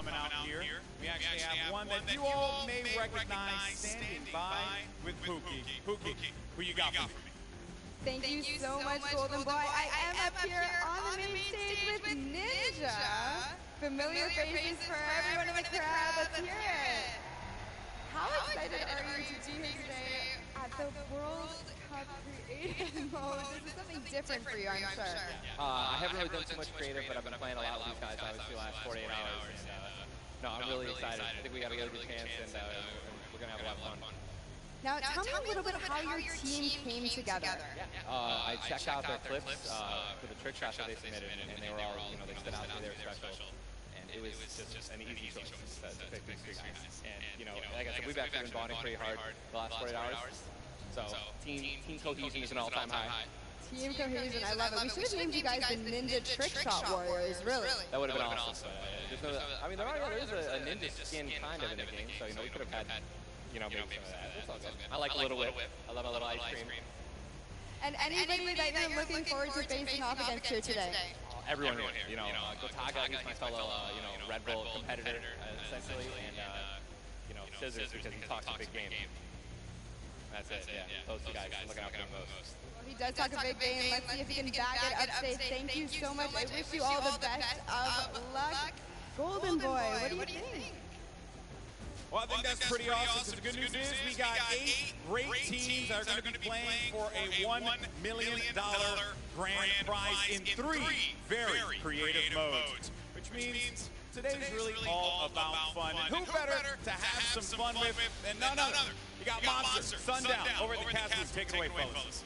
coming out here. We actually have one that you all may recognize standing by with Pookie. Pookie, who you got for me? Thank you so much, Golden Boy. I am up here on the main stage with Ninja. Familiar faces for everyone in the crowd. Let's hear it. How excited are you to be here today at the World Cup Creative Mode? This is something different for you, I'm sure. I haven't really done too much creative, but I've been playing a lot with these guys, obviously, the last 48 hours. And, no, I'm really excited. I think we got a really good chance, and we're going to have a lot of fun. Now, tell me a little bit how your team came together. I checked out their clips for the trick shots that they submitted, and they were all, they stood out to their special. And it was just an easy choice to pick these three guys. And, like I said, we've actually been bonding pretty hard the last 48 hours. So, team cohesion is an all-time high. Team cohesion, I love it. We should have named you guys the Ninja Trick Shot Warriors, really. That would have been awesome. But, there is a ninja skin kind of in the game, so, we could have had, maybe some of that. It's all good. I like a little whip. I love a little ice cream. And anybody that you're looking forward to facing off against here today? Everyone here. Gotaga, he's my fellow, Red Bull competitor, essentially, and, Scissors, because he talks a big game. That's it, yeah. Those two guys, I'm looking out for them most. Well, he does talk a big game. Let's see if he can back it up today. Thank you so much. I wish you all the best of luck. Golden Boy, what do you think? Well, I think that's pretty awesome. The good news is we got 8 great teams that are going to be playing for a $1 million grand prize in 3 very creative modes, which means today's really all about fun. And who better to have some fun with than none other? You got Monster, Sundown, over at the cast booth. Take it away, fellas.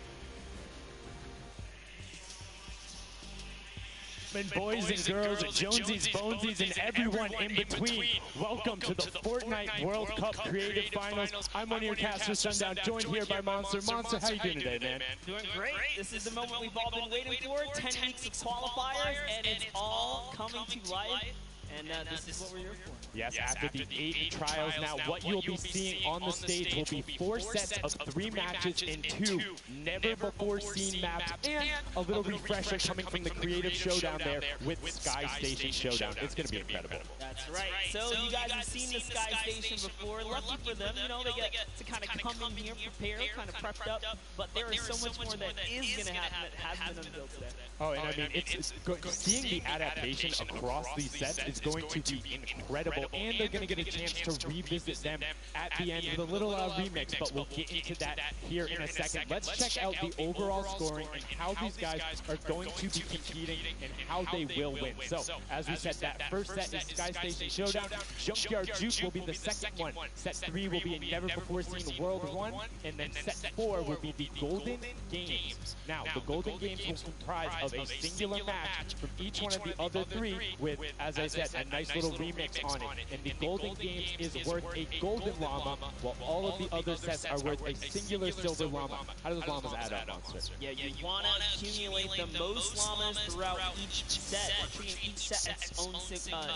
And boys and girls, Jonesies, Bonesies, and everyone in between, welcome to the Fortnite World Cup Creative Finals. I'm one of your casters, Sundown, joined here by Monster. Monster, how you doing today, man? Doing great. This is the moment we've all been waiting for. 10 weeks of qualifiers, and it's all coming to life. And this is what we're here for. Yes, after the 8 trials now, what you'll be seeing on the stage will be 4 sets of 3 matches in 2 never-before-seen maps, and a little refresher coming from the Creative Showdown there with Sky Station Showdown. It's going to be incredible. That's right. So you guys have seen the Sky Station before. Lucky for them, they get to kind of come in here prepared, kind of prepped up, but there is so much more that is going to happen that hasn't been unveiled today. Oh, and I mean, it's seeing the adaptation across these sets is going to be incredible, and they're going to get a chance to revisit them at the end with a little remix, but we'll get into that here in a second. Let's check out the overall scoring and how these guys are going to be competing and how they will win. So, as we said, that first set is Sky Station Showdown. Junkyard Juke will be the second one. Set 3 will be a never-before-seen World 1, and then set 4 will be the Golden Games. Now, the Golden Games will comprise of a singular match from each one of the other 3 with, as I said, a nice little remix on it. And the Golden Games is worth a golden llama, while all of the other sets are worth a singular silver llama. How do those llamas add up, Monster? Yeah, you want to accumulate the most llamas throughout each set, treating each set its own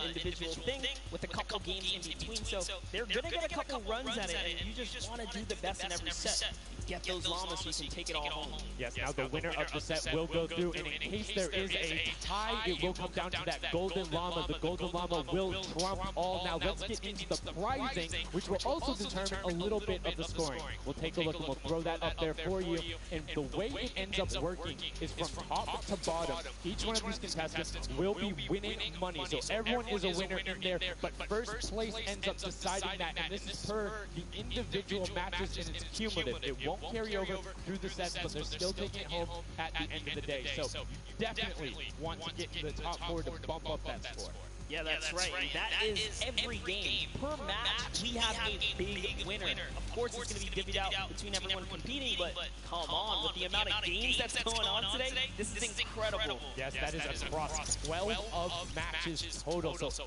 individual thing with a couple games in between. So they're going to get a couple runs at it, and you just want to do the best in every set. Get those llamas so you can take it all home. Yes, now the winner of the set will go through, and in case there is a tie, it will come down to that golden llama. The golden llama will trump all. Now let's get into the prizing, which will also determine a little bit of the scoring. We'll take a look and we'll throw that up there for you. And the way it ends up working is from top to bottom. Each one of these contestants will be winning money. So everyone is a winner in there, but first place ends up deciding that. And this is per the individual matches, and it's cumulative. It won't carry over through the sets, but they're still taking it home at the end of the day. So you definitely want to get to the top 4 to bump up that score. Yeah, that's right. And that is every game. Per match, we have a big winner. Of course, it's going to be divvied out between everyone competing, but come on, with the amount of games that's going on today, this is incredible. Yes, that is across 12 of matches total, so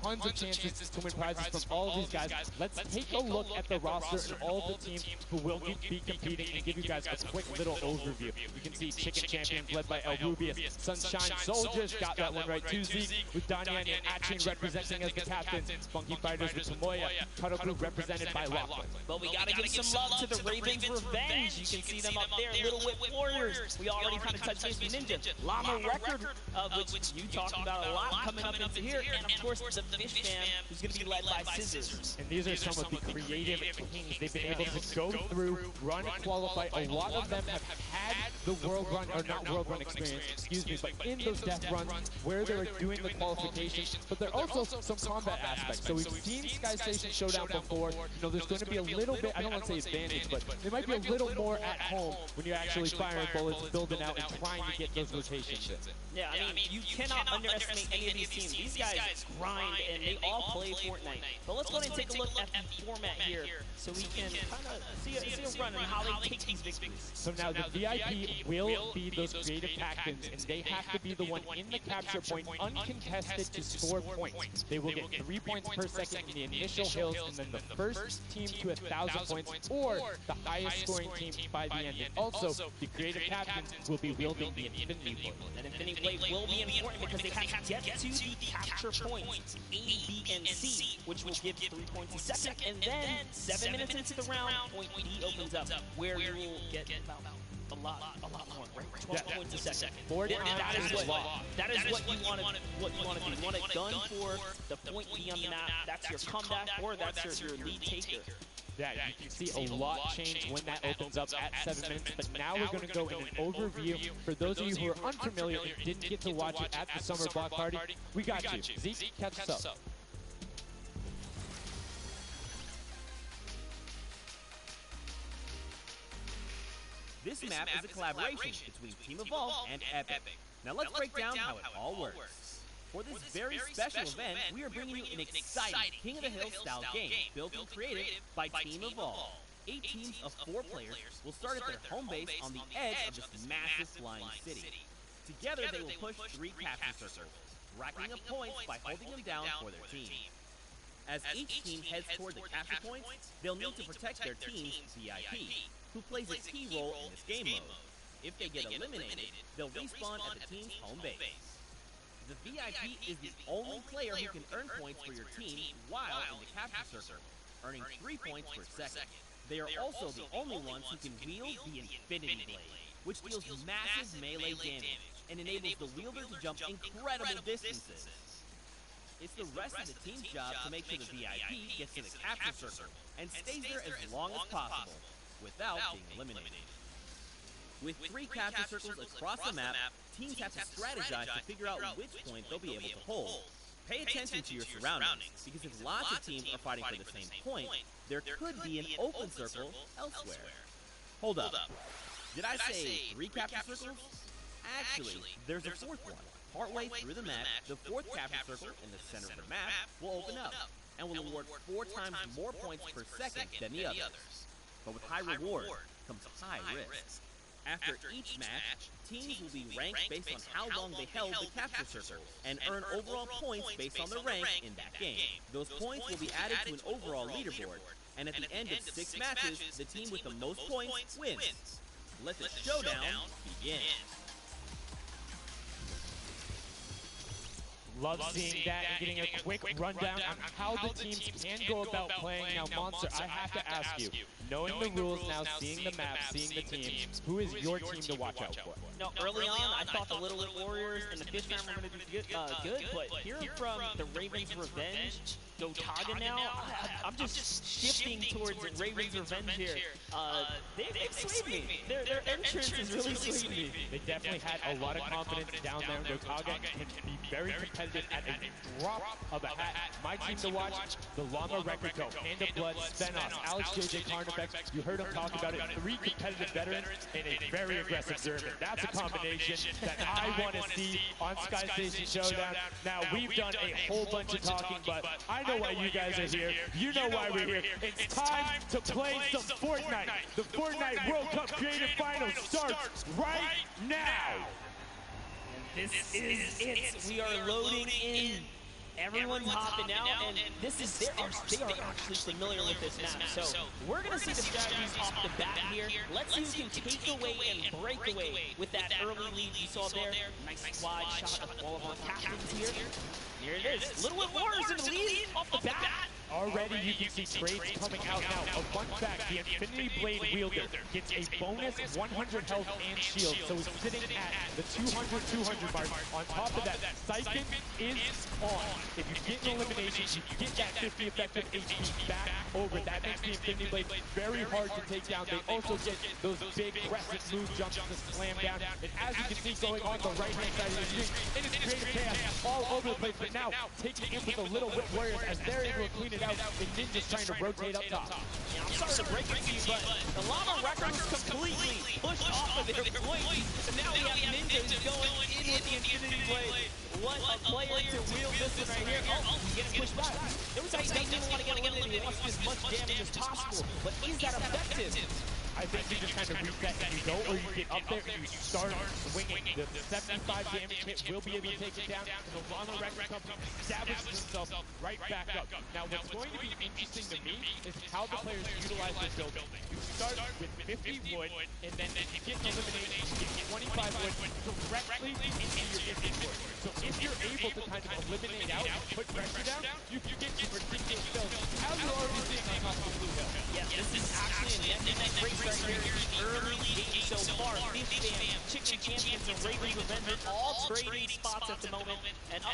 tons of chances to win prizes from all of these guys. Let's take a look at the roster and all the teams who will be competing and give you guys a quick little overview. You can see Chicken Champions led by El Rubius, Sunshine Soldiers got that one right, 2 Zeke with Danya and Action representing as the captains, Funky Fighters with Tomoya, Cuddle Group represented by Lachlan. But we gotta give some love to the Ravens Revenge. You can see them up there, Little Whip Warriors. We already kind of touched base with Ninja. Llama Record, which you talked about a lot, coming up into here. And of course, the the Fish Fam, who's going to be led by Scissors. And these are some of the creative kings. They've been able to go through, run, qualify. A lot of them have had the world run, or not world run experience, excuse me, but in those death runs where they're doing the qualifications, but there are also some combat aspects. So we've seen Sky Station Showdown before. You know, there's going to be a little bit, I don't want to say advantage, but there might be a little more at home when you're actually firing bullets, building out, and trying to get those rotations in. Yeah, I mean, you cannot underestimate any of these teams. These guys grind, and they all play Fortnite. But let's go ahead and take a look at the format here so we can kind of see a run on how they take these victories. So now the VIP will be those creative captains, and they have to be the one in the capture point, uncontested, to score points. They will get 3 points per second in the initial hills, and then the first team to 1,000 points, or the highest scoring team by the end. And also, the creative captains will be wielding the Infinity Blade. That Infinity Blade will be important because they have to get to the capture points, A, B, and C, which will give 3 points a second. And then, 7 minutes into the round, point B opens up, where you will get about a lot more, right? 12 points a second. That is what you want to do. You want to gun for the point B on the map. That's your comeback, or that's your lead taker. Yeah, you can see a lot change when that opens up at 7 minutes, but now we're going to go in an overview. For those of you who are unfamiliar and didn't get to watch it at the Summer Block Party, we got you. Zeke, catch us up. This map is a collaboration between Team Evolve and Epic. Now let's break down how it all works. For this very special event, we are bringing you an exciting King of the Hill style game built and created by Team Evolve. 8 teams of 4 players will start at their home base on the edge of this massive flying city. Together they will push 3 capture circles, racking up points by holding them down for their team. As each team heads toward the capture points, they'll need to protect their team's VIP, who plays a key role in this game mode. If they get eliminated, they'll respawn at the team's home base. The VIP is the only player who can earn points for your team while in the capture circle, earning 3 points per second. They are also the only ones who can wield the Infinity Blade, which deals massive melee damage and enables the wielder to jump incredible distances. It's the rest of the team's job to make sure the VIP gets to the capture circle and stays there as long as possible without being eliminated. With 3 capture circles across the map, teams have to strategize to figure out which point they'll be able to hold. Pay attention to your surroundings, because if lots of teams are fighting for the same point, there could be an open circle elsewhere. Hold up. Did I say 3 capture circles? Actually, there's a 4th one. Partway through the map, the 4th capture circle in the center of the map will open up, and will award 4 times more points per second than the others. But with high reward comes high risk. After each match, teams will be ranked based on how long they held the capture circle, and earn overall points based on their rank in that game. Those points will be added to an overall leaderboard, and at the end of 6 matches, the team with the most points wins. Let the showdown begin. Love seeing that and getting a quick rundown on how the teams can go about playing. Now, Monster, I have to ask you, knowing the rules now, seeing the map, seeing the teams, who is your team to watch out for? No, early on, I thought the Little Warriors and the Fish Fam were going to do good, but hearing from the Ravens Revenge, Gotaga now, I'm just shifting towards Ravens Revenge here. They've swayed me. Their entrance is really swayed me. They definitely had a lot of confidence down there. Gotaga can be very competitive at a drop of a hat. My team to watch, the Llama Record Go, Hand of Blood, Spenos, Alex JJ Carnifex. You heard him talk about it. 3 competitive veterans and a very aggressive Zerman. That's a combination that I want to see on Sky Station Showdown. Now, we've done a whole bunch of talking, but I know why you guys are here. You know why we're here. It's time to play some Fortnite. The Fortnite World Cup Creative Finals starts right now. This is it. We are loading in. Everyone's hopping out, and they are actually familiar with this map. So we're going to see the strategies off the bat here. Let's see who can take away and break away with that early lead you saw there. Nice squad shot of all of our captains here. Here it is. Little Warriors in the lead off the bat. Already you can see trades coming out now. A fun fact, the Infinity Blade wielder gets a bonus 100 health and shield, so he's sitting at the 200 mark. On top of that, Syken is on. If you get an elimination, you get that 50 effective HP back over. That makes the Infinity Blade very hard to take down. They also get those big crescent move jumps to slam down. And as you can see going on the right-hand side of the screen, it is creating chaos all over the place, but now taking in with the Little Whip Warriors as they're able to clean it out. The Ninja's trying to rotate up top. Yeah, I'm sorry to break it to you, but the Llama Records completely pushed off of their point. And now we have Ninjas going in with the Infinity Blade. What a player to wield this one right here. Oh, he's getting pushed back. It was like he doesn't want to get eliminated. He wants to do as much damage as possible. But is that effective? I think you just kind of reset and you go, or you get up there and you start swinging. The 75 damage hit will be able to take it down, and the Llama Record Company establishes himself right back up. Now, what's going to be interesting to me is how the players utilize this building. You start with 50 wood, and then if you get eliminated, you get 25 wood directly into your inventory. So if you're able to kind of eliminate out and put pressure down, you can get ridiculous kills, as you're already seeing on top of the blue hill. Yeah, this is actually a neck-to-neck race right here in the early game so far. Fifth Chicken Champions and Raven's Revenge all trading spots at the moment. And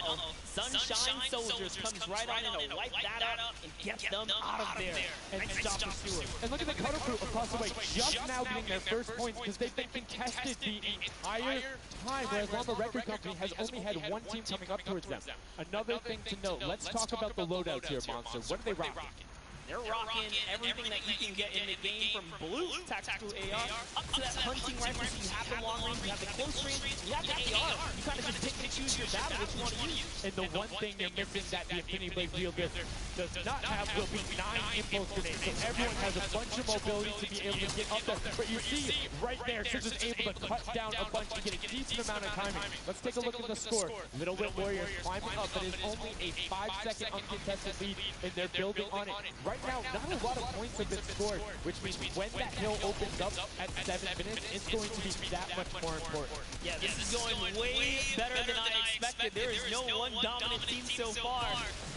Sunshine Soldiers comes right on in to wipe that up and get them out of there. And stop the Stewart. And look at the Cutter Crew across the way, just now getting their first points because they've been contested the entire time, whereas Llama Record Company has only had one team coming up towards them. Another thing to note, let's talk about the loadouts here, Monster. What are they rocking? They're rocking everything that you can get in the game, from blue tactical AR up to that hunting rifle. So you have the long range, you have the close range, you have the AR. You kind of just pick and choose your battle, which you want to use. And the one thing you're missing that the Infinity Blade wielder does not have will be 9 impulse grenades. So everyone has a bunch of mobility to be able to get up there. But you see right there, Sis is able to cut down a bunch to get a decent amount of timing. Let's take a look at the score. Little Whip Warriors climbing up, but it is only a 5-second uncontested lead, and they're building on it. Right now, not a lot of points have been scored, which means when that hill opens up at 7 minutes, it's going to be that much more important. Yeah, this is going way better than I expected. There is no one dominant team so far.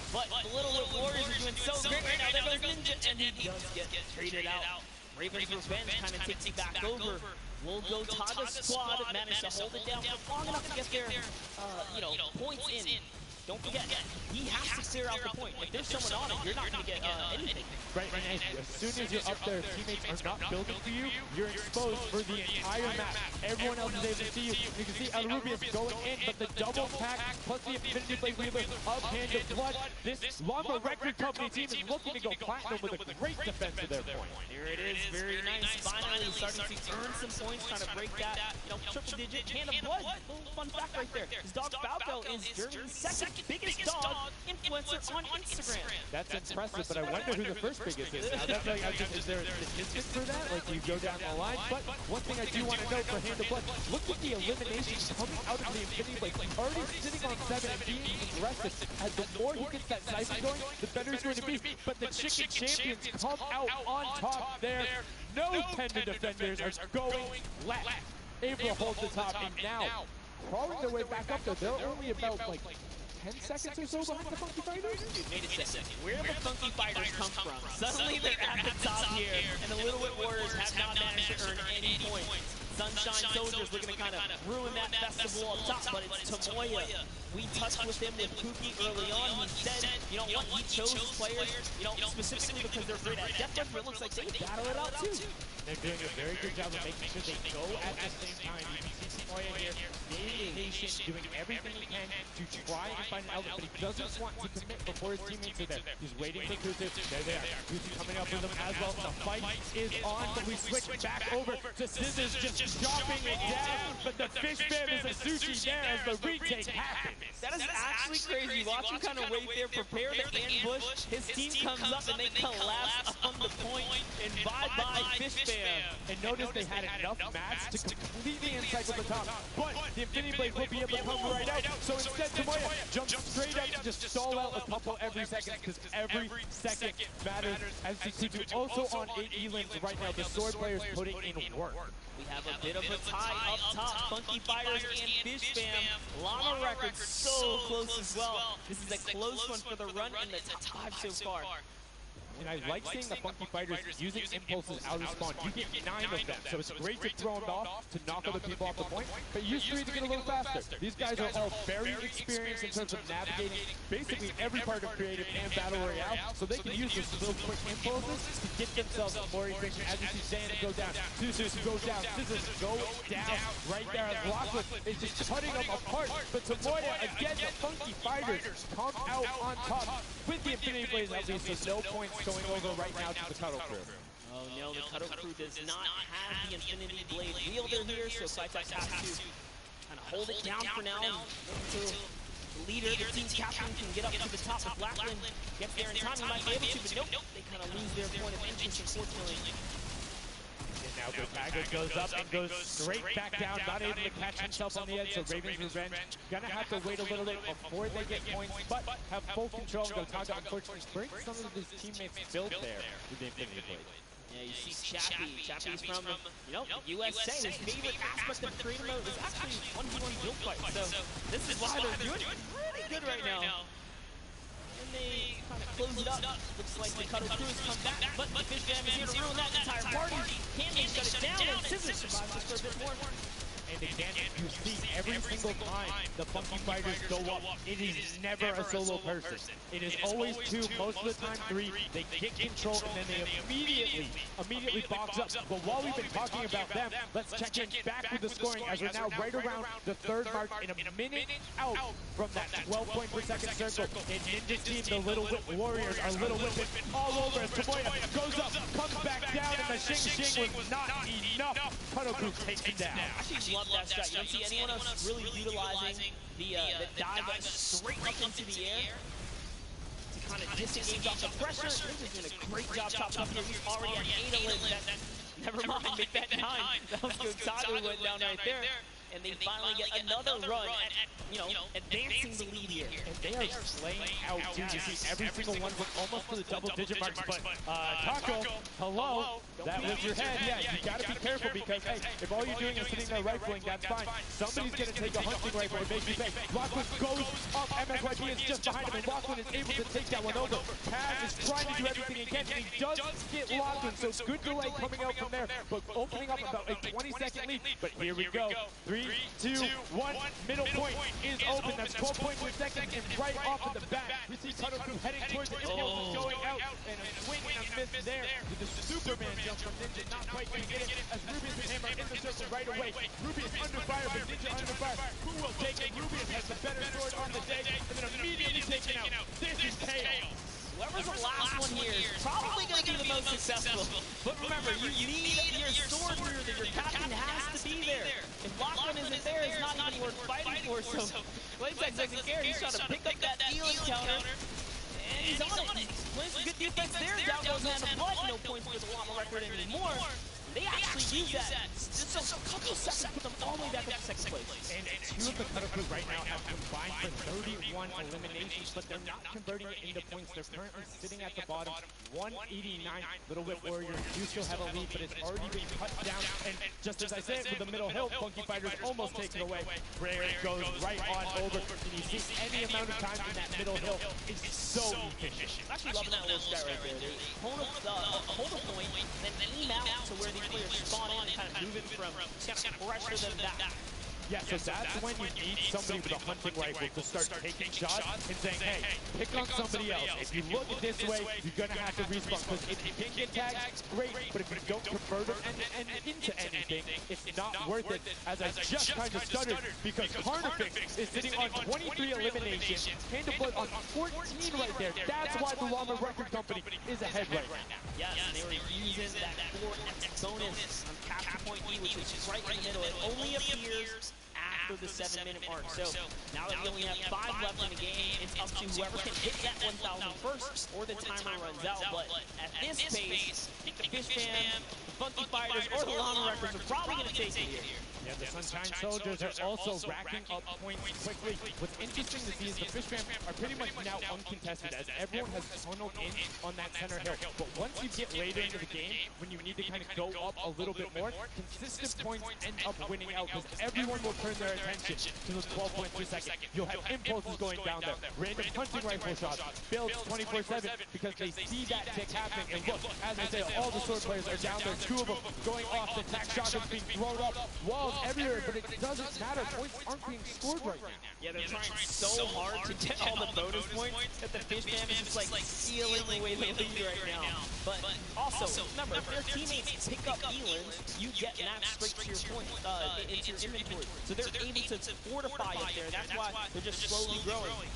But the Little Whip Warriors are doing so great right now. There goes Ninja, and he does get traded out. Raven's Revenge kind of takes it back over. We'll go Taga's squad managed to hold it down for long enough to get their, points in. Don't forget, he has to clear out the point. If there's someone on it, you're not going to get anything. Right, and as soon as you're up there, teammates are not building for you, you're exposed for the entire map. Everyone else is able to see you. You can see Rubius going in, but the double pack plus the Infinity Blade wielder of Hand of Blood. This Llama Record Company team is looking to go platinum with a great defense to their point. Here it is, very nice. Finally starting to earn some points, trying to break that, triple digit Hand of Blood. Little fun fact right there. His dog Falco is Germany's second biggest dog influencer on Instagram. That's impressive, but I wonder who the first biggest is. Is there a statistic for that? Like, you go down the line? But one thing I do want to note for Hand of Blood, look at the eliminations coming out of the Infinity Blade. Already sitting on 7 and being aggressive. As the more he gets that siphon going, the better it's going to be. But the Chicken Champions come out on top there. No tender defenders are going left. Able to hold the top, and now crawling their way back up there. They're only about, 10 seconds or so behind the Funky Fighters? Wait a second. Where do the Funky Fighters come from? Suddenly they're at the top here, and the Little Whip Warriors have not managed to earn any points. Sunshine Soldiers looking to kind of ruin that festival up top, but it's Tomoya. We touched with him with Pookie early on. He said, you know what, he chose players, specifically because they're great at depth, but it looks like they battle it out too. They're doing a very good job of making sure they go at the same time. You can see Tomoya here being patient, doing everything he can to try and find an outlet, but he doesn't want to commit before his teammates are there. He's waiting for Kuzu. There they are. Kuzu coming up with him as well. The fight is on, but we switch back over to Scissors just dropping it down, but the fish bam is a sushi there as the retake happens. That is actually crazy. Watch him kind of wait there, prepare the ambush. His team comes up and they collapse on the point, and bye-bye fish bam. And notice they had enough mats to completely encircle the top. top, but the Infinity Blade will be able to come right out. So instead, Tomoya jumps straight up to just stall out a couple every second, because every second matters. As Tsuzu also on 8 elims right now, the sword players putting in work. We have a bit of a tie up top. Funky Fighters and Fish Fam. Llama Records so close as well. This is a close one for the run in the top 5 so far. And I like seeing the Funky Fighters using impulses out of spawn. You get 9 of them, so it's great to throw them off to knock other people off the point, but use 3 to get a little faster. These guys are all very experienced in terms of navigating basically every part of creative and battle royale, so they can use those little quick impulses to get themselves more efficient. As you see Zan go down, Susus go down, Scissors go down right there as Lockwood is just cutting them apart. But Tomoya, again, the Funky Fighters come out on top with the Infinity Blades at least, so no points going over right now to the Cuddle Crew. Oh no, the Cuddle Crew does not have the Infinity Blade wielder here, so Cytex has to kind of hold it down for now until the leader, the team's captain, can get up to the top. If Blackland gets there in time, he might be able to, but nope, they kind of lose their point of interest, unfortunately. And now Gotaga goes up and goes straight back down, not able to catch himself on the edge, so Raven's Revenge gonna have to wait a little bit before they get points, but have full control. Gotaga unfortunately brings some of his teammates built there with the Infinity Blade. Yeah, you see Chappie. Chappie's from, USA. His favorite aspect of creative mode is actually 1v1 build fight. So this is why they're doing pretty good right now. And they kind of close it up. Looks like the Cuddle Crew has come back, but the Fish Fam is here to ruin that entire party. Candy shut it down, and Scissors survives just for a bit more. And again, you see every single time the Funky Fighters go up, it is never a solo person. It is always 2, most of the time 3. They get control and then they immediately box up. But while we've been talking about them, let's check in back with the scoring as we're now right around the 3rd mark and a minute out from that 12 point per second circle. And Ninja's team, the Little Whip Warriors, are Little Whipping all over as Tomoya goes up, comes back down, and the Shing was not enough. Cuddle Crew takes him down. Love that shot. You don't see anyone else really utilizing the dive straight up into the air to kind of disengage off the pressure. Ninja's doing a great job chopping up here. He's already at 8 elims. Never mind, make that 9. That was good. Tato went down right there. And they finally get another run at, advancing the lead here. And they are playing out, too. You see every single one was almost to the double-digit marks, but Taco, hello, that was your head. Yeah, you gotta be careful because, hey, if all you're doing is sitting there rifling, that's fine. Somebody's gonna take a hunting rifle and make you pay. Lockwood goes up, MSYP is just behind him, and Lockwood is able to take that one over. Kaz is trying to do everything he can, and he does get Lockwood, so good delay coming out from there, but opening up about a 20-second lead. But here we go. 3, 2, 1, middle point is open. That's 12 points per second, and right off of the bat, we see Cuddle Crew heading towards the impulses going out, and a swing and a miss there with the Superman jump from Ninja, not quite going to get it, as Rubius and him are in the circle right away. Rubius under fire, but Ninja under fire. Who will take it? Rubius has the better sword on the day, and then immediately taken out. This is chaos. Whoever's the last one here is probably going to be the most successful. But remember, you need your sword wielder. Your captain has to be there. If Lockwood isn't there, it's not even worth fighting for. So Cytex doesn't care. He's trying to pick up that healing counter. And he's on it. He's playing some good defense there. Down goes Man of Blood. No points for the Llama record anymore. They actually use that. Just a couple seconds to put them all the way back up to 2nd place. And 2 of the Cuddle Crew right now have combined for 31 eliminations, but they're not converting it into points. They're currently sitting at the bottom, 189. Little Whip Warriors do still have a lead, but it's already been cut down. And just as I said, with the middle hill, Funky Fighters almost take it away. Rare goes right on over, and you see any amount of time in that middle hill is so efficient. I'm actually loving that little stat right there. They hold a point, then aim out to where the players spawn in and kind of move it from, kind of pressure them back. Yeah, so that's when you need somebody with a hunting rifle to start taking shots and saying, hey, pick on somebody else. If you look this way, you're going to have to respawn. Because if you can get tagged, great. But if you don't convert them into anything, it's not worth it. As I just kind of stuttered, because Carnifex is sitting on 23 eliminations, Hand of Blood on 14 right there. That's why the Llama Record Company is ahead right now. Yes, and they were using that 4x bonus on capture point E, which is right in the middle. It only appears after after the 7-minute mark. So now that we only have 5 left in the game, it's up to whoever can hit that 1,000 first or the timer runs out. But at this pace, I think the Fish Fam, the Funky Fighters, or the Llama Wreckers are probably going to take it here. Yeah, the Sunshine Soldiers are also racking up points quickly. What's interesting to see is the Fish Fam are pretty much now uncontested as everyone has tunneled in on that center hill. But once you get later into the game, when you need to kind of go up a little bit more, consistent points end up winning out because everyone will turn their attention to the 12 points per second. You'll have impulses going down there, random punching rifle shots, builds 24/7 because they see that tick happening. And look, as I say, all the sword players are down there, 2 of them going off, the attack shotguns being thrown up, walls everywhere, but it doesn't matter. Points aren't being scored right now. Yeah, they're trying so hard to get all the bonus points that the Fish Fam is just like stealing away the lead right now. But also, remember, if their teammates pick up Elands, you get max straight to your point, into your inventory. So they're able to fortify it there. That's why they're just slowly growing.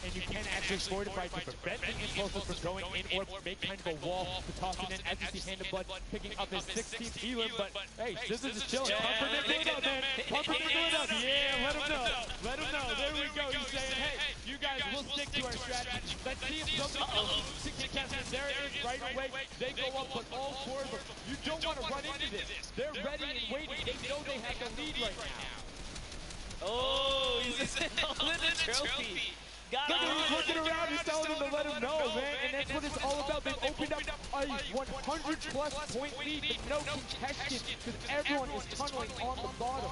And you can actually fortify to prevent the impulses from going in or make kind of a wall to toss it in. As you see Hand of Blood picking up his 16th Elam, but hey, this is just chilling. Pumper didn't do it up, man. Pumper didn't do it up. Yeah, let him know. Let him know. There we go. He's saying, hey, you guys will stick to our strategy. Let's see if somebody else can catch it. There it is right away. They go up, but all 4 of them. You don't want to run into this. They're ready and waiting. They know they have the lead right now. Oh, he's holding the trophy. Look at him, he's looking around, he's telling them to let him know, man, and that's what it's all about. They've opened up a 100-plus point lead with no contention because everyone is tunneling on the bottom.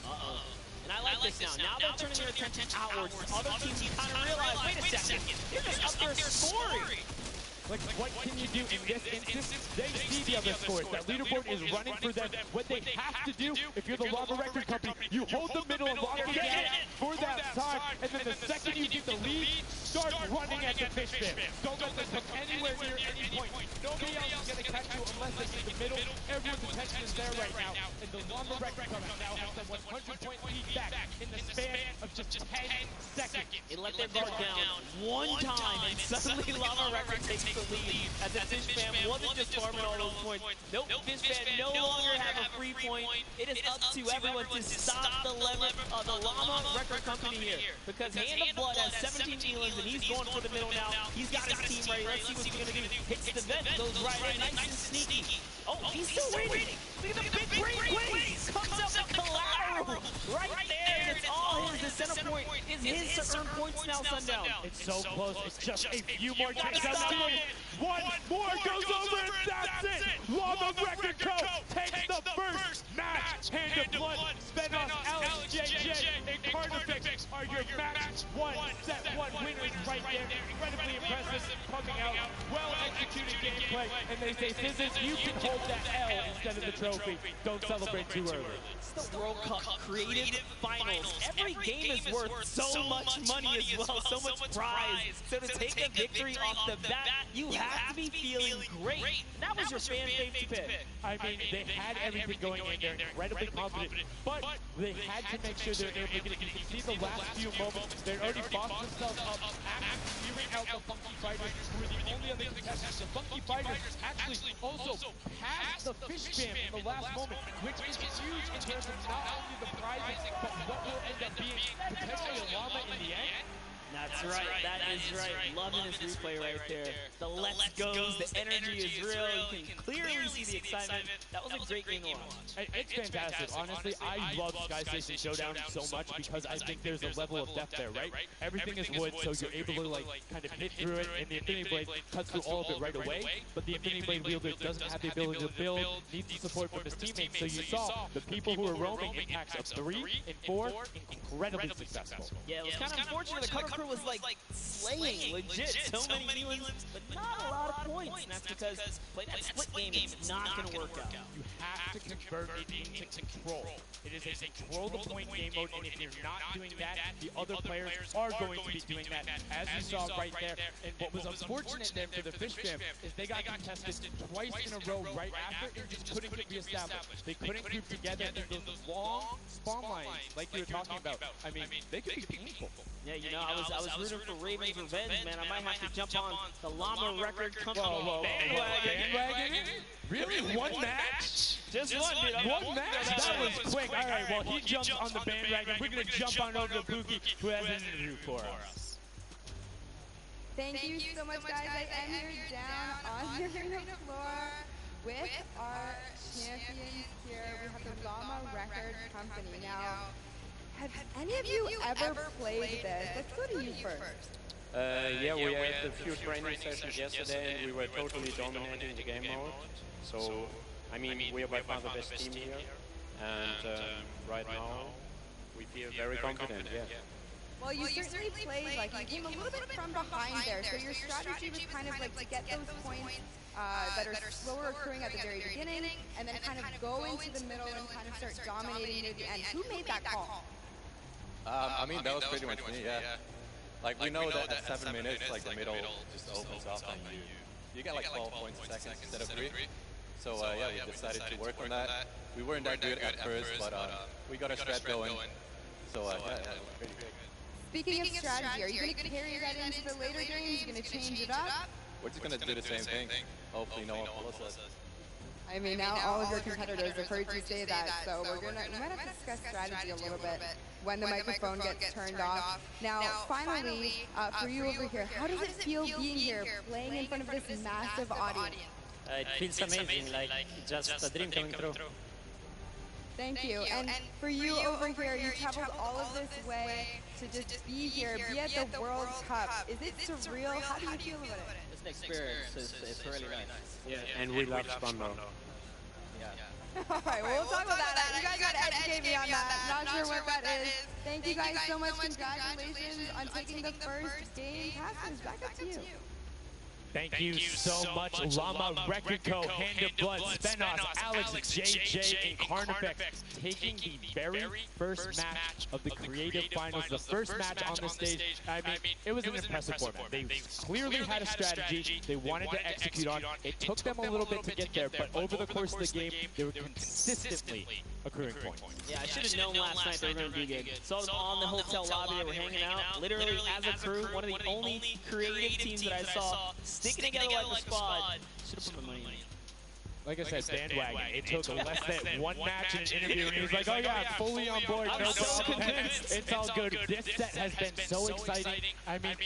And I like this now. Now they're turning their attention outwards. Other teams kind of realize, wait a second, they're just up there scoring. Like, what can you do in this instance? They see the other scores. That leaderboard is running for them. What they have to do, if you're the Llama Record Company, you hold the middle and lock it down for that side, and then the second you get the lead, start running at the Fish Fam. Don't let them come anywhere near any point. Nobody else is going to catch you unless they get the middle. Everyone's attention is there right now, and the Llama Record Company now has the 100-point lead back in the span of just 10 seconds. They let their guard down one time, and suddenly Llama Record takes the lead as the Fish Fam wasn't just farming all those points. Nope, Fish Fam no longer have a free point. It is up to everyone to stop the Llama Record Company here. Because Hand of Blood has 17 Elands and he's going for the middle now. He's got his team ready. Let's see what he's going to do. Hits the vent, goes right in, nice and sneaky. Oh, he's still waiting. Look at the big green wings. Comes up with collateral right there. And it's all his. The center point is his to earn points now, Sundown. It's so close. It's just a few more ticks. One more goes over and that's it. Llama Record Co. takes the first match. Hand of Blood, Spenos, LSJJ, and Carnifex are your match 1, set 1 winners right there. Incredibly impressive, coming out, well-executed gameplay. And they say, Fizzes, you can hold that L instead of the trophy. Don't celebrate too early. It's the World Cup Creative Finals. Every game is worth so much money as well, so much prize. So to take a victory off the bat, you have to be feeling great. And that was your fan favorite pick. I mean, they had everything going in. They're incredibly confident, but they had to make sure they're able to get it. You can see the last few moments. They're already boxed themselves up, clearing out the Funky Fighters, who were the only other contestants. The Funky Fighters actually also passed the Fish Fam in the last moment, which is huge in terms of not only the prizes, but what will end up being potentially a llama in the end. That's right, that is right. Loving this replay right there. The let's goes, the energy is real. You can clearly see the excitement. That was a great game to watch. It's fantastic. Honestly, I love Sky Station Showdown so much because I think there's a level of depth there, right? Everything is wood, so you're able to like kind of hit through it, and the Infinity Blade cuts through all of it right away. But the Infinity Blade wielder doesn't have the ability to build, needs the support from his teammates. So you saw the people who were roaming in packs of 3 and 4, incredibly successful. Yeah, it was kind of unfortunate. The Cutter Crew was like slaying legit so many Elands, but not a lot of points. And that's because play that split game is not going to work out. You have to convert it into control. It is a control the point game mode, and if you're not doing that, the other players are going to be doing that, as you saw right there. And what was unfortunate then for the Fish Fam is they got contested twice in a row right after and just couldn't get reestablished. They couldn't group together in those long spawn lines like you were talking about. I mean, they could be painful. Yeah, you know, I I was rooting for Raven's revenge, man. I might have to jump on the Llama Record Company bandwagon. Really? One match? Just one, dude. One match? That was quick. All right, well, he jumped on the bandwagon. We're going to jump on over to Buki, who has an interview for us. Thank you so much, guys. I am here down on the floor with our champions here. We have the Llama Record Company. Now, have any of you ever played this? Let's go to you first. Yeah, we had a few training sessions yesterday, and we were totally dominating the game mode. So, I mean, we are by far the best team here, and right now we feel very confident. Yeah. Well, you certainly played, like, you came a little bit from behind there, so your strategy was kind of like to get those points that are slower occurring at the very beginning, and then kind of go into the middle and kind of start dominating near the end. Who made that call? I mean, that was pretty much me, yeah. Like, we know that at 7 minutes, like, the middle just opens up, and you get like 12 points a second instead of 3. So, yeah, we decided to work on that. We weren't that good at first, but we got our strat going. So, yeah, that was pretty good. Speaking of strategy, are you going to carry that into the later games? Are you going to change it up? We're just going to do the same thing. Hopefully no one follows us. I mean, now all of your competitors have heard you say that, so we might have to discuss strategy a little bit when the microphone gets turned off. Now, finally, for you over here, how does it feel being here, playing in front of this massive audience? It feels amazing, like just a dream coming true. Thank you. And for you over here, you traveled all of this way to just be here, be at the World Cup. Is it surreal? How do you feel about it? It's an experience. It's really nice. Yeah, and we love Spando. Yeah. All right, well, we'll talk about that. You guys got to educate me on that. Not sure what that is. Thank you guys so much. Congratulations on taking the first game. Casters, back up to you. Thank you so much, Llama Record Co., Hand of Blood, Spenos, Alex, JJ, and Carnifex taking the very first match of the Creative Finals, the first match on the stage. I mean, it was an impressive format. They clearly had a strategy they wanted to execute on. It took them a little bit to get there, but over the course of the game, they were consistently accruing points. Yeah, I should have known last night they were going to do good. Saw them on the hotel lobby, they were hanging out. Literally, as a crew, one of the only creative teams that I saw sticking together like a squad. Should have put my money in. Like I said, bandwagon. It took less than one match in an interview, and he was like, oh yeah, I'm fully on board, no problem. It's all good. This set has been so exciting. I mean,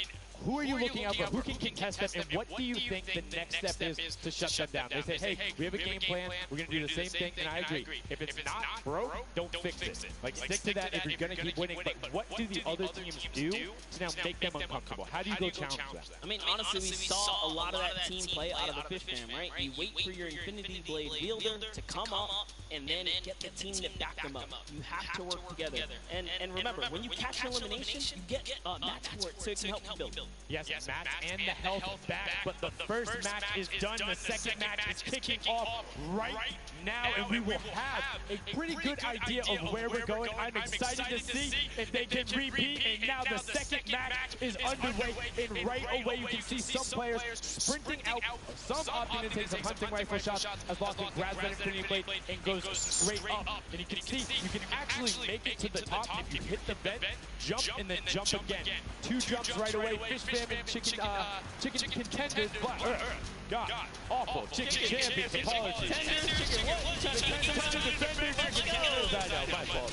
who are you looking out for? Who can contest them, and what do you think the next step is to shut them down? They say, hey, we have a game plan, we're going to do the same thing, and I agree. If it's not broke, don't fix it. Like, stick to that if you're going to keep winning, but what do the other teams do to now make them uncomfortable? How do you go challenge them? I mean, honestly, we saw a lot of that team play out of the fish fam, right? You wait for your Infinity Blade wielder to come up, and then get the team to back them up. You have to work together. And remember, when you catch an elimination, you get match for it, so it can help you build. Yes, match and the health back, but the first match is done. The second match is kicking off right now, and we will have a pretty good idea of where we're going. I'm excited to see if they can repeat, and now the second match is underway, and right away you can see some players sprinting out, some opting to take some hunting rifle shots as Lawson grabs that Infinity Blade and goes straight up. And you can see, you can actually make it to the top if you hit the vent, jump, and then jump again. 2 jumps right away. Fish Fam and chicken contenders, but God, awful. Chicken champions, apologies. I know, my fault.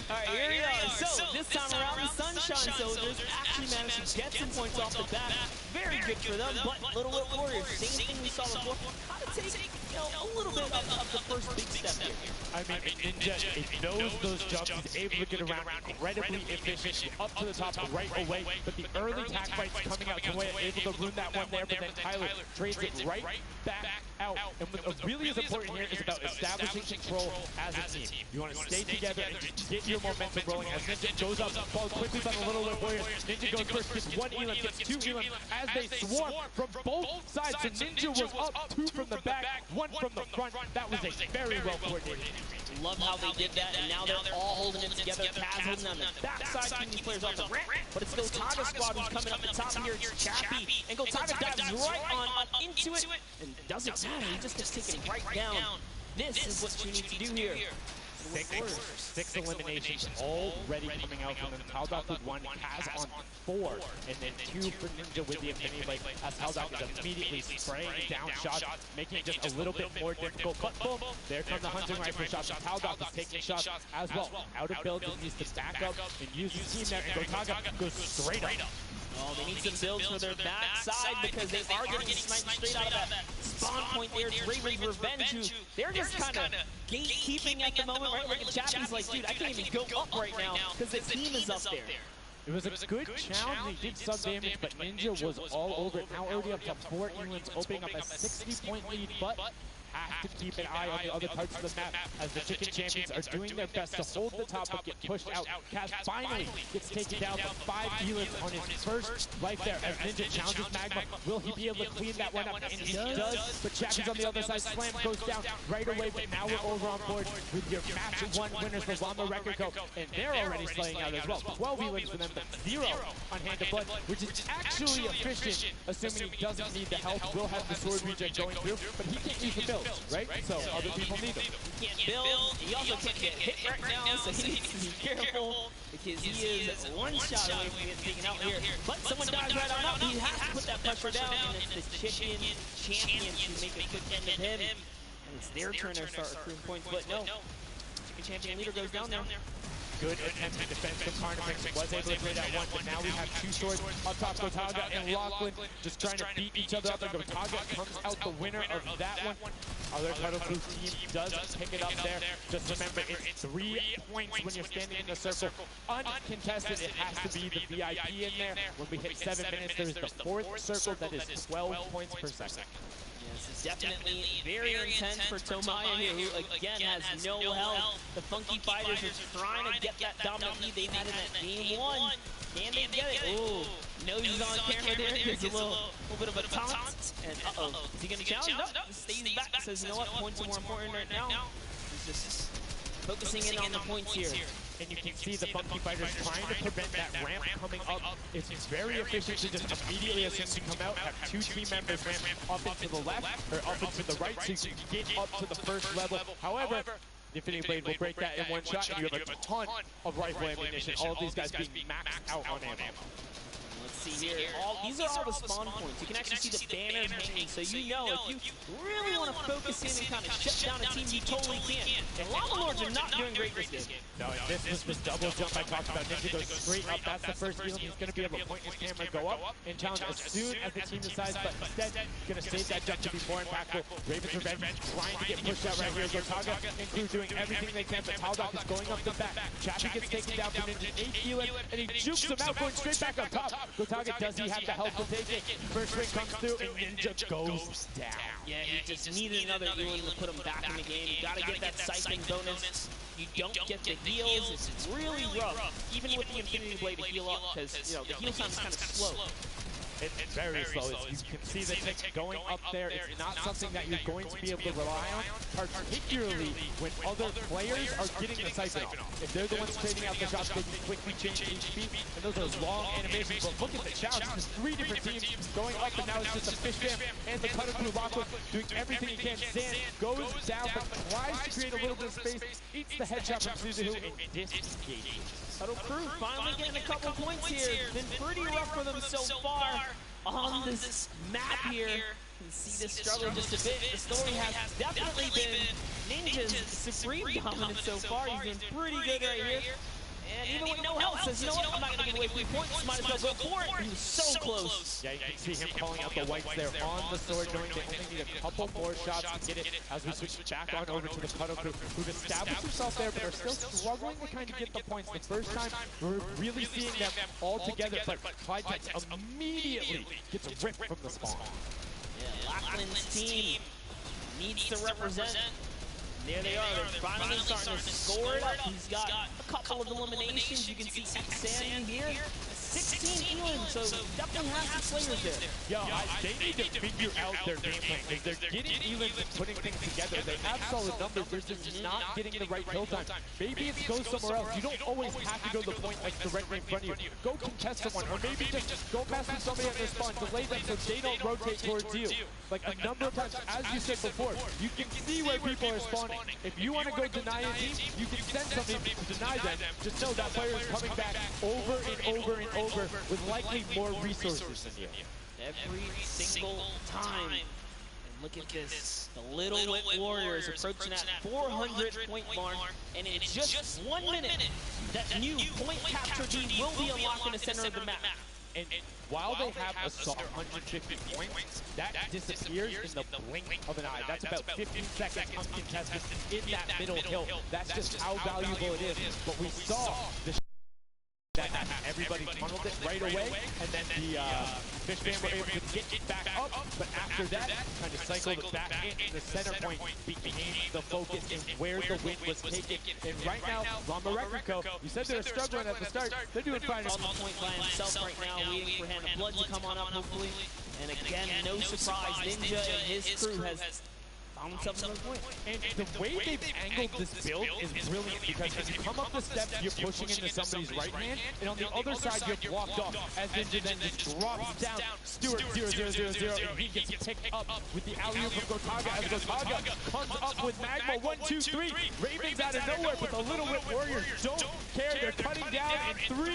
Alright, here we are. So, this time around, the Sunshine Soldiers actually managed to get some points off the bat. Very good for them, but Little Whip Warriors, same thing we saw before, kind of take, a little bit of the first big step here. I mean, Ninja, it knows those jumps, he's able to get around incredibly efficient, up to the top right away, but the early tack fights coming out to way, able to ruin that one there, but then Tyler trades it right back out. And what really is important here is about establishing control as a team. You want to stay together and just get your momentum rolling as Ninja goes up, falls quickly by the Little Whip Warriors. Ninja goes first, gets 1 elim, gets 2 elim as they swarm from both sides. So Ninja was up 2 from the back, 1 from the front. That was a very well coordinated. Love how they did that, and now they're all holding it together. Kaz holding on the backside, keeping these players off the ramp, but it's Gotaga squad who's coming up the top here. It's Chappie, and Gotaga dives right on into it, and doesn't matter, he just gets taken right down. This is what you need to do here. Six eliminations already coming out from them. Taldock with 1, Kaz on 4, and then 2 for Ninja with the Infinity Blade, as Taldock is immediately spraying down shots, making it just a little bit more difficult. But boom, there come the hunting rifle shots. Taldock is taking shots as well. Out of builds, he needs to back up and use his team there, and Gotaga goes straight up. Oh, they need some builds for their backside because they are getting sniped straight out of that spawn point there. It's Raven's Revenge, who they're just kind of gatekeeping at the moment, right? Look at Chappie's like, dude, I can't even go up right now because the team is up there. It was a good challenge. They did some damage, but Ninja was all over it. Now already up to 4 Elands, opening up a 60-point lead, but have to keep an eye on the other parts of the map as the Chicken Champions are doing their best to hold the top but get pushed out. Kaz finally gets taken down by 5 Elands on his first life there as Ninja challenges Magma. Will he be able to clean that one up? And he does, but Chappie's on the other side. Slam goes down right away, but now we're over on board with your match 1 winners for Wamba Record Co. And they're already slaying out as well. 12 Elands for them, but 0 on Hand of Blood, which is actually efficient, assuming he doesn't need the health. Will have the sword regen going through, but he can't use the build. Right? So other people need them. He can't build, he also can't get hit right now, so he needs to be careful because he is 1 shot away from getting taken out here. But someone dies right on up, he has to put that pressure down, and it's the Chicken Champions who make a quick end of him. And it's their turn to start accruing points, but no. Chicken Champion leader goes down there. Good attempt to defend from Carnifex, was able to clear that one, but now we have 2 swords up top. Gotaga and Lachlan just trying to beat each other up, and Gotaga comes out the winner of that one. Other Cuddle Crew team does pick it up there. Just remember, it's 3 points when you're standing in the circle. Uncontested, it has to be the VIP in there. When we hit 7 minutes, there is the 4th circle that is 12 points per second. This is definitely very intense for Tomaya here, who again has no health. The Funky Fighters are trying to get that dominant lead they had in that game 1. Can they get it? Ooh, noses on camera there, gives a little bit of a taunt. And uh-oh, is he going to challenge? No, stays back, says, you know what, points are more important right now. He's just focusing in on the points here. And you can see the Funky Fighters trying to prevent that ramp coming up. It's very efficient to just immediately, as soon as you come out, have 2 team members ramp up into the left or up into the right so you can get up to the first level. However, the Infinity Blade will break that in 1 shot, and you have a ton of rifle ammunition. All of these guys being maxed out on ammo. Let's see here. These are all the spawn points. You can actually see the banners hanging, so you know if you really want to focus in and kind of shut down a team, you totally can. And Llama Lords are not doing great this game. No, and this was the double jump I talked about. Ninja goes straight up. That's the first heal. He's going to be able to point his camera, go up, and challenge as soon as the team decides, but instead, going to save that jump to be more impactful. Raven's Revenge trying to get pushed out right here. Gotaga and crew doing everything they can, but Taldock is going up the back. Chappie gets taken down from Ninja 8 Elan, and he jukes him out, going straight back up top. Gotaga, does he have the help to take it? First ring comes through, and Ninja goes down. Yeah, he just needed another Elan to put him back in the game. You gotta get that siphon bonus. You don't get the heals. It's really rough, even with the Infinity Blade to heal up, because you know the heal time is kind of slow. It's very slow. You can see the tick going up there. It's not something that you're going to be able to rely on, particularly when other players are getting the siphon off. If they're the ones trading out the shots, they can quickly change HP, and those are long animations. But look at the challenge. There's 3 different teams going up, and now it's just a fish jam, and the Cutter Crew Lachlan doing everything he can. Sand goes down, but tries to create a little bit of space, eats the headshot from Suzuhu, and disengages. Cuddle Crew finally getting a couple points here. It's been pretty rough for them so far on this map here. You can see this struggle just a bit. The story has definitely been Ninja's supreme dominance so far. He's been pretty good right here. And even with no health, says, you know what, I'm not going to give away 3 points. Might as well go for it. He was so close. Yeah, you can see him calling out the whites there on the sword, knowing they only need a couple more shots to get it. As we switch back on over to the Cuddle Crew, who've established themselves there, but are still struggling to kind of get the points. The first time, we're really seeing them all together, but Clydex immediately gets ripped from the spawn. Yeah, Lachlan's team needs to represent. There they are. They're finally starting to score it up. He's got a couple of eliminations. You can see Sandy here. 16 Elan, so definitely has some players there. Yo, they need to figure out their game plan because they're getting Elans and putting things together. They have solid numbers. They're just not getting the right kill time. Maybe it's go somewhere else. You don't always have to go to the point like directly in front of you. Go contest someone, or maybe just go mess with somebody at their spawn, delay them so they don't rotate towards you. Like a number of times, as you said before, you can see where people are spawning. If you want to go deny a team, you can send somebody to deny them. Just know that player is coming back over and over and over with likely more resources than you. Every single time. And look at this. The Little Wit Warriors approaching that 400-point mark. And in just 1 minute, that new point capture team will be unlocked in the center of the map. And while they have a soft 150 points, that disappears in the blink of an eye. That's about 15 seconds uncontested in that middle hill. That's just how valuable it is. But we saw the that everybody funneled it right away, and then the Fish Fam were able to get it back up, but after that, kind of cycled it back in, and the center point became the focus and where the wind was taken. And right now, Llama Record, you said they were struggling at the start, they're doing fine. On the point by himself right now, waiting for Hand of Blood to come on up, hopefully. And again, no surprise, Ninja and his crew has found themselves another point. And the way they've angled this build is brilliant because as you come up the steps, you're pushing into somebody's right hand, and on the other side, you're blocked off. As Ninja then just drops down, Stewart 0-0-0-0, and he gets picked up with the alley-oop from Gotaga as Gotaga comes up with Magma 1-2-3. Ravens out of nowhere, but the Little Wit Warriors don't care. They're cutting down in 3,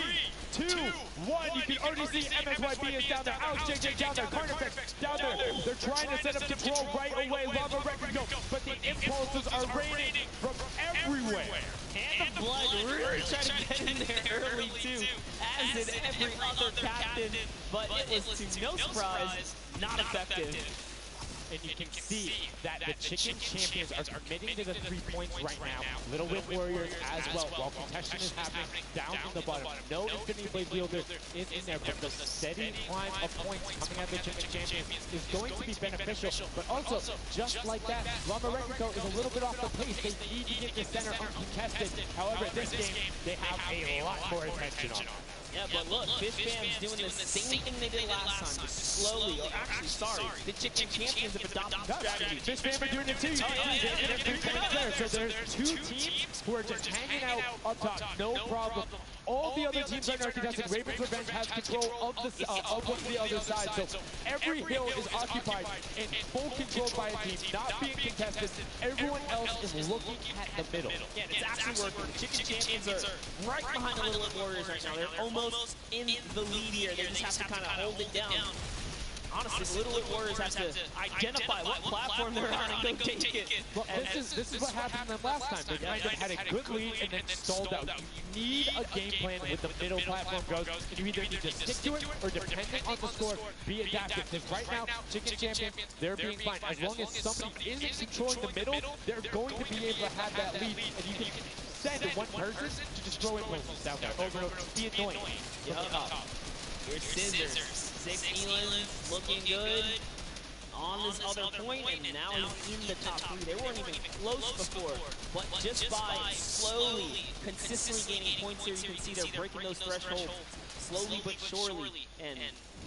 2, 1. You can already see MSYB is down there. Alex JJ down there. Carnifex down there. They're trying to set up control right away. Lava Record go, but the impulses are raining from everywhere. Hand of Blood really trying to get in there early too, as did every other captain, but it was to no surprise, not effective. And you can see that the Chicken Champions are committing to the 3 points right now. Little Wit Warriors as well, while contention is happening down in the bottom. No Infinity Blade Wielder is in there, but the steady climb of points coming out of the Chicken Champions is going to be beneficial. But also, just like that, Llama Record is a little bit off the pace. They need to get the center uncontested. However, this game, they have a lot more attention on them. Yeah, but look, Fish Fam's doing the same thing they did last time, just slowly, or actually, sorry, the Chicken Champions have adopted the strategy. Fish Fam are doing it too. They're 3 points there. So there's 2 teams who are just hanging out up top, no problem. All the other teams are not contested. Ravens Revenge has control of the other side. So every hill is occupied and full control by a team, not being contested. Everyone else is looking at the middle. Yeah, it's actually working. The Chicken Champions are right behind the Little Wit Warriors right now. They're almost in the lead here. They just have to kind of hold it down. Honestly, the Little Wit Warriors have to identify what platform they're on and go take it. Well, this is what happened to them last time. They kind of had a good lead and then stalled out. You need a game plan with the middle platform goes, and you either need to stick to it or, depending on the score, be adaptive. Because right now, Chicken Champions, they're being fine. As long as somebody isn't controlling the middle, they're going to be able to have that lead, and you can send one person to just throw impulses down there over and over. Be annoying. Here's Scissors. 6 Elans looking good on this other point, and now he's in the top 3. They weren't even close before, but just by slowly, consistently gaining points here, you can see they're breaking those thresholds slowly but surely, and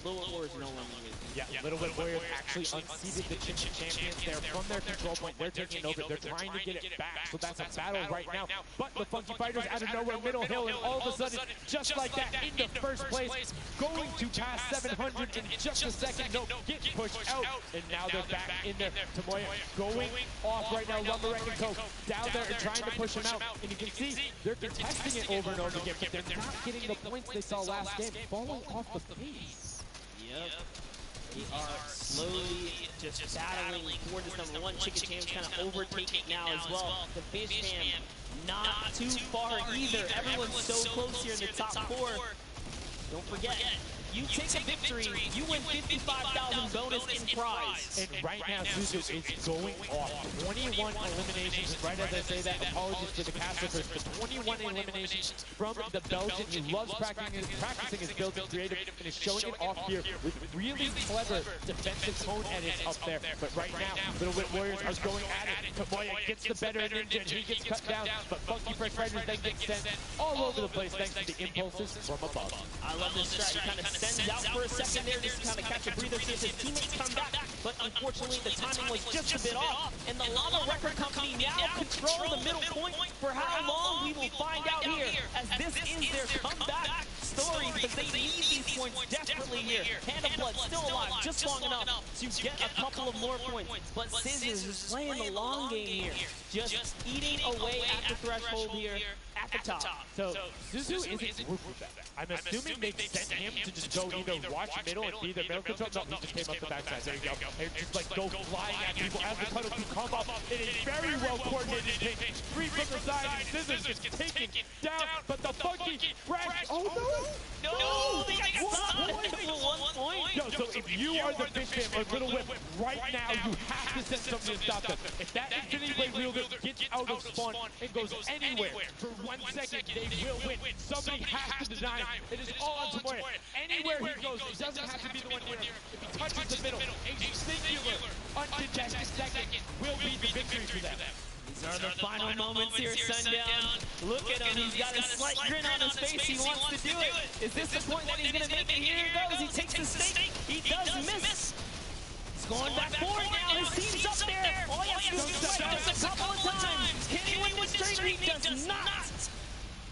Little Wit Warriors no longer lead. Yeah, Little Wit Warriors actually unseated the Chicken Champions there from their control point. They're taking over. They're trying to get it back. So that's a battle right now. But the Funky Fighters out of nowhere, middle hill, and all of a sudden, just like that, into first place, going to pass 700 in just a second. No, get pushed out. And now they're back in there. Tamoya going off right now. Llama Record down there and trying to push him out. And you can see they're contesting it over and over again, but they're not getting the points they saw last game, falling off the pace. Yep. We are slowly just battling for this number 1. Chicken Champions kind of overtaking now as well. The Fish Fam not too far either. Everyone's so close here in the top 4. Don't forget, You take a victory, you win 55,000 bonus in prize. And right now, Suzu is going off 21 eliminations. And right as I say that, apologies for the Castleverse, but 21 eliminations from the Belgian. He loves practicing his builds and creative, and is showing it off here with really clever defensive tone edits up there. But right now, Little Wit Warriors are going at it. Tomoya gets the better of Ninja, and he gets cut down. But Funky Fresh Fighters then get sent all over the place thanks to the impulses from above. I love this strat. He kind of sends out for a second there, just kind of catch a breather, see if his teammates come back. But unfortunately, the timing was just a bit off. And the Llama Record Company now control the middle point. For how long, we will find out here, as this is their comeback story, because they need these points desperately here. Hand of Blood still alive, just long enough to get a couple of more points. But Scissors is playing the long game here, just eating away at the threshold here at the top. So Suzu isn't grouped with that. I'm assuming they sent him to just go either watch middle and be their middle control. No, he just came up the backside. There you go. And just like go flying at people as the cuddle can come up in a very well coordinated thing. Three from the side, and Scissors just taken down, but the Funky Fresh. Oh no! No! They got stopped for 1 point. Yo, so if you are the Fish Fam or Little Whip, right now you have to send somebody to stop them. If that Infinity Blade wielder gets out of spawn and goes anywhere for 1 second, they will win. Somebody has to deny him. It is all on Tomoya. Anywhere he goes, he doesn't have to be the one near him. If he touches the middle, a singular, uncontested second will be the victory for them. These are the final moments here, Sundown. Look at him, he's got a slight grin on his face, he wants to do it. Is this the point that he's gonna make it? Here he goes, he takes the stake, he does miss. He's going back forward now, his team's up there. All he has to do is fight just a couple of times. Can he win this straight? He does not.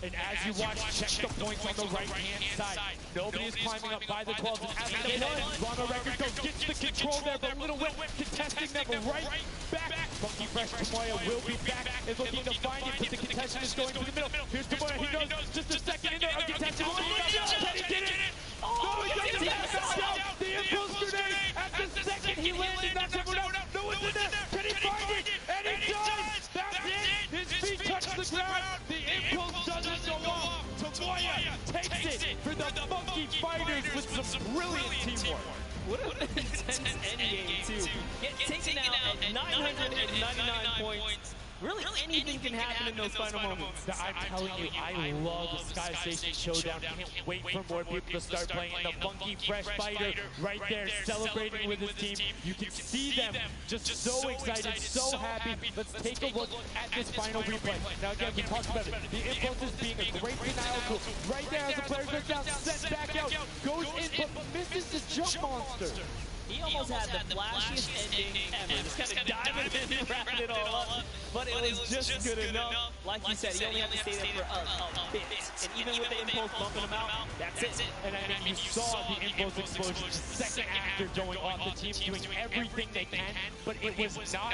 And as you watch, check the points on the right-hand side. Nobody is climbing up by the 12s. And as the Llama Record goes, gets the control there, but Little Whip contesting them right back. Funky Fresh Tomoya will be back and looking to find it, but the contestant is going to the middle. Here's Tomoya, he goes just a second in there. A contestant will be back. He did it! Oh, he doesn't pass down. The impulse grenade at the second he landed, knocks everyone out. No one's in there. Can he find it? And he does! That's it! His feet touch the ground. The impulse doesn't go off. Tomoya takes it for the Funky Fighters with some brilliant teamwork. What an intense endgame, too. Get taken out at 999 points. Really, anything can happen in those final moments. I'm telling you, I love the Sky Station Showdown. Can't wait for more people to start playing. And the Funky Fresh Fighter right there celebrating with his team. You can see them just so excited, so happy. Let's take a look at this final replay. Now again, we talked about it. The impulses being a great denial tool. Right there as the player goes down, sent back out, goes in, but misses the jump monster. He almost had the flashiest ending ever. Just kind of diving in and wrapping it all up. But it was just good enough. Like you said, he only had to stay there for a bit. And even with the impulse bumping him out, that's it. And I mean, you saw the impulse explosion the second after going off. The team doing everything they can, but it was not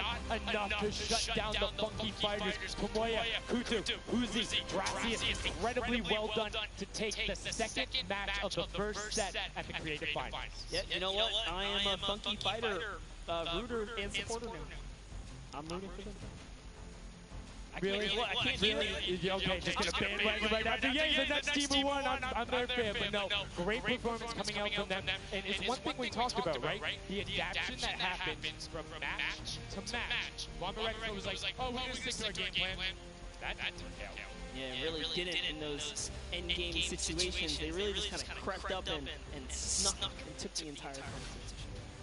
enough to shut down the Funky Fighters. Tomoya, Kutu, Uzi, Gracias, incredibly well done to take the second match of the first set at the Creative Finals. Yeah, you know what? I am a Funky Fighter rooter and supporter now. I'm rooting for them. Really? I can't really. Okay, just gonna bandwagon right after. Yay, the next team who won. I'm their fan, but no, great performance coming out from them. And it's one thing we talked about, right? The adaptation that happens from match to match. Llama Record was like, oh, we're gonna stick to our game plan. That didn't work out. Yeah, it really didn't in those endgame situations. They really just kind of crept up and snuck and took the entire competition.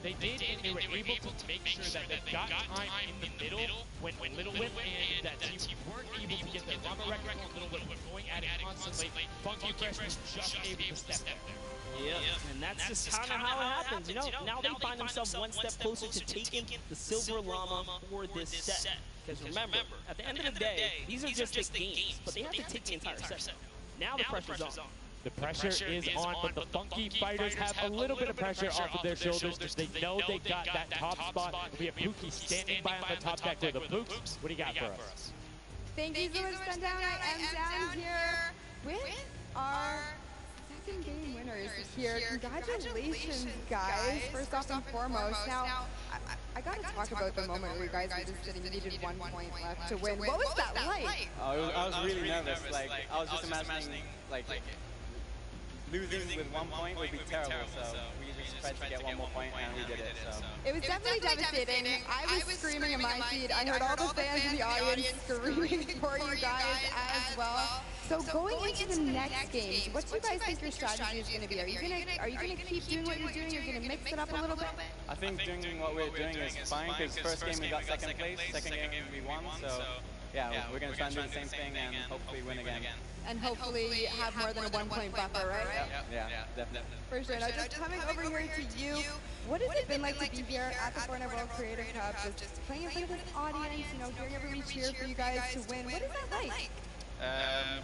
They did, and they were able to make sure that they got time in the middle when Little Whip and that team weren't able to get their Llama Record and Little Whip were going at it constantly. Funky Fresh was just able to step there. Yeah, and that's just kind of how it happens. You know, now they find themselves one step closer to taking the Silver Llama for this set. Because remember, at the end of the day, these are just the games, but they have to take the entire set. Now the pressure's on. The pressure is on, but the Funky Fighters have a little bit of pressure off of their shoulders because they know they got that top spot. We have Pookie standing by on the top deck there. The Pooks, what do you got for us? Thank you so much, Sundown. I am down here with our second game winners here. Congratulations, guys, first off and foremost. Now, I gotta talk about the moment where you guys were just sitting, needed 1 point left to win. What was that like? I was really nervous. Like, I was just imagining, like losing with 1 point would be terrible, so we just tried to get 1 more point and we did it. So it was definitely devastating. I was screaming in my feed. I heard all the fans in the audience screaming for you guys as well. So going into the next games, what do you guys think your strategy is going to be? Are you gonna keep doing what you're doing? You're gonna mix it up a little bit? I think doing what we're doing is fine because first game we got second place, second game we won. So yeah, we're gonna try and do the same thing and hopefully win again. And hopefully have more than a 1 point buffer, right? Yeah, definitely. For sure. Now, just coming over here to you, what has it been like to be here at the Fortnite World Creator Cup, just playing in front of this audience, you know, hearing everybody cheer for you guys to win? What is that like?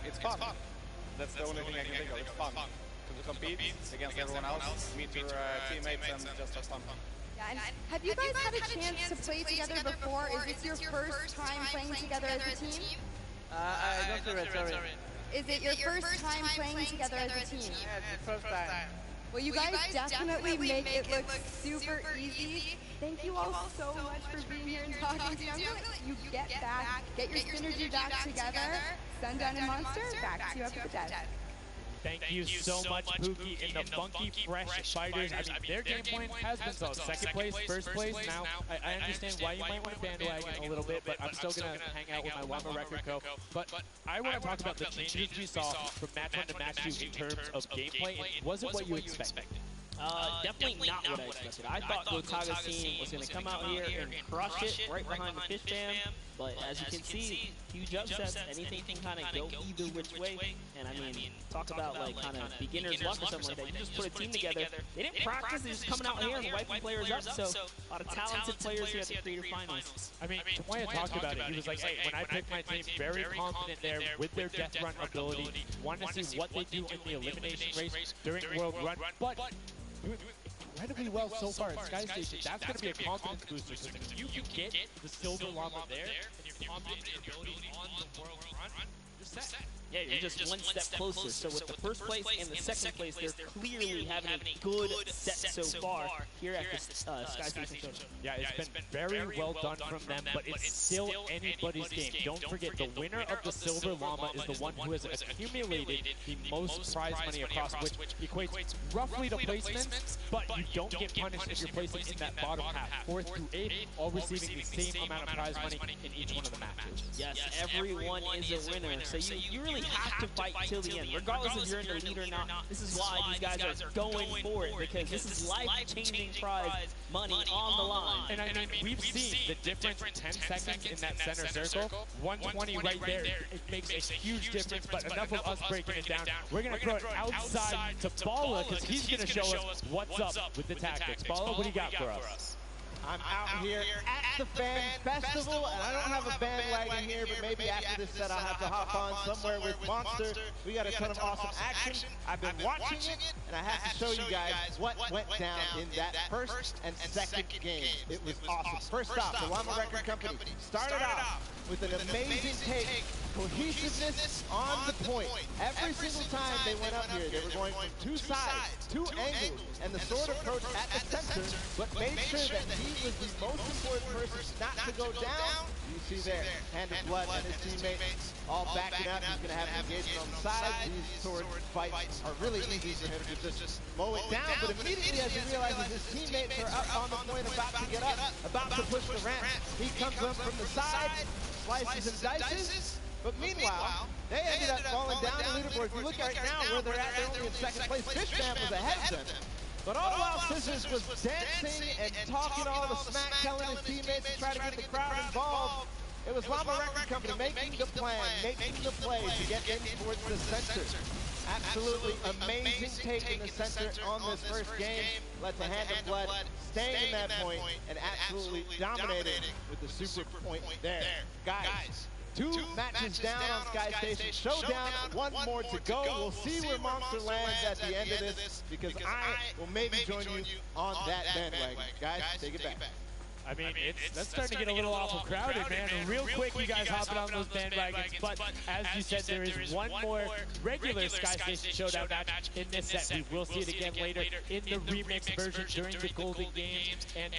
It's fun. That's the only thing I can think of. It's fun to compete against everyone else, meet your teammates, and just have fun. Yeah, and have you guys had a chance to play together before? Is this your first time playing together as a team? I don't feel it, sorry. Is it your first time playing together as a team? Yeah, it's the first time. Well, you guys definitely make it look super easy. Thank you all so much for being here and talking to me. I'm gonna let you get back, get your synergy back together. Sundown and Monster, back to you up at the desk. Thank you so much, Pookie, and the funky, fresh fighters. I mean, their game plan has been solid. Second place, first place. Now, I understand why you might want to bandwagon a little bit, but I'm still going to hang out with my Llama Record Co. But I want to talk about the changes we saw from match 1 to match 2 in terms of gameplay. And was it what you expected? Definitely not what I expected. I thought Gotaga's team was going to come out here and crush it right behind the fish jam. But as you can see, huge upsets, anything can kind of go either which way. And I mean, talk about like kind of beginner's luck or something like that. You just put a team together. They didn't practice, they're just coming out here and wiping players up. So a lot of talented players here at the Creator Finals. I mean, Tomoya talked about it. He was like, hey, when I picked my team, very confident there with their death run ability. Wanted to see what they do in the elimination race during World Run. But doing incredibly well so far at Sky Station. That's going to be a confidence booster because if you get the Silver Llama there and you're confident in your ability on the World Run, you're set. Yeah, you're just one step closer. So with the first place and the second place, they're clearly having a good set so far here at the Sky Station Show. Yeah, it's been very well done from them, but it's still anybody's game. Don't forget, the winner of the Silver Llama is the one who has accumulated the most prize money across, which equates roughly to placements, but you don't get punished if you're placing in that bottom half. 4th through 8th, all receiving the same amount of prize money in each one of the matches. Yes, everyone is a winner, so you really have to fight till the end, regardless if you're in the lead or not. This is why these guys are going for it, because this is life-changing prize money on the line. And I mean, we've seen the difference in 10 seconds in that center circle. 120 right there, it makes a huge difference, but enough of us breaking it down. We're going to throw it outside to Bala, because he's going to show us what's up with the tactics. Bala, what do you got for us? I'm out here at the Fan Festival, and I don't have a bandwagon here, but maybe after this set I'll have to hop on somewhere with Monster. We got a ton of awesome action. I've been watching it, and I have to show you guys what went down in that first and second game. It was awesome. First off, the Llama Record Company started off with an amazing take, cohesiveness on the point. Every single time they went up here, they were going from 2 sides, 2 angles, and the sword approach at the center, but made sure that he was the most important person not to go down. You see there, Hand of Blood and his teammates all backing up. He's going to have an engagement on the side. These sword fights are really easy for him to just mow it down, but immediately as he realizes his teammates are up on the point, about to get up, about to push the ramp, he comes up from the side, slices and dices. But meanwhile, they ended up falling down the leaderboard. If you look right now where they're at, they're only in second place. Fishman was ahead of them. But all while Scissors was dancing and talking all the smack, telling his teammates to try to get the crowd involved, it was Llama Record Company making the plan, making the play to get in towards the center. Absolutely amazing take in the center on this first game. Let the Hand of Blood stay in that point and absolutely dominating with the super point there. Guys. 2 matches down on Sky Station. Showdown, 1 more to go. We'll see where Monster lands at the end of this, because I will maybe join you on that bandwagon. Guys, take it back. I mean, that's starting to get a little awful crowded, man. Real quick, you guys hopping on those bandwagons. But as you said, there is one more regular Sky Station Showdown match in this set. We will see it again later in the remix version during the Golden Games. And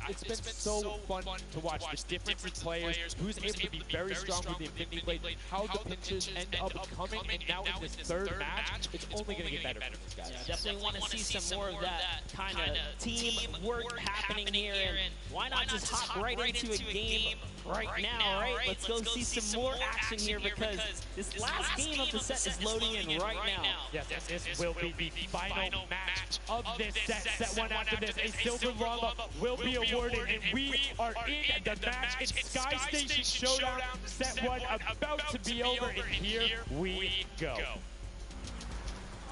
it's been so fun to watch the difference in players, who's able to be very strong with the Infinity Blade, how the pinches end up coming, and now in this third match, it's only going to get better for these guys. Yeah, definitely want to see some more of that kind of team work happening here. And why not just hop right into a game right now, right? Let's go see some more action here because this last game of the set is loading in right now. Yes, this will be the final match of this set. Set one after this, a silver llama will be awarded, and we are in the match. It's Sky Station Showdown. Set one about to be over, and here we go.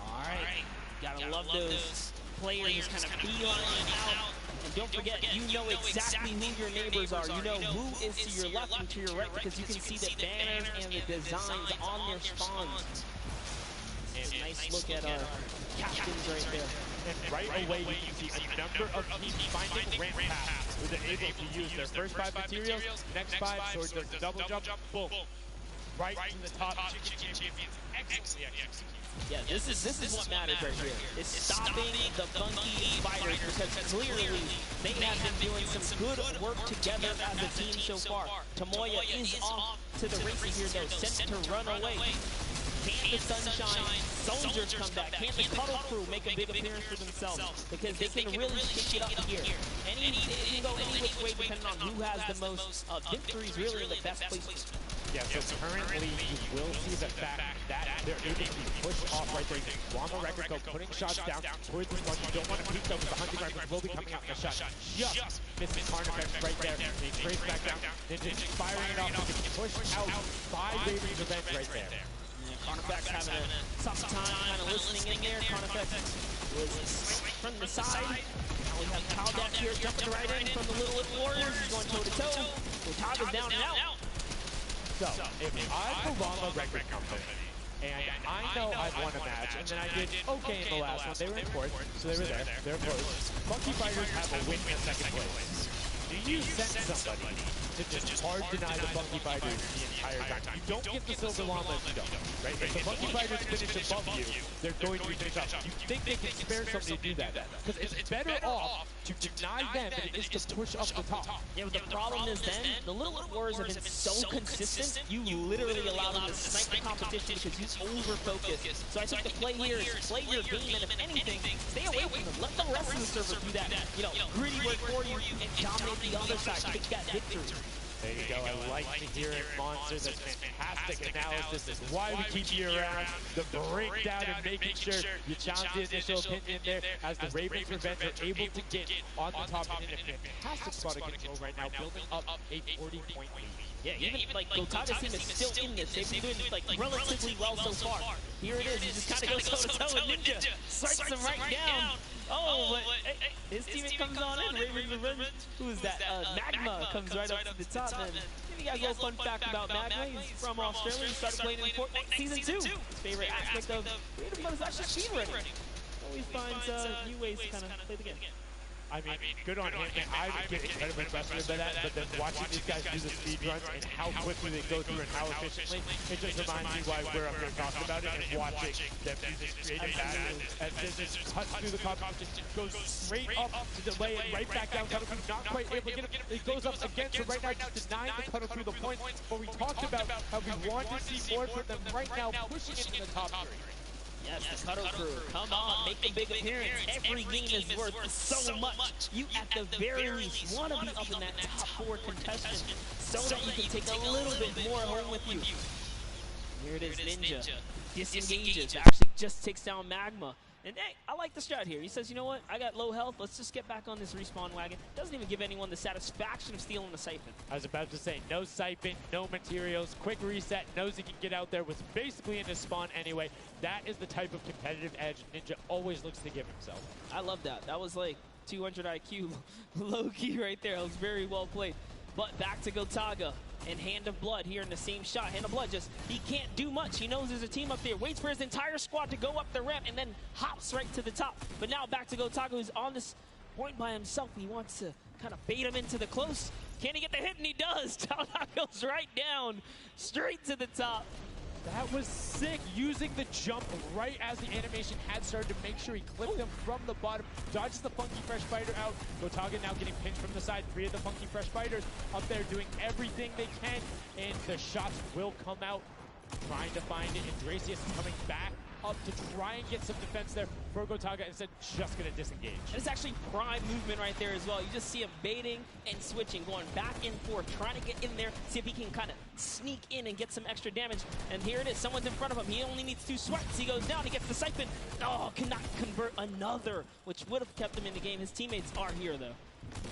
All right, gotta love those players kind of beelining out. And don't forget, you know exactly who your neighbors are. You know who is to your left and to your right because you can see the banners and the designs on their spawns. And nice look at our captains right there. And right away, you can see a number of teams finding ramp paths where they're able to use their first 5 materials, next 5, Sword does the double jump, boom. Right to the top. Excellently executed. Yeah, this is what matters right here. It's stopping the funky fighters because clearly they have been doing some good work together as a team so far. Tomoya is off to the races here though, sent to run away. Can the Sunshine Soldiers come back? Can the Cuddle Crew make a big appearance for themselves? Because they can really shake it up here. It can go any which way depending on who has the most victories really in the best place. Yeah, so currently you will see the fact that they're able to be pushed off right there. Llama Record go putting shots down towards this one. You don't want to peek though because the hunting rifles will be coming out in the shot. Just misses Carnifex right there. They trace back down. Ninja's firing it off. They can push out 5 Raven's Revenge right there. Yeah, Carnifex having a tough time kind of listening in there. Carnifex was from the side. Now we have Caldex here jumping right in from the Little Warriors. He's going toe to toe. Otaga's down and out. So, if I'm the Llama Record Company, and I know I've won a match, and then I did okay in the last one, they were in 4th, so they were there, they're close. Funky Fighters have a win in 2nd place. Do you send somebody to just hard deny the Funky Fighters the entire time? You don't get the Silver Llama if you don't, right? If the Funky Fighters finish above you, they're going to finish up. You think they can spare somebody to do that? Because it's better off to deny them than it is to push up the top. Yeah, but the problem is then, the Little Warriors have been so consistent, you literally allow them to snipe the competition because you over-focus. So I think the play here is play your game, and if anything, stay away from them. Let the rest of the server do that, gritty work for you and dominate the other side, pick that victory. There you go. I like to hear it, Monster. That's fantastic analysis. This is why we keep you around. The breakdown and making sure you challenge the initial opinion there as the Ravens Revenge are able to get on the top and in a fantastic spot of control right now, building up a 40-point lead. Yeah, even like Otaga's team is still in this. They've been doing like relatively well so far. Here it is. He just kind of goes toe-to-toe with Ninja. Strikes him right down. Oh, but his teammate comes on in. Ravens Revenge. Who is that? Magma comes right up to the top. And give you guys a little fun fact about Magma. He's from Australia. He started playing in Fortnite Season 2. His favorite aspect of creative mode is actually speedrunning. Always finds new ways to kind of play the game. I mean, good on him, man. I would get incredibly frustrated by that, but then watching these guys do the speed runs and how quickly they go through and how efficiently, it just reminds me why we're up here talking about it and watching them do this creative battle as this just cuts through the competition, goes straight up to delay it, right back down, Cuddle Crew not quite able to get it. It goes up again, so right now just denying the Cuddle Crew the points, but we talked about how we want to see more from them right now, pushing it to the top 3. Yes, the Cuddle Crew, come on, make a big appearance. Every game is worth so much. You, at the very least, want to be up in that top 4 contestant so that you can take a little bit more home with you. Here it is, Ninja. Disengages, actually just takes down Magma. And hey, I like the strat here. He says, you know what, I got low health, let's just get back on this respawn wagon. Doesn't even give anyone the satisfaction of stealing the siphon. I was about to say, no siphon, no materials, quick reset, knows he can get out there, was basically in his spawn anyway. That is the type of competitive edge Ninja always looks to give himself. I love that. That was like 200 IQ low-key right there. It was very well played. But back to Gotaga and Hand of Blood here in the same shot. Hand of Blood just, he can't do much. He knows there's a team up there, waits for his entire squad to go up the ramp and then hops right to the top. But now back to Gotaga, who's on this point by himself. He wants to kind of bait him into the close. Can he get the hit? And he does. Cada goes right down, straight to the top. That was sick, using the jump right as the animation had started to make sure he clipped him from the bottom, dodges the Funky Fresh Fighter out. Gotaga now getting pinched from the side. 3 of the Funky Fresh Fighters up there doing everything they can, and the shots will come out. Trying to find it, and Dracius is coming back up to try and get some defense there for Gotaga, instead just going to disengage. And it's actually prime movement right there as well. You just see him baiting and switching, going back and forth, trying to get in there, see if he can kind of sneak in and get some extra damage. And here it is, someone's in front of him. He only needs 2 swipes. He goes down, he gets the siphon. Oh, cannot convert another, which would have kept him in the game. His teammates are here, though.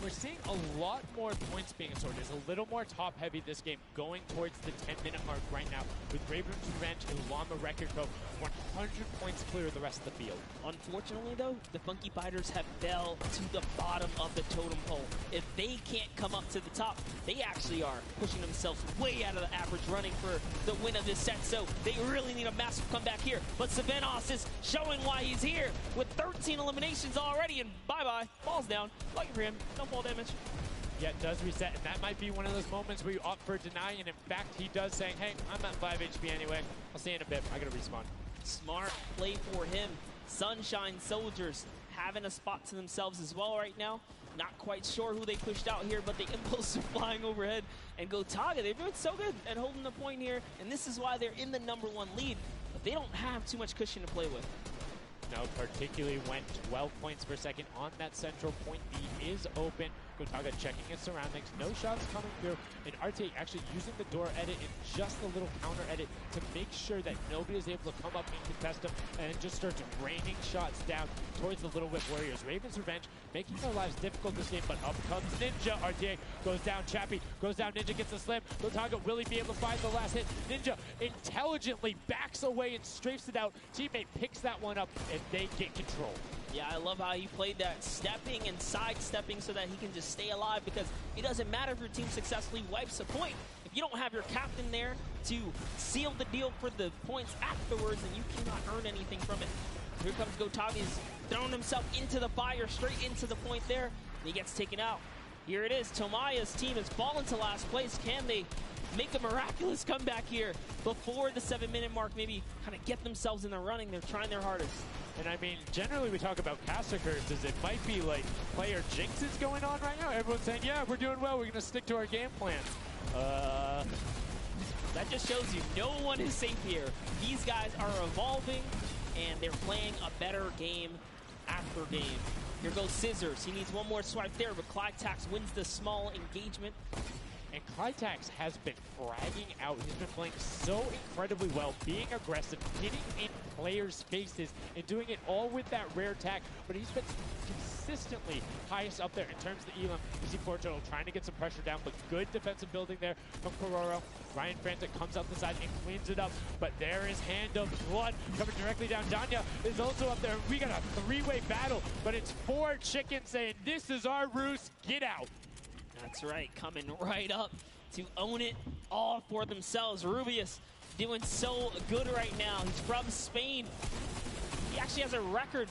We're seeing a lot more points being assorted. It's a little more top-heavy this game, going towards the 10-minute mark right now, with Raven's Revenge and Llama Record Co. 100 points clear of the rest of the field. Unfortunately, though, the Funky Fighters have fell to the bottom of the totem pole. If they can't come up to the top, they actually are pushing themselves way out of the average, running for the win of this set. So they really need a massive comeback here. But Savenos is showing why he's here with 13 eliminations already, and bye-bye. Falls down. Lucky for him. No fall damage. Yeah, it does reset, and that might be one of those moments where you opt for deny, and in fact, he does saying, hey, I'm at 5 HP anyway. I'll see you in a bit. I gotta respawn. Smart play for him. Sunshine Soldiers having a spot to themselves as well right now. Not quite sure who they pushed out here, but the impulse are flying overhead. And Gotaga, they're doing so good at holding the point here, and this is why they're in the #1 lead, but they don't have too much cushion to play with. No, particularly when 12 points per second on that central point. B is open. Gotaga checking his surroundings. No shots coming through. And RTA actually using the door edit and just a little counter edit to make sure that nobody is able to come up and contest him, and just starts raining shots down towards the Little Whip Warriors. Raven's Revenge making their lives difficult this game, but up comes Ninja. RTA goes down. Chappie goes down. Ninja gets a slam. Gotaga, will he be able to find the last hit? Ninja intelligently backs away and strafes it out. Teammate picks that one up, and they get control. Yeah, I love how he played that, stepping and sidestepping so that he can just stay alive, because it doesn't matter if your team successfully wipes a point. If you don't have your captain there to seal the deal for the points afterwards, then you cannot earn anything from it. Here comes Gotaga. He's thrown himself into the fire, straight into the point there, and he gets taken out. Here it is. Tomaya's team has fallen to last place. Can they make a miraculous comeback here before the 7-minute mark? Maybe kind of get themselves in the running. They're trying their hardest. And I mean, generally we talk about caster curses. It might be like player jinxes going on right now. Everyone's saying, yeah, we're doing well. We're going to stick to our game plan. That just shows you no one is safe here. These guys are evolving, and they're playing a better game after game. Here goes Scissors. He needs one more swipe there, but Clytax wins the small engagement. And Clytax has been fragging out. He's been playing so incredibly well, being aggressive, getting in players' faces, and doing it all with that rare tag. But he's been consistently highest up there in terms of the elim. You see Porto trying to get some pressure down, but good defensive building there from Kororo. Ryan Frantic comes out the side and cleans it up, but there is Hand of Blood coming directly down. Danya is also up there. We got a 3-way battle, but it's 4 chickens saying, this is our roost, get out. That's right, coming right up to own it all for themselves. Rubius doing so good right now. He's from Spain. He actually has a record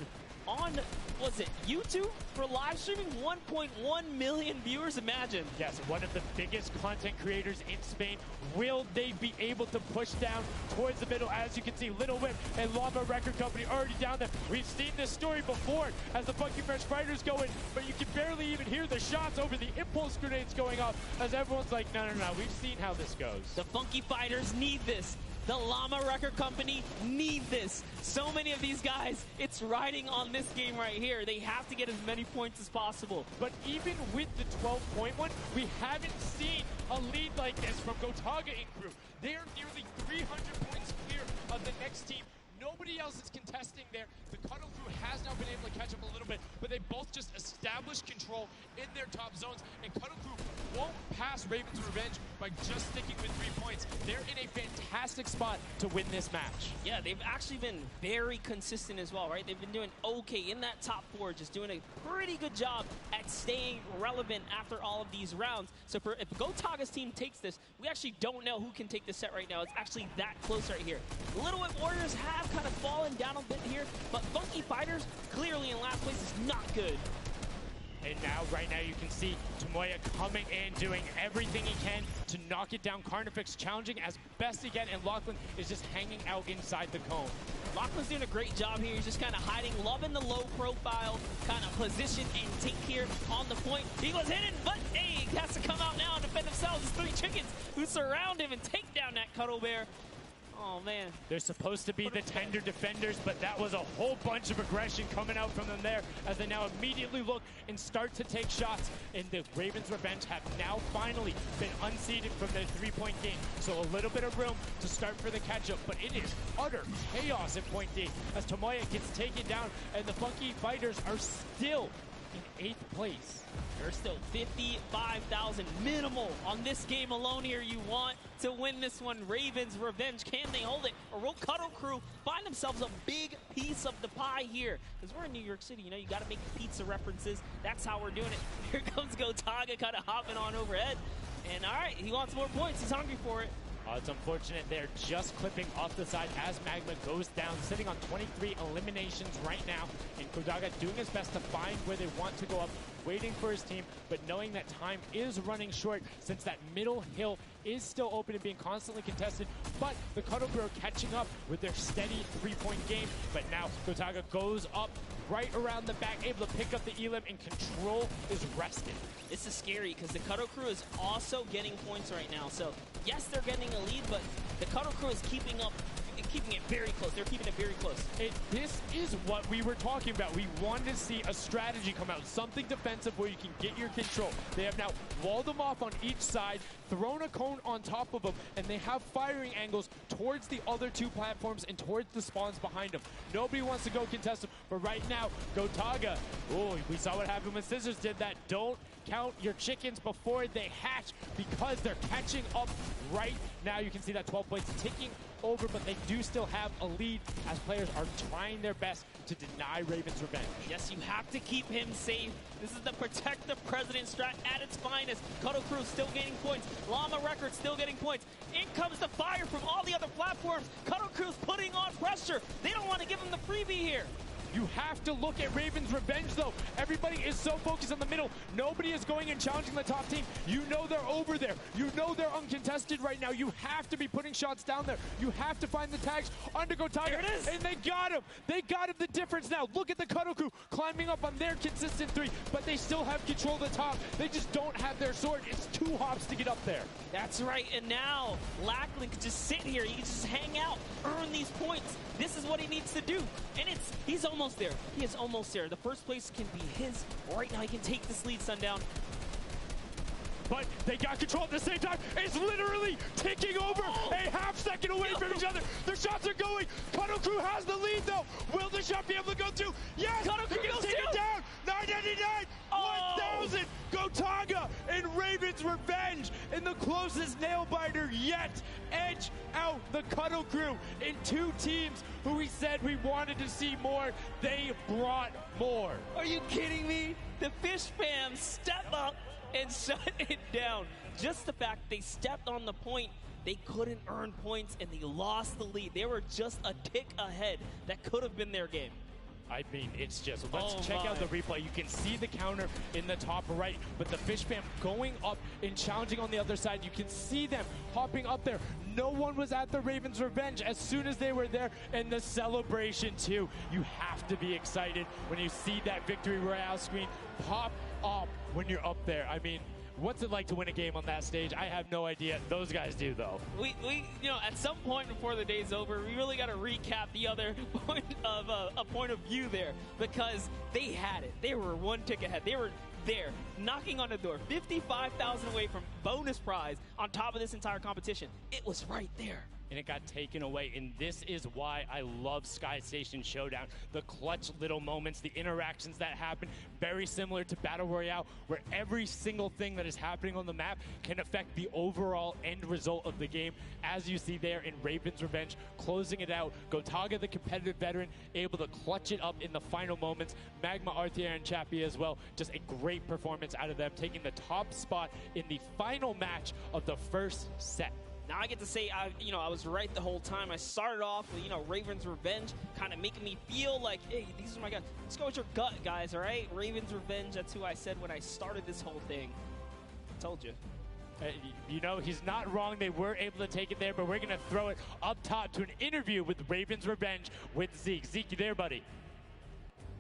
on, was it YouTube for live streaming? 1.1 million viewers, imagine. Yes, one of the biggest content creators in Spain. Will they be able to push down towards the middle? As you can see, Little Whip and Llama Record Company already down there. We've seen this story before as the Funky Fresh Fighters go in, but you can barely even hear the shots over the impulse grenades going off as everyone's like, no, we've seen how this goes. The Funky Fighters need this. The Llama Record Company need this. So many of these guys, it's riding on this game right here. They have to get as many points as possible. But even with the 12-point one, we haven't seen a lead like this from Gotaga and crew. They are nearly 300 points clear of the next team. Nobody else is contesting there. The Cuddle crew has now been able to catch up a little bit, but they both just established control in their top zones, and Cuddle crew won't pass Raven's Revenge by just sticking with 3 points. They're in a fantastic spot to win this match. Yeah, they've actually been very consistent as well, right? They've been doing okay in that top 4, just doing a pretty good job at staying relevant after all of these rounds. So if Gotaga's team takes this, we actually don't know who can take the set right now. It's actually that close right here. Little Whip Warriors have kind of fallen down a bit here, but Funky Fighters clearly in last place is not good. And now, right now, you can see Tomoya coming in, doing everything he can to knock it down. Carnifex challenging as best he can, and Lachlan is just hanging out inside the cone. Lachlan's doing a great job here. He's just kind of hiding, loving the low profile kind of position and take here on the point. He was hidden, but hey, he has to come out now and defend themselves. It's 3 chickens who surround him and take down that Cuddle Bear. Oh, man. They're supposed to be the tender defenders, but that was a whole bunch of aggression coming out from them there as they now immediately look and start to take shots. And the Ravens Revenge have now finally been unseated from their 3-point game. So a little bit of room to start for the catch-up, but it is utter chaos in point D as Tomoya gets taken down, and the Funky Fighters are still in 8th place. There's still 55,000 minimal on this game alone here. You want to win this one. Ravens Revenge, can they hold it? Or will Cuddle Crew find themselves a big piece of the pie here? Because we're in New York City, you know, you got to make pizza references. That's how we're doing it. Here comes Gotaga kind of hopping on overhead. And all right, he wants more points. He's hungry for it. It's unfortunate they're just clipping off the side as Magma goes down, sitting on 23 eliminations right now. And Kodaga doing his best to find where they want to go up, waiting for his team, but knowing that time is running short since that middle hill is still open and being constantly contested. But the Cuddle Crew are catching up with their steady 3-point game. But now Kotaga goes up right around the back, able to pick up the Elim, and control is rested. This is scary because the Cuddle Crew is also getting points right now. So yes, they're getting a lead, but the Cuddle Crew is keeping it very close. They're keeping it very close. This is what we were talking about. We wanted to see a strategy come out, something defensive where you can get your control. They have now walled them off on each side, thrown a cone on top of them, and they have firing angles towards the other 2 platforms and towards the spawns behind them. Nobody wants to go contest them, but right now, Gotaga, oh, we saw what happened when Scissors did that. Don't count your chickens before they hatch because they're catching up right now. You can see that 12 points ticking over, but they do still have a lead as players are trying their best to deny Ravens Revenge. Yes, you have to keep him safe. This is the protect the president strat at its finest. Cuddle Crew still gaining points. Llama Records still getting points. In comes the fire from all the other platforms. Cuddle Crew's putting on pressure. They don't want to give him the freebie here. You have to look at Ravens Revenge, though. Everybody is so focused on the middle. Nobody is going and challenging the top team. You know they're over there. You know they're uncontested right now. You have to be putting shots down there. You have to find the tags under Gotaga. There it is. And they got him. They got him the difference now. Look at the Cuddle Crew climbing up on their consistent 3, but they still have control of the top. They just don't have their sword. It's 2 hops to get up there. That's right, and now Lachlan can just sit here. He can just hang out, earn these points. This is what he needs to do, and he's almost there. He is almost there. The first place can be his. Right now, he can take this lead, Sundown. But they got control at the same time. It's literally ticking over a half-second away from each other. The shots are going. Cuddle Crew has the lead, though. Will the shot be able to go through? Yes! Cuddle Crew goes take it down. 999, 1,000. Gotaga and Ravens Revenge in the closest nail-biter yet. Edge out the Cuddle Crew in 2 teams who we said we wanted to see more. They brought more. Are you kidding me? The Fish fam step up and shut it down. Just the fact they stepped on the point, they couldn't earn points and they lost the lead. They were just a tick ahead. That could have been their game. I mean, it's just, let's check out the replay. You can see the counter in the top right, but the Fish fam going up and challenging on the other side. You can see them hopping up there. No one was at the Ravens Revenge as soon as they were there, and the celebration too. You have to be excited when you see that victory royale screen pop up when you're up there. I mean, what's it like to win a game on that stage? I have no idea. Those guys do, though. We you know, at some point before the day's over, we really got to recap the other point of a point of view there, because they had it. They were 1 tick ahead. They were there, knocking on the door, 55,000 away from bonus prize on top of this entire competition. It was right there. And it got taken away, and this is why I love Sky Station Showdown. The clutch little moments, the interactions that happen, very similar to Battle Royale, where every single thing that is happening on the map can affect the overall end result of the game, as you see there in Ravens Revenge, closing it out. Gotaga, the competitive veteran, able to clutch it up in the final moments. Magma, Arthier, and Chappie as well. Just a great performance out of them, taking the top spot in the final match of the first set. Now I get to say, I was right the whole time. I started off with, Raven's Revenge, kind of making me feel like, hey, these are my guys. Let's go with your gut, guys, all right? Raven's Revenge, that's who I said when I started this whole thing. I told you. He's not wrong. They were able to take it there, but we're going to throw it up top to an interview with Raven's Revenge with Zeke. Zeke, you there, buddy?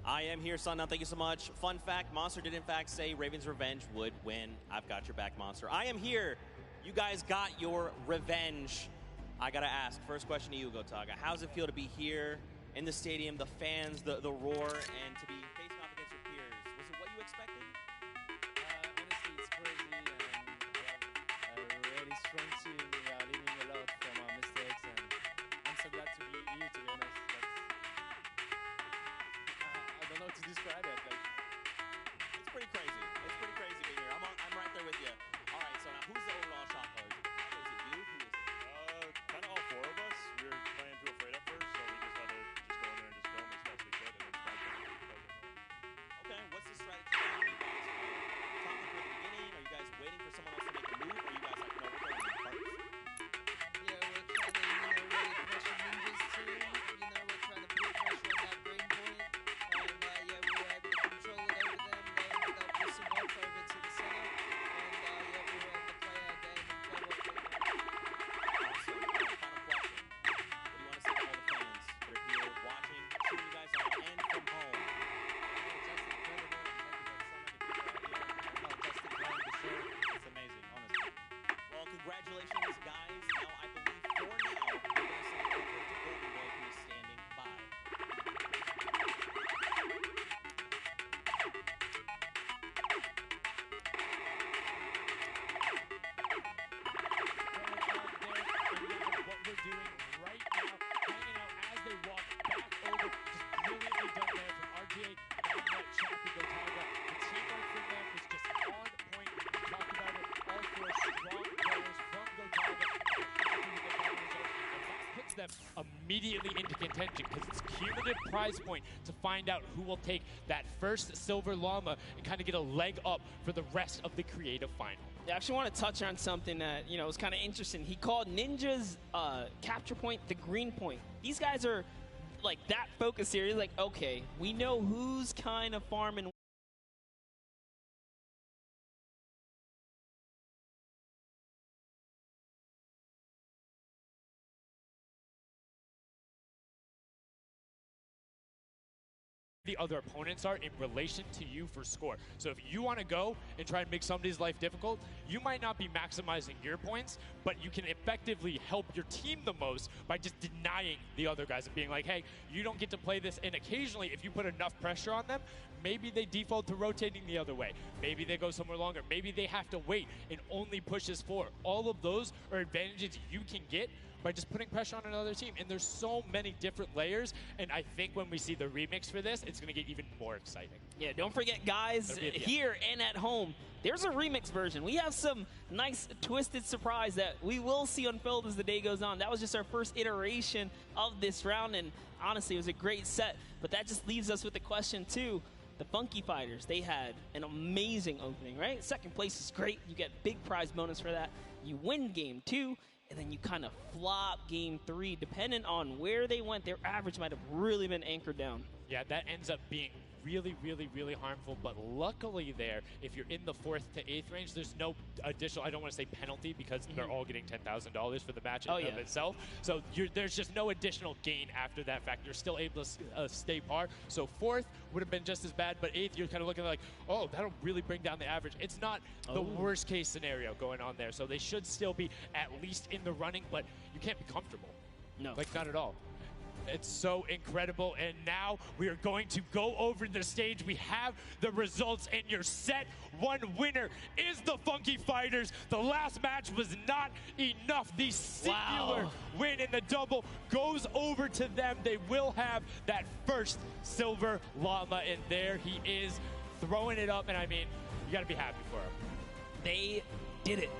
I am here, Sundown. Thank you so much. Fun fact, Monster did in fact say Raven's Revenge would win. I've got your back, Monster. I am here. You guys got your revenge. I got to ask, first question to you, Gotaga. How does it feel to be here in the stadium, the fans, the roar, and to be facing off against your peers? Was it what you expected? Honestly, it's crazy, and we have a really strong team. We are learning a lot from our mistakes, and I'm so glad to be here, to be honest. I don't know how to describe it. It's pretty crazy. It's pretty crazy being here. I'm right there with you. All right, so now who's the overall shot caller? Is it you? Who is it? Kind of all four of us. We were playing too afraid at first, so we just had to just go in there and just film as best we could, and then Okay, what's the strategy? Are you guys talking for the beginning? Are you guys waiting for someone else to make a move? Or are you guys like, no, we're going to first? Yeah, we're trying to, really pressure Ninja's team. We're trying to put pressure on that brain point. And, yeah, we were able to control it over them. They ended up with some work over to the center. And, yeah, we were able to play our game and play what we want. Awesome. Final question. What do you want to say to all the fans that are here watching, cheering you guys on, and from home? It's amazing, honestly. Well, congratulations, guys. Now, I believe for now, we're going to send it over to Golden Boy, who is standing by. What we're doing right now, hanging out as they walk back over, just brilliantly done there from RGA, Magnet, Chappy, Gotaga. The teamwork from them was just on point. We talked about it, all four strong players from Gotaga. Happy with the final result. And that puts them immediately into contention because it's cumulative prize point to find out who will take that first Silver Llama and kind of get a leg up for the rest of the creative final. I actually want to touch on something that, was kind of interesting. He called Ninja's capture point the green point. These guys are like that focused here. He's like, okay, we know who's kind of farming. The other opponents are in relation to you for score. So if you want to go and try and make somebody's life difficult, you might not be maximizing your points, but you can effectively help your team the most by just denying the other guys and being like, hey, you don't get to play this. And occasionally, if you put enough pressure on them, maybe they default to rotating the other way. Maybe they go somewhere longer. Maybe they have to wait and only push this forward. All of those are advantages you can get by just putting pressure on another team. And there's so many different layers, and I think when we see the remix for this, it's going to get even more exciting. Yeah, don't forget, guys, here and at home, there's a remix version. We have some nice twisted surprise that we will see unfold as the day goes on. That was just our first iteration of this round, and honestly, it was a great set. But that just leaves us with the question, too. The Funky Fighters, they had an amazing opening, right? Second place is great. You get big prize bonus for that. You win game 2. And then you kind of flop game 3. Depending on where they went, their average might have really been anchored down. Yeah, that ends up being really, really, really harmful. But luckily there, if you're in the 4th to 8th range, there's no additional, I don't want to say penalty, because they're all getting $10,000 for the match in of itself. So there's just no additional gain after that fact. You're still able to stay par. So 4th would have been just as bad, but 8th, you're kind of looking like, oh, that'll really bring down the average. It's not the worst case scenario going on there. So they should still be at least in the running, but you can't be comfortable. No. Like, not at all. It's so incredible, and now we are going to go over the stage. We have the results, and your set 1 winner is the Funky Fighters. The last match was not enough. The singular win in the double goes over to them. They will have that first Silver Llama, and there he is throwing it up, and I mean, you got to be happy for him. They did it.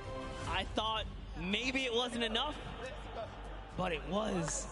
I thought maybe it wasn't enough, but it was.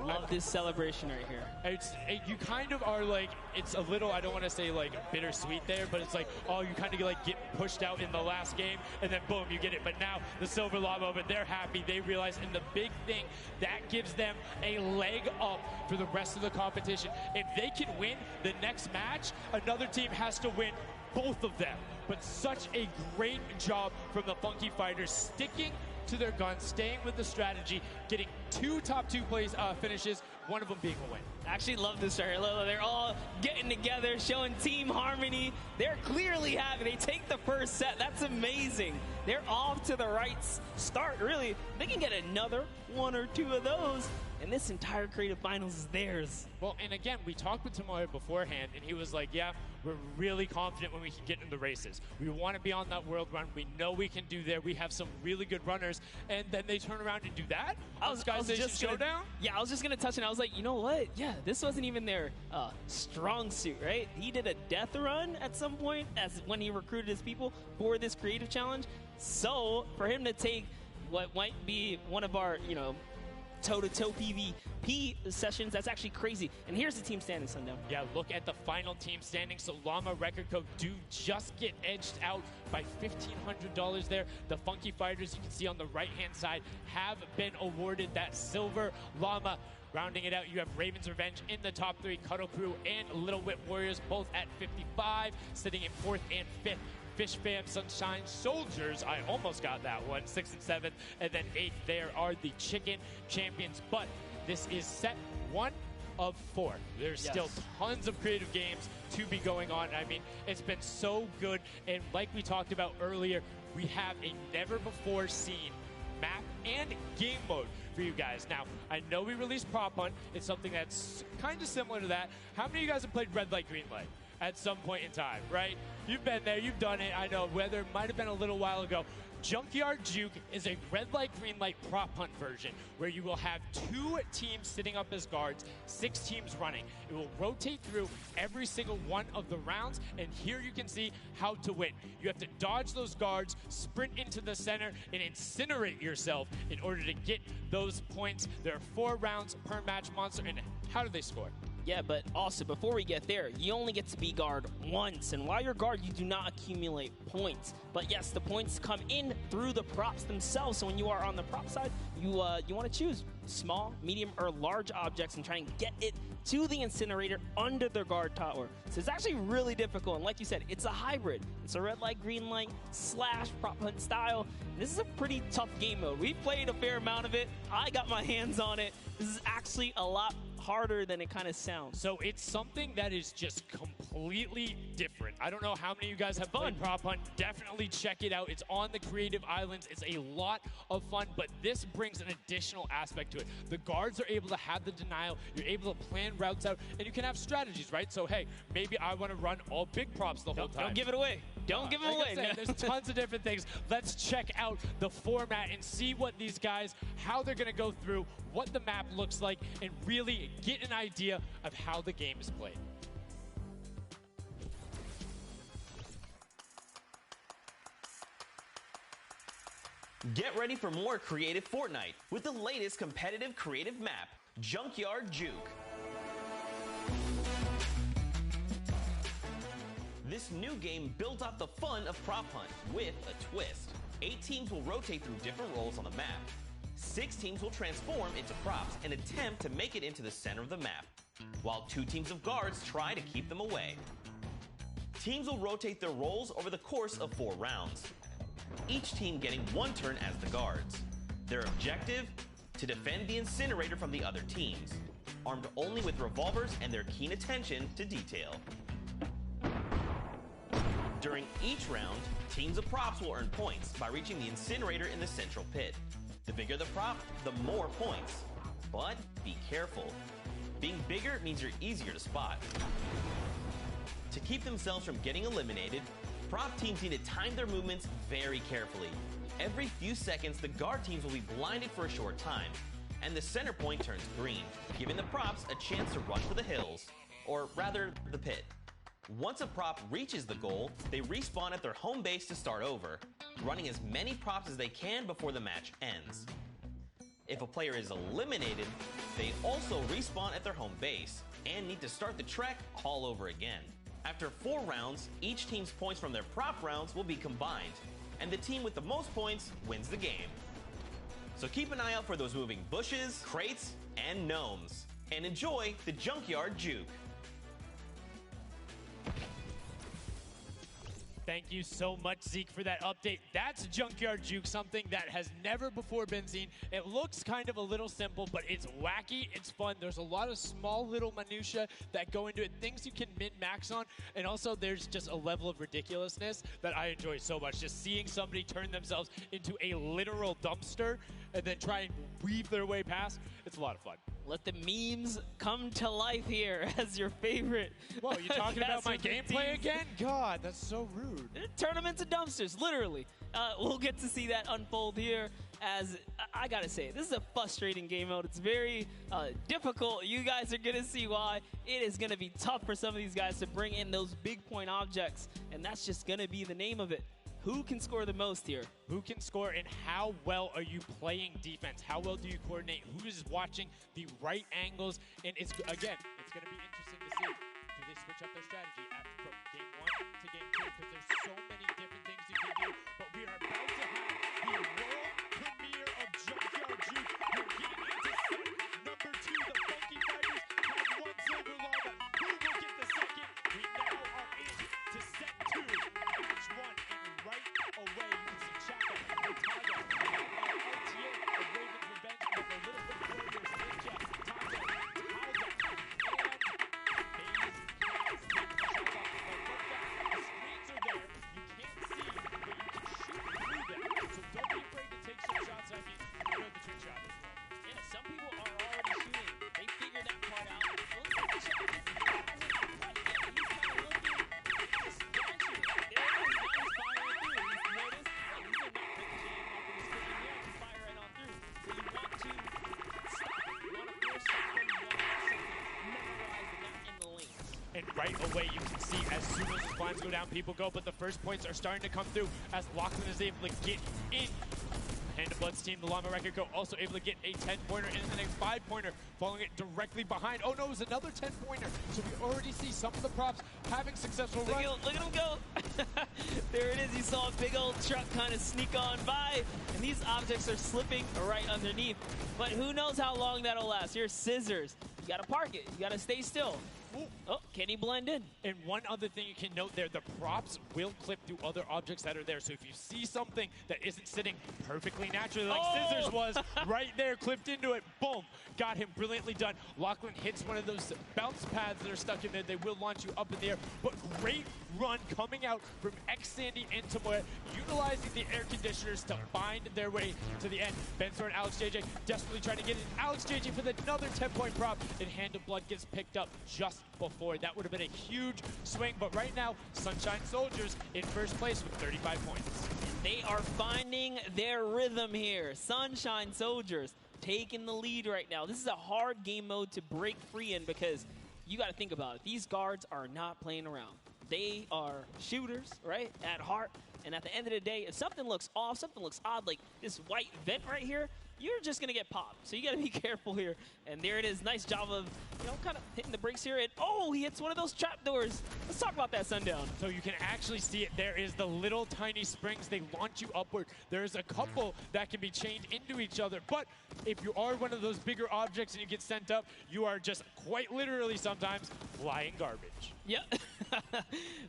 Love this celebration right here. You kind of are like, it's a little, I don't want to say like bittersweet there, but it's like, oh, you kind of like get pushed out in the last game, and then boom, you get it. But now the Silver Llama, but they're happy. They realize, and the big thing, that gives them a leg up for the rest of the competition. If they can win the next match, another team has to win both of them. But such a great job from the Funky Fighters, sticking to their guns, staying with the strategy, getting 2 top 2 plays finishes, one of them being a win. I actually love this right here. They're all getting together, showing team harmony. They're clearly happy. They take the first set. That's amazing. They're off to the right start, really. They can get another 1 or 2 of those, and this entire creative finals is theirs. Well, and again, we talked with Tomoya beforehand, and he was like, yeah, we're really confident when we can get in the races. We want to be on that world run. We know we can do there. We have some really good runners. And then they turn around and do that? Sky Station Showdown? Yeah, I was just going to touch it. I was like, you know what? Yeah, this wasn't even their strong suit, right? He did a death run at some point as when he recruited his people for this creative challenge. So for him to take what might be one of our, toe-to-toe PvP sessions, that's actually crazy. And here's the team standings, Sundown. Yeah, look at the final team standings. So Llama Record Code do just get edged out by $1,500 there. The Funky Fighters, you can see on the right-hand side, have been awarded that Silver Llama. Rounding it out, you have Raven's Revenge in the top 3, Cuddle Crew and Little Whip Warriors both at 55, sitting in 4th and 5th. Fish Fam, Sunshine Soldiers, I almost got that one, 6th and 7th, and then 8th there are the Chicken Champions. But this is set 1 of 4. There's still tons of creative games to be going on. I mean, it's been so good, and like we talked about earlier, we have a never-before-seen map and game mode for you guys. Now, I know we released Prop Hunt. It's something that's kind of similar to that. How many of you guys have played Red Light, Green Light at some point in time, right? You've been there, you've done it. I know, whether it might have been a little while ago. Junkyard Juke is a red light, green light prop hunt version where you will have 2 teams sitting up as guards, 6 teams running. It will rotate through every single one of the rounds, and here you can see how to win. You have to dodge those guards, sprint into the center, and incinerate yourself in order to get those points. There are 4 rounds per match, Monster, and how do they score? Yeah, but also, before we get there, you only get to be guard once. And while you're guard, you do not accumulate points. But yes, the points come in through the props themselves. So when you are on the prop side, you want to choose small, medium, or large objects and try and get it to the incinerator under the guard tower. So it's actually really difficult. And like you said, it's a hybrid. It's a red light, green light / prop hunt style. This is a pretty tough game mode. We played a fair amount of it. I got my hands on it. This is actually a lot harder than it kind of sounds. So it's something that is just completely different. I don't know how many of you guys have played Prop Hunt. Definitely check it out. It's on the Creative Islands. It's a lot of fun, but this brings an additional aspect to it. The guards are able to have the denial. You're able to plan routes out, and you can have strategies, right? So, hey, maybe I want to run all big props the whole time. Don't give it away. Don't give it away. There's tons of different things. Let's check out the format and see what these guys, how they're going to go through, what the map looks like, and really get an idea of how the game is played. Get ready for more creative Fortnite with the latest competitive creative map, Junkyard Juke. This new game built off the fun of Prop Hunt with a twist. 8 teams will rotate through different roles on the map. 6 teams will transform into props and attempt to make it into the center of the map, while 2 teams of guards try to keep them away. Teams will rotate their roles over the course of 4 rounds, each team getting 1 turn as the guards. Their objective? To defend the incinerator from the other teams, armed only with revolvers and their keen attention to detail. During each round, teams of props will earn points by reaching the incinerator in the central pit. The bigger the prop, the more points. But be careful. Being bigger means you're easier to spot. To keep themselves from getting eliminated, prop teams need to time their movements very carefully. Every few seconds, the guard teams will be blinded for a short time, and the center point turns green, giving the props a chance to run for the hills, or rather, the pit. Once a prop reaches the goal, they respawn at their home base to start over, running as many props as they can before the match ends. If a player is eliminated, they also respawn at their home base and need to start the trek all over again. After 4 rounds, each team's points from their prop rounds will be combined, and the team with the most points wins the game. So keep an eye out for those moving bushes, crates, and gnomes, and enjoy the Junkyard Juke. Thank you so much, Zeke, for that update. That's Junkyard Juke, something that has never before been seen. It looks kind of a little simple, but it's wacky, it's fun. There's a lot of small little minutia that go into it, things you can min-max on, and also there's just a level of ridiculousness that I enjoy so much. Just seeing somebody turn themselves into a literal dumpster and then try and weave their way past, it's a lot of fun. Let the memes come to life here as your favorite. Whoa, you talking about my gameplay again? God, that's so rude. Turn them into dumpsters, literally. We'll get to see that unfold here as, I gotta say, this is a frustrating game mode. It's very difficult. You guys are gonna see why. It is gonna be tough for some of these guys to bring in those big point objects, and that's just gonna be the name of it. Who can score the most here? Who can score, and how well are you playing defense? How well do you coordinate? Who is watching the right angles? And it's, again, it's going to be interesting to see. Do they switch up their strategy from game 1 to game 2? Because there's so many different things you can do. But we are about to have the world premiere of Junkyard Juke. We're getting into set number 2. The Funky Fighters have 1 silver llama. Who will get the second? We now are into set 2. Match 1. Right away, you can see Chaka, Otaga, RTA, and Raven's Revenge with a little bit further, Ninja, Taga, Taga, and Maze Cats take the shots off. But look back, the screens are there, you can't see, but you can shoot through them. So don't be afraid to take some shots at me. You know the trick shot. Yeah, some people are already shooting. They figured that part out. Looks like the shot hasn't quite yet. He's kind of looking splashing. There it is. Now he's firing through. He's noticed. And these are not quick jam off of his stick. Yeah, just fire right on through. So you want to stop it. You want to force something. You want to have something memorized and not in the lanes. And right away, you can see as soon as the climbs go down, people go. But the first points are starting to come through as Lachlan is able to get in. Hand of Blood's team, the Llama Record Co. also able to get a 10-pointer and then a 5-pointer, following it directly behind. Oh no, it was another 10-pointer. So we already see some of the props having successful runs. Look at him go. There it is. You saw a big old truck kind of sneak on by, and these objects are slipping right underneath. But who knows how long that'll last. Here's Scissors. You gotta park it. You gotta stay still. Ooh. Oh, can he blend in? And one other thing you can note there, the props will clip through other objects that are there. So if you see something that isn't sitting perfectly naturally like Scissors was, right there, clipped into it, boom, got him brilliantly done. Lachlan hits one of those bounce pads that are stuck in there. They will launch you up in the air, but great run coming out from X-Sandy and Tomoya, utilizing the air conditioners to find their way to the end. Bensor and Alex JJ desperately trying to get in. Alex JJ for another 10-point prop, and Hand of Blood gets picked up just before. That would have been a huge swing, but right now, Sunshine Soldiers in first place with 35 points. They are finding their rhythm here. Sunshine Soldiers taking the lead right now. This is a hard game mode to break free in because you got to think about it. These guards are not playing around. They are shooters, right, at heart. And at the end of the day, if something looks off, something looks odd, like this white vent right here, you're just going to get popped. So you got to be careful here. And there it is. Nice job of, you know, kind of hitting the brakes here. And, oh, he hits one of those trapdoors. Let's talk about that, Sundown. So you can actually see it. There is the little tiny springs. They launch you upward. There's a couple that can be chained into each other. But if you are one of those bigger objects and you get sent up, you are just quite literally sometimes flying garbage. Yeah.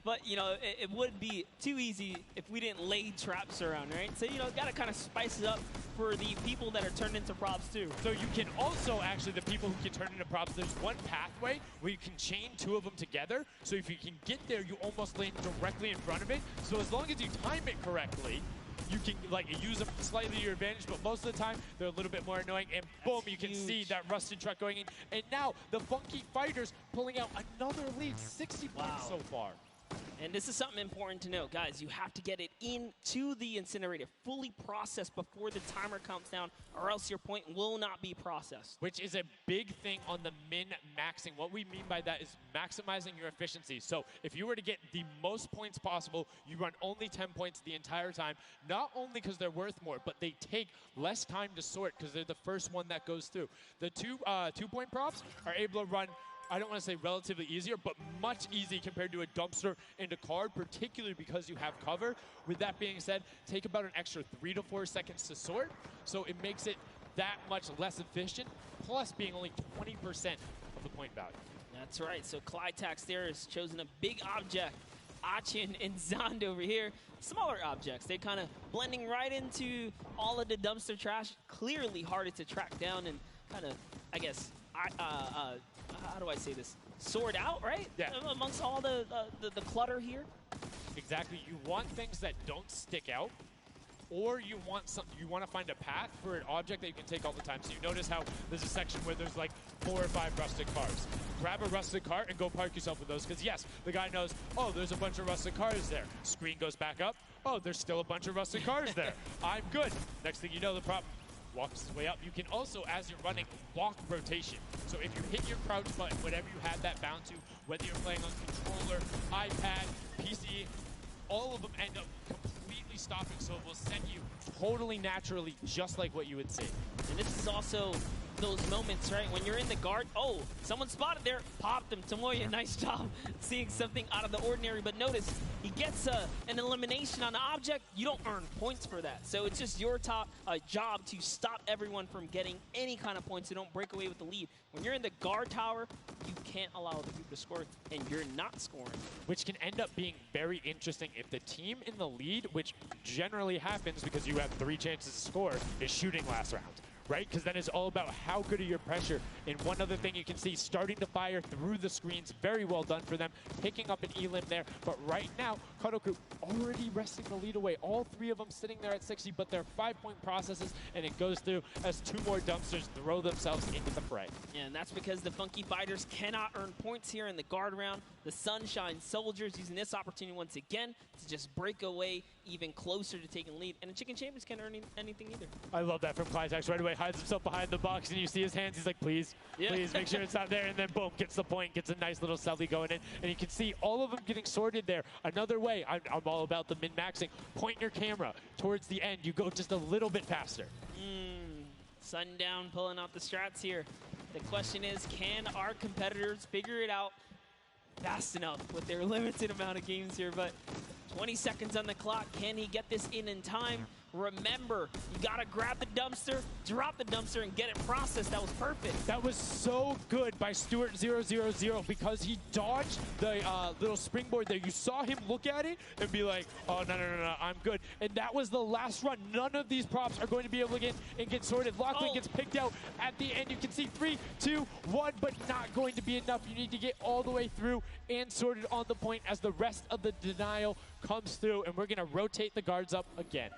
But, you know, it would be too easy if we didn't lay traps around, right? So, you know, got to kind of spice it up for the people that are turned into props, too. So you can also, actually, the people who can turn into props, there's one pathway where you can chain 2 of them together. So if you can get there, you almost land directly in front of it. So as long as you time it correctly, you can like use them slightly to your advantage, but most of the time they're a little bit more annoying. And boom, you can see that rusted truck going in. And now the Funky Fighters pulling out another lead, 60 points so far. And this is something important to note, guys. You have to get it into the incinerator, fully processed before the timer counts down, or else your point will not be processed. Which is a big thing on the min-maxing. What we mean by that is maximizing your efficiency. So if you were to get the most points possible, you run only 10 points the entire time, not only because they're worth more, but they take less time to sort because they're the first one that goes through. The two-point props are able to run, I don't want to say relatively easier, but much easier compared to a dumpster and a card, particularly because you have cover. With that being said, take about an extra 3 to 4 seconds to sort, so it makes it that much less efficient, plus being only 20% of the point value. That's right, so Clytax there has chosen a big object. Achin and Zond over here, smaller objects. They're kind of blending right into all of the dumpster trash, clearly harder to track down and kind of, I guess, how do I say this? Sort out, right? Yeah. Amongst all the clutter here. Exactly. You want things that don't stick out, or you want to find a path for an object that you can take all the time. So you notice how there's a section where there's like 4 or 5 rusted cars. Grab a rusted car and go park yourself with those, because yes, the guy knows, oh, there's a bunch of rusted cars there. Screen goes back up. Oh, there's still a bunch of rusted cars there. I'm good. Next thing you know, the prop walks his way up. You can also, as you're running, walk rotation. So if you hit your crouch button, whatever you had that bound to, whether you're playing on controller, iPad, PC, all of them end up completely stopping, so it will send you totally naturally, just like what you would see. And this is also those moments, right, when you're in the guard. Oh, someone spotted there, popped him. Tomoya, nice job seeing something out of the ordinary, but notice he gets an elimination on the object. You don't earn points for that, so it's just your job to stop everyone from getting any kind of points, so don't break away with the lead. When you're in the guard tower, you can't allow other people to score, and you're not scoring. Which can end up being very interesting if the team in the lead, which generally happens because you have 3 chances to score, is shooting last round. Right? Because then it's all about how good are your pressure. And one other thing you can see, starting to fire through the screens, very well done for them, picking up an elim there. But right now, Kadoku already wresting the lead away. All 3 of them sitting there at 60, but they're 5-point processes, and it goes through as 2 more dumpsters throw themselves into the fray. Yeah, and that's because the Funky Fighters cannot earn points here in the guard round. The Sunshine Soldiers using this opportunity once again to just break away even closer to taking lead. And the Chicken Champions can't earn anything either. I love that from Clytax. Right away, hides himself behind the box, and you see his hands. He's like, please, please make sure it's not there. And then boom, gets the point, gets a nice little selfie going in. And you can see all of them getting sorted there. Another way, I'm all about the min-maxing. Point your camera towards the end. You go just a little bit faster. Sundown pulling out the strats here. The question is, can our competitors figure it out fast enough with their limited amount of games here? But 20 seconds on the clock. Can he get this in time? Remember, you gotta grab the dumpster, drop the dumpster, and get it processed. That was perfect. That was so good by Stuart000 because he dodged the little springboard there. You saw him look at it and be like, oh, no, I'm good. And that was the last run. None of these props are going to be able to get sorted. Lachlan gets picked out at the end. You can see 3, 2, 1, but not going to be enough. You need to get all the way through and sorted on the point as the rest of the denial comes through, and we're going to rotate the guards up again.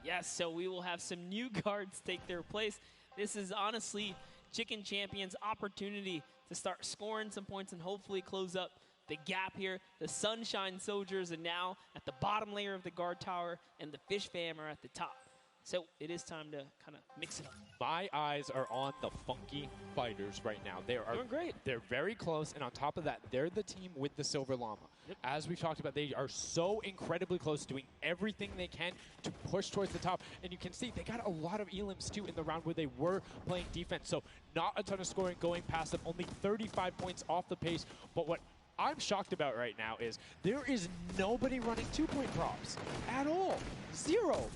Yes, so we will have some new guards take their place. This is honestly Chicken Champions' opportunity to start scoring some points and hopefully close up the gap here. The Sunshine Soldiers are now at the bottom layer of the guard tower, and the Fish Fam are at the top. So it is time to kind of mix it up. My eyes are on the Funky Fighters right now. They are doing great. They're very close, and on top of that, they're the team with the Silver Llama. Yep. As we've talked about, they are so incredibly close, doing everything they can to push towards the top. And you can see they got a lot of elims, too, in the round where they were playing defense. So not a ton of scoring going past them, only 35 points off the pace. But what I'm shocked about right now is there is nobody running 2-point props at all. 0.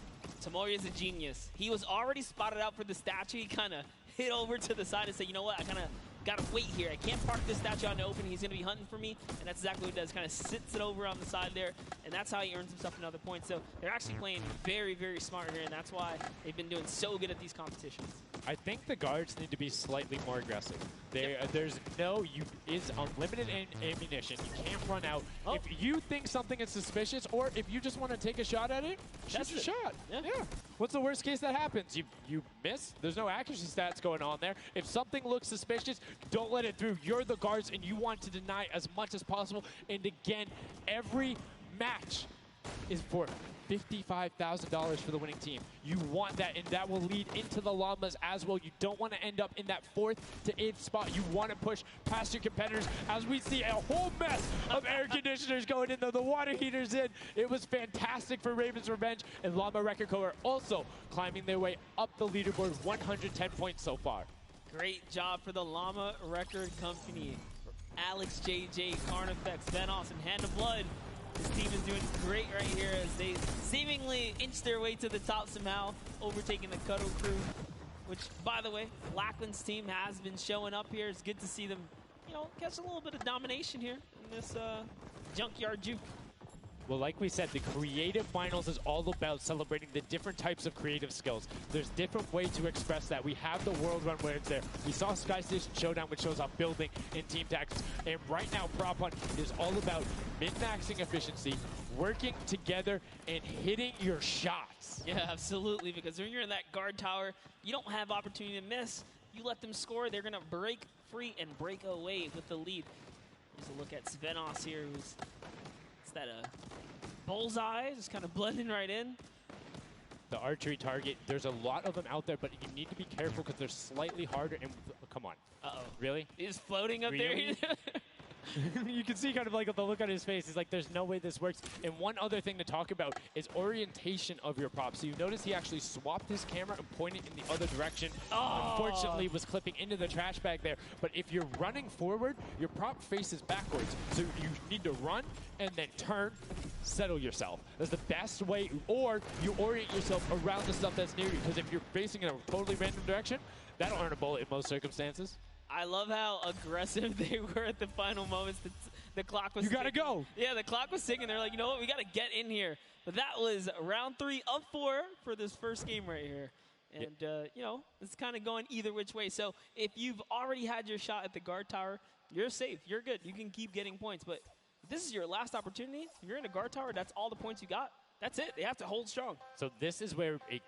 Tomoya is a genius. He was already spotted out for the statue. He kind of hit over to the side and said, you know what, I kind of got to wait here. I can't park this statue out in the open. He's going to be hunting for me. And that's exactly what he does. Kind of sits it over on the side there. And that's how he earns himself another point. So they're actually playing very, very smart here. And that's why they've been doing so good at these competitions. I think the guards need to be slightly more aggressive. There's is unlimited ammunition. You can't run out. Oh. If you think something is suspicious, or if you just want to take a shot at it, shoot your shot. Yeah. What's the worst case that happens? You miss. There's no accuracy stats going on there. If something looks suspicious, don't let it through. You're the guards, and you want to deny as much as possible. And again, every match is for $55,000 for the winning team. You want that, and that will lead into the llamas as well. You don't want to end up in that 4th to 8th spot. You want to push past your competitors as we see a whole mess of air conditioners going in, the water heaters in. It was fantastic for Raven's Revenge, and Llama Record Co. are also climbing their way up the leaderboard, 110 points so far. Great job for the Llama Record Company. Alex, JJ, Carnifex, Venos, and Hand of Blood. This team is doing great right here as they seemingly inch their way to the top somehow, overtaking the Cuddle crew, which, by the way, Lackland's team has been showing up here. It's good to see them, you know, catch a little bit of domination here in this junkyard juke. Well, like we said, the creative finals is all about celebrating the different types of creative skills. There's different ways to express that. We have the World Run where it's there. We saw Sky Station Showdown, which shows off building in team tactics. And right now, Prop Hunt is all about min-maxing efficiency, working together, and hitting your shots. Yeah, absolutely, because when you're in that guard tower, you don't have opportunity to miss. You let them score, they're going to break free and break away with the lead. Here's a look at Svenos here, who's that bullseye, just kind of blending right in. The archery target, there's a lot of them out there, but you need to be careful because they're slightly harder. And come on. Uh-oh. Really? He's floating up Really? there. You can see kind of like the look on his face. He's like, there's no way this works. And one other thing to talk about is orientation of your prop. So you notice he actually swapped his camera and pointed in the other direction. Oh. Unfortunately, was clipping into the trash bag there. But if you're running forward, your prop faces backwards. So you need to run and then turn, settle yourself. That's the best way. Or you orient yourself around the stuff that's near you. Because if you're facing in a totally random direction, that'll earn a bullet in most circumstances. I love how aggressive they were at the final moments. The clock was ticking. Go. Yeah, the clock was ticking. They're like, you know what, we got to get in here. But that was round 3 of 4 for this first game right here. And, you know, it's kind of going either which way. So if you've already had your shot at the guard tower, you're safe. You're good. You can keep getting points. But if this is your last opportunity, if you're in a guard tower, that's all the points you got. That's it. They have to hold strong. So this is where it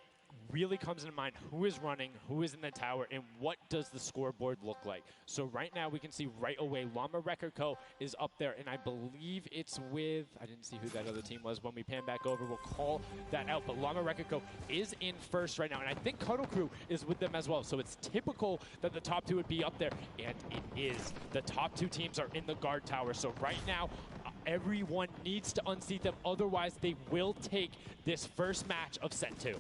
really comes into mind who is running, who is in the tower, and what does the scoreboard look like. So right now we can see right away Llama Record Co. is up there, and I believe it's with, I didn't see who that other team was. When we pan back over, we'll call that out. But Llama Record Co. is in first right now, and I think Cuddle Crew is with them as well. So it's typical that the top 2 would be up there, and it is. The top 2 teams are in the guard tower. So right now, everyone needs to unseat them. Otherwise, they will take this first match of set 2.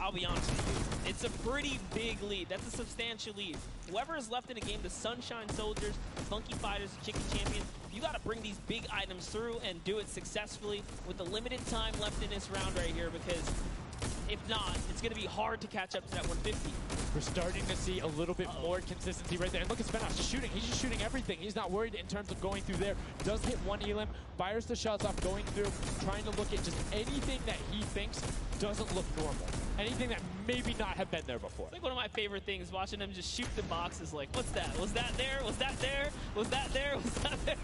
I'll be honest with you, it's a pretty big lead. That's a substantial lead. Whoever is left in the game, the Sunshine Soldiers, Funky Fighters, Chicken Champions, you got to bring these big items through and do it successfully with the limited time left in this round right here, because if not, it's going to be hard to catch up to that 150. We're starting to see a little bit more consistency right there. And look at Svenos just shooting. He's just shooting everything. He's not worried in terms of going through there. Does hit one elim, fires the shots off, going through, trying to look at just anything that he thinks doesn't look normal. Anything that maybe not have been there before. It's like one of my favorite things, watching him just shoot the boxes like, what's that? Was that there? Was that there? Was that there? Was that there?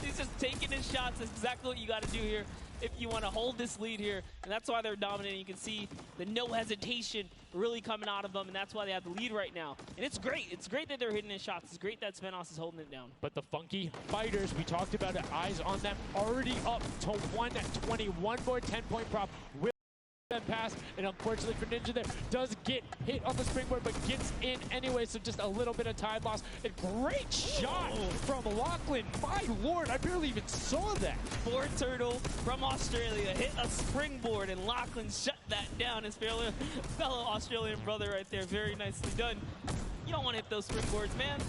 He's just taking his shots. That's exactly what you got to do here if you want to hold this lead here. And that's why they're dominating. You can see the no hesitation really coming out of them, and that's why they have the lead right now. And it's great. It's great that they're hitting his shots. It's great that Svenos is holding it down. But the Funky Fighters, we talked about it, eyes on them, already up to 120. One more 10-point prop. That pass, and unfortunately for Ninja there, does get hit on the springboard, but gets in anyway, so just a little bit of time loss. A great shot from Lachlan. My lord, I barely even saw that. Ford Turtle from Australia hit a springboard, and Lachlan shut that down. His fellow Australian brother right there. Very nicely done. You don't want to hit those springboards, man.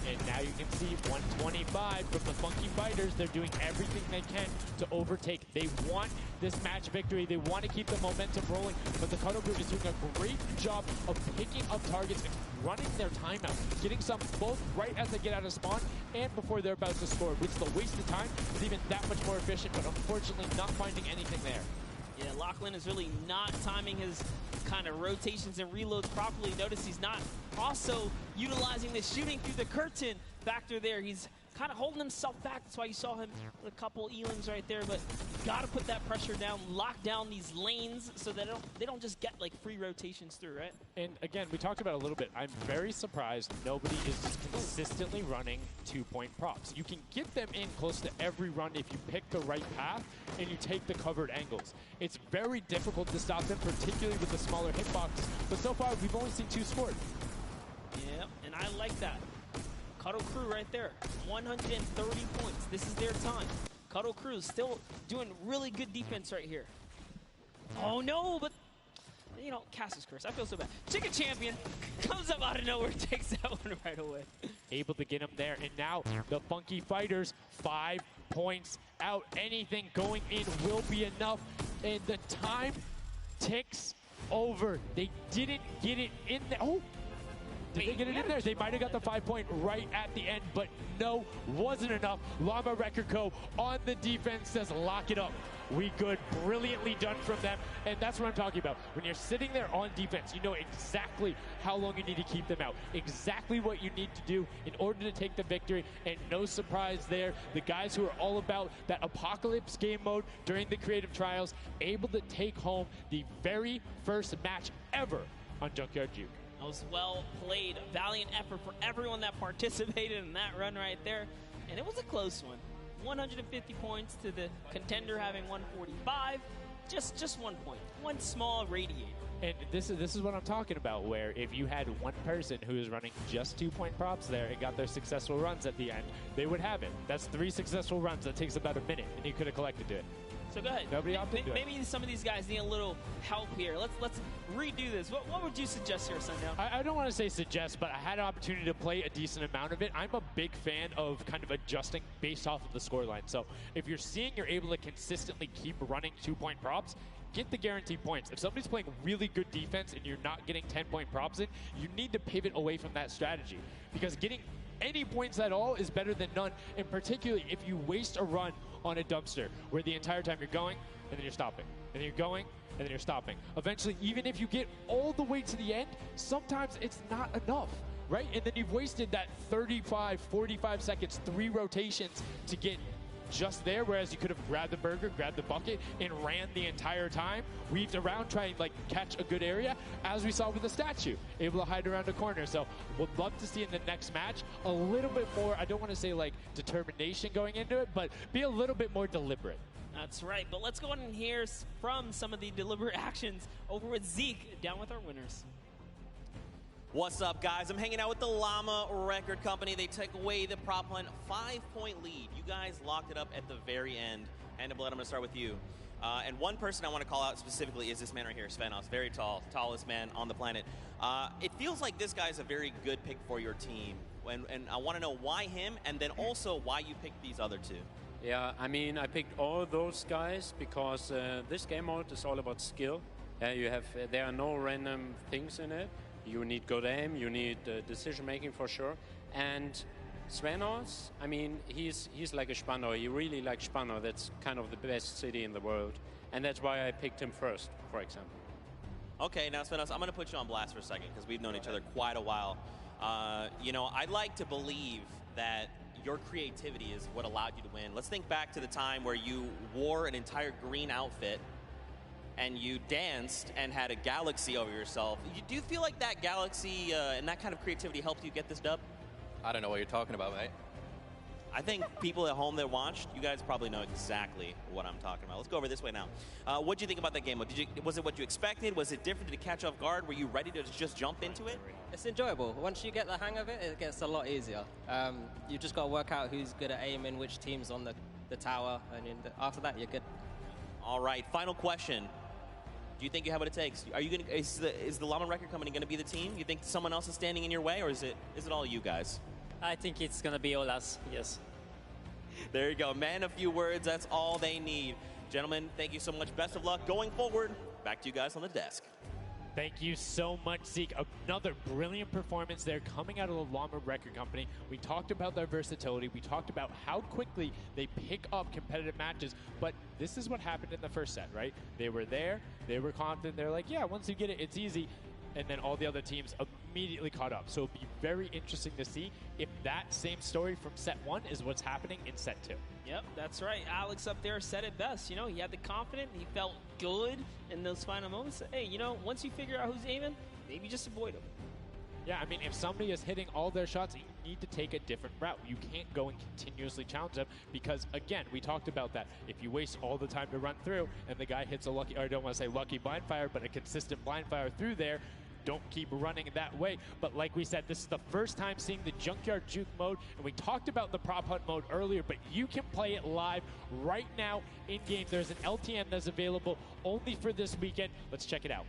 And now you can see 125 from the Funky Fighters. They're doing everything they can to overtake. They want this match victory. They want to keep the momentum rolling. But the Cuddle Group is doing a great job of picking up targets and running their timeout, getting some both right as they get out of spawn and before they're about to score, which the waste of time is even that much more efficient, but unfortunately not finding anything there. Yeah, Lachlan is really not timing his kind of rotations and reloads properly. Notice he's not also utilizing the shooting through the curtain factor there. He's kind of holding himself back. That's why you saw him with a couple elims right there. But got to put that pressure down, lock down these lanes so that they don't just get like free rotations through, right? And again, we talked about it a little bit. I'm very surprised nobody is just consistently running 2-point props. You can get them in close to every run if you pick the right path and you take the covered angles. It's very difficult to stop them, particularly with the smaller hitbox. But so far, we've only seen 2 scored. Yep, and I like that. Cuddle Crew right there, 130 points. This is their time. Cuddle Crew still doing really good defense right here. Oh no, but you know, Cass's curse. I feel so bad. Chicken Champion comes up out of nowhere, takes that one right away. Able to get him there, and now the Funky Fighters 5 points out. Anything going in will be enough, and the time ticks over. They didn't get it in there. Oh, did they get it in there? They might have got the 5-point right at the end, but no, wasn't enough. Llama Record Co. on the defense says lock it up. We good, brilliantly done from them, and that's what I'm talking about. When you're sitting there on defense, you know exactly how long you need to keep them out, exactly what you need to do in order to take the victory, and no surprise there, the guys who are all about that apocalypse game mode during the creative trials, able to take home the very first match ever on Junkyard Juke. That was well played. Valiant effort for everyone that participated in that run right there. And it was a close one. 150 points to the contender having 145. Just 1 point. One small radiator. And this is what I'm talking about, where if you had one person who is running just 2-point props there and got their successful runs at the end, they would have it. That's 3 successful runs. That takes about a minute, and you could have collected it. So go ahead. Nobody opted to do it. Maybe some of these guys need a little help here. Let's redo this. What would you suggest here, Sundown? I don't want to say suggest, but I had an opportunity to play a decent amount of it. I'm a big fan of kind of adjusting based off of the scoreline. So if you're seeing you're able to consistently keep running 2-point props, get the guaranteed points. If somebody's playing really good defense and you're not getting 10-point props in, you need to pivot away from that strategy, because getting any points at all is better than none, and particularly if you waste a run on a dumpster where the entire time you're going and then you're stopping, and then you're going and then you're stopping. Eventually, even if you get all the way to the end, sometimes it's not enough, right? And then you've wasted that 35, 45 seconds, 3 rotations to get just there, whereas you could have grabbed the burger, grabbed the bucket, and ran the entire time, weaved around, trying to like catch a good area, as we saw with the statue, able to hide around a corner. So would love to see in the next match a little bit more, I don't want to say like determination going into it, but be a little bit more deliberate. That's right, but let's go on and hear from some of the deliberate actions over with Zeke, down with our winners. What's up, guys? I'm hanging out with the Llama Record Company. They took away the prop hunt 5-point lead. You guys locked it up at the very end. And Blood, I'm going to start with you. And one person I want to call out specifically is this man right here, Svenos. Very tall, tallest man on the planet. It feels like this guy's a very good pick for your team. And I want to know why him, and then also why you picked these other 2. Yeah, I mean, I picked all those guys because this game mode is all about skill. There are no random things in it. You need good aim, you need decision making for sure. And Svenos, I mean, he's like a Spandau. He really likes Spandau. That's kind of the best city in the world. And that's why I picked him first, for example. Okay, now Svenos, I'm going to put you on blast for a second because we've known each other quite a while. You know, I'd like to believe that your creativity is what allowed you to win. Let's think back to the time where you wore an entire green outfit and you danced and had a galaxy over yourself. Do you feel like that galaxy and that kind of creativity helped you get this dub? I don't know what you're talking about, mate. I think people at home that watched, you guys probably know exactly what I'm talking about. Let's go over this way now. What did you think about that game? Was it what you expected? Was it different? Did it catch off guard? Were you ready to just jump into it? It's enjoyable. Once you get the hang of it, it gets a lot easier. You just got to work out who's good at aiming, which team's on the tower, and after that, you're good. All right, final question. Do you think you have what it takes? Are you gonna? Is the Llama Record Company going to be the team? You think someone else is standing in your way, or is it all you guys? I think it's going to be all us, yes. There you go. Man, a few words, that's all they need. Gentlemen, thank you so much. Best of luck going forward. Back to you guys on the desk. Thank you so much, Zeke. Another brilliant performance there coming out of the Llama Record Company. We talked about their versatility. We talked about how quickly they pick up competitive matches. But this is what happened in the first set, right? They were there. They were confident. They're like, yeah, once you get it, it's easy. And then all the other teams immediately caught up. So it'll be very interesting to see if that same story from set 1 is what's happening in set 2. Yep, that's right. Alex up there said it best. You know, he had the confidence. He felt good in those final moments. Hey, you know, once you figure out who's aiming, maybe just avoid him. Yeah, I mean, if somebody is hitting all their shots, you need to take a different route. You can't go and continuously challenge them because, again, we talked about that. If you waste all the time to run through and the guy hits a lucky, or I don't want to say lucky blind fire, but a consistent blind fire through there, don't keep running that way. But like we said, this is the first time seeing the Junkyard Juke mode, and we talked about the prop hunt mode earlier, but you can play it live right now in-game. There's an LTM that's available only for this weekend. Let's check it out.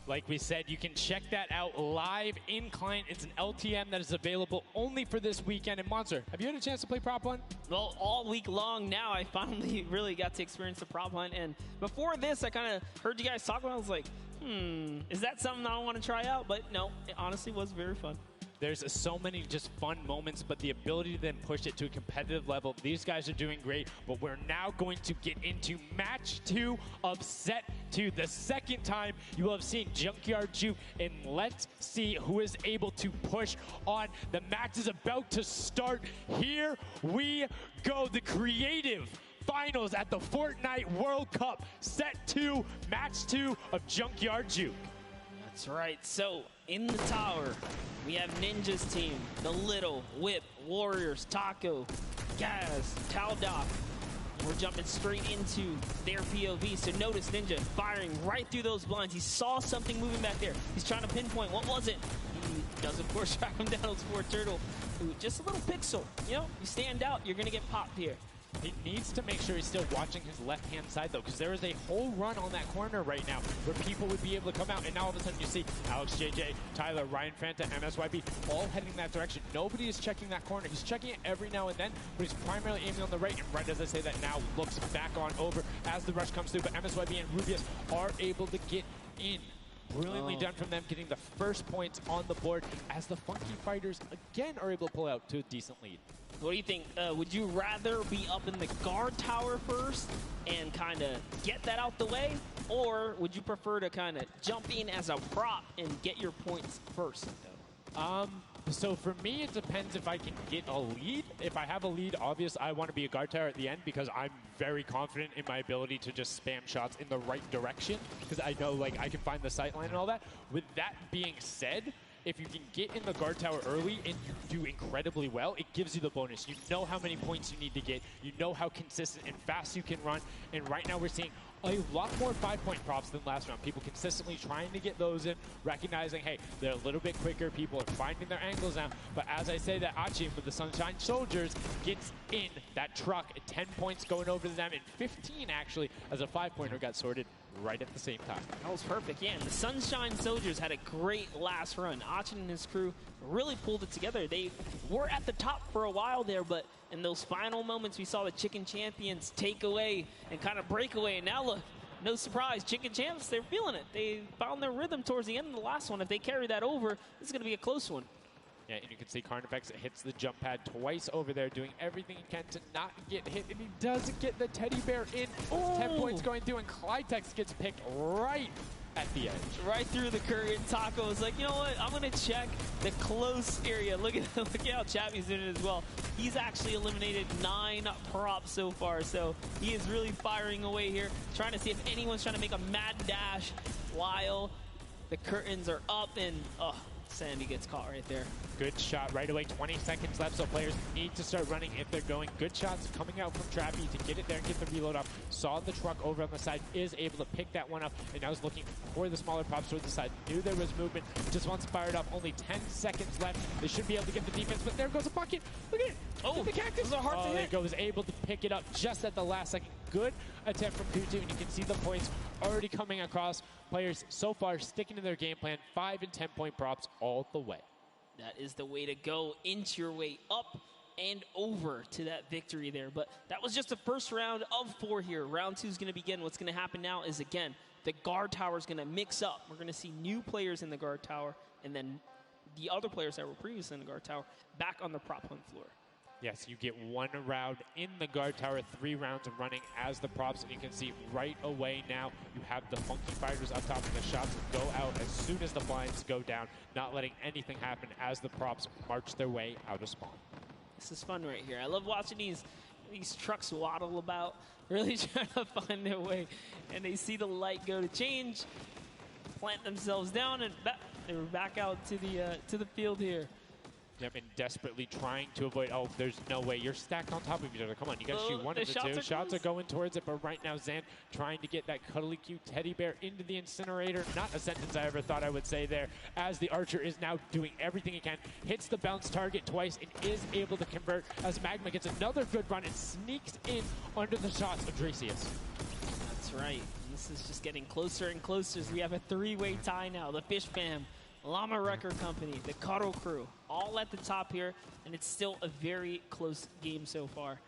Like we said, you can check that out live in client. It's an LTM that is available only for this weekend. And Monster, have you had a chance to play Prop Hunt? Well, all week long now, I finally really got to experience the Prop Hunt. And before this, I kind of heard you guys talk about it. I was like, is that something I want to try out? But no, it honestly was very fun. There's so many just fun moments, but the ability to then push it to a competitive level, these guys are doing great, but we're now going to get into match 2 of set 2. The second time you will have seen Junkyard Juke, and let's see who is able to push on. The match is about to start. Here we go. The creative finals at the Fortnite World Cup, set 2, match 2 of Junkyard Juke. That's right. So, in the tower, we have Ninja's team, the Little, Whip, Warriors, Taco, Gaz, Taldoff. We're jumping straight into their POV. So notice Ninja firing right through those blinds. He saw something moving back there. He's trying to pinpoint. What was it? He does, of course, track him down with Sport Turtle. Ooh, just a little pixel. You know, you stand out, you're going to get popped here. He needs to make sure he's still watching his left-hand side, though, because there is a whole run on that corner right now where people would be able to come out, and now all of a sudden you see Alex JJ, Tyler, Ryan Fanta, MSYB all heading that direction. Nobody is checking that corner. He's checking it every now and then, but he's primarily aiming on the right, and right as I say that now, looks back on over as the rush comes through, but MSYB and Rubius are able to get in. Brilliantly done from them, getting the first points on the board as the Funky Fighters again are able to pull out to a decent lead. What do you think? Would you rather be up in the guard tower first and kind of get that out the way? Or would you prefer to kind of jump in as a prop and get your points first? So for me, it depends if I can get a lead. If I have a lead, obviously I want to be a guard tower at the end because I'm very confident in my ability to just spam shots in the right direction because I know like I can find the sight line and all that. With that being said, if you can get in the guard tower early and you do incredibly well, it gives you the bonus. You know how many points you need to get. You know how consistent and fast you can run. And right now we're seeing a lot more 5-point props than last round. People consistently trying to get those in, recognizing, hey, they're a little bit quicker. People are finding their angles now. But as I say that Achim with the Sunshine Soldiers gets in that truck. 10 points going over to them, and 15 actually as a 5-pointer got sorted right at the same time. That was perfect. Yeah, and the Sunshine Soldiers had a great last run. Achin and his crew really pulled it together. They were at the top for a while there, but in those final moments, we saw the Chicken Champions take away and kind of break away. And now look, no surprise, Chicken Champs, they're feeling it. They found their rhythm towards the end of the last one. If they carry that over, this is going to be a close one. Yeah, and you can see Carnifex hits the jump pad twice over there, doing everything he can to not get hit, and he doesn't get the teddy bear in. Oh. 10 points going through, and Clytex gets picked right at the edge. Right through the curtain. Taco is like, you know what? I'm going to check the close area. Look at how Chappie's doing it as well. He's actually eliminated 9 props so far, so he is really firing away here, trying to see if anyone's trying to make a mad dash while the curtains are up, and Sandy gets caught right there. Good shot right away. 20 seconds left, so players need to start running if they're going. Good shots coming out from Trappy to get it there and get the reload off. Saw the truck over on the side, is able to pick that one up, and now is looking for the smaller props towards the side. Knew there was movement, just wants to fire it up. Only 10 seconds left. They should be able to get the defense, but there goes a bucket. Look at it. Oh, the cactus. those are hard to hit. There goes, able to pick it up just at the last second. Good attempt from Kutu, and you can see the points already coming across. Players so far sticking to their game plan. 5 and 10 point props all the way. That is the way to go. Inch your way up and over to that victory there. But that was just the first round of 4 here. Round 2 is going to begin. What's going to happen now is, again, the guard tower is going to mix up. We're going to see new players in the guard tower, and then the other players that were previously in the guard tower back on the prop hunt floor. Yes, you get 1 round in the guard tower, 3 rounds of running as the props, and you can see right away now you have the Funky Fighters up top, and the shots go out as soon as the blinds go down, not letting anything happen as the props march their way out of spawn. This is fun right here. I love watching these trucks waddle about, really trying to find their way, and they see the light go to change, plant themselves down, and they were back out to the field here. Yep, and desperately trying to avoid, oh, there's no way. You're stacked on top of each other. Come on, you got to shoot one of the two. Shots are going towards it, but right now Zan trying to get that cuddly cute teddy bear into the incinerator. Not a sentence I ever thought I would say there, as the Archer is now doing everything he can. Hits the bounce target twice and is able to convert as Magma gets another good run and sneaks in under the shots of Dracius. That's right. This is just getting closer and closer as we have a 3-way tie now. The Fish Fam, Llama Record Company, the Cuddle Crew, all at the top here, and it's still a very close game so far.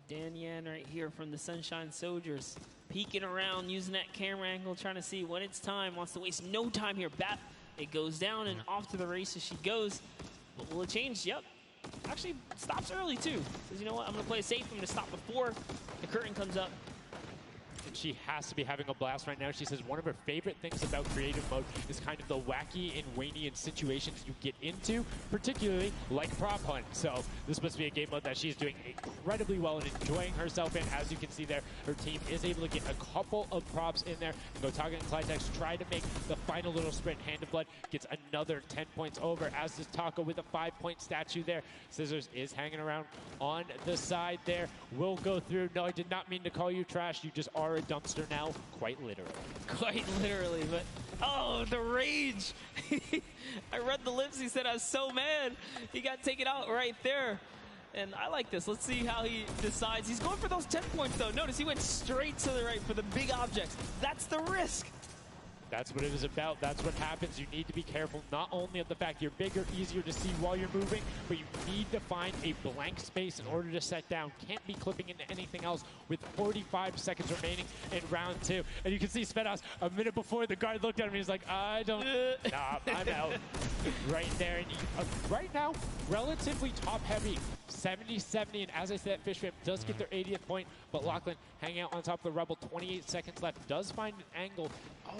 Dan Yan right here from the Sunshine Soldiers, peeking around, using that camera angle, trying to see when it's time, wants to waste no time here. Bat, it goes down and off to the races she goes. But will it change? Yep. Actually, stops early too. Says, you know what, I'm gonna play it safe, I'm gonna stop before the curtain comes up. She has to be having a blast right now. She says one of her favorite things about creative mode is kind of the wacky and Waynian situations you get into, particularly like prop hunt. So this must be a game mode that she's doing incredibly well and enjoying herself in. As you can see there, her team is able to get a couple of props in there. Gotaga and Clitex try to make the final little sprint. Hand of Blood gets another 10 points over, as does Taco with a 5-point statue there. Scissors is hanging around on the side there. Will go through. No, I did not mean to call you trash. You just are a dumpster now, quite literally. Quite literally, but oh, the rage. I read the lips, he said, I was so mad. He got taken out right there. And I like this. Let's see how he decides. He's going for those 10 points, though. Notice he went straight to the right for the big objects. That's the risk. That's what it is about. That's what happens. You need to be careful not only of the fact you're bigger, easier to see while you're moving, but you need to find a blank space in order to set down. Can't be clipping into anything else with 45 seconds remaining in round 2. And you can see Svetos a minute before the guard looked at him. He's like, I don't, nah, I'm out. Right there. And right now, relatively top heavy. 70-70, and as I said, Fish Fam does get their 80th point, but Lachlan hanging out on top of the Rebel, 28 seconds left, does find an angle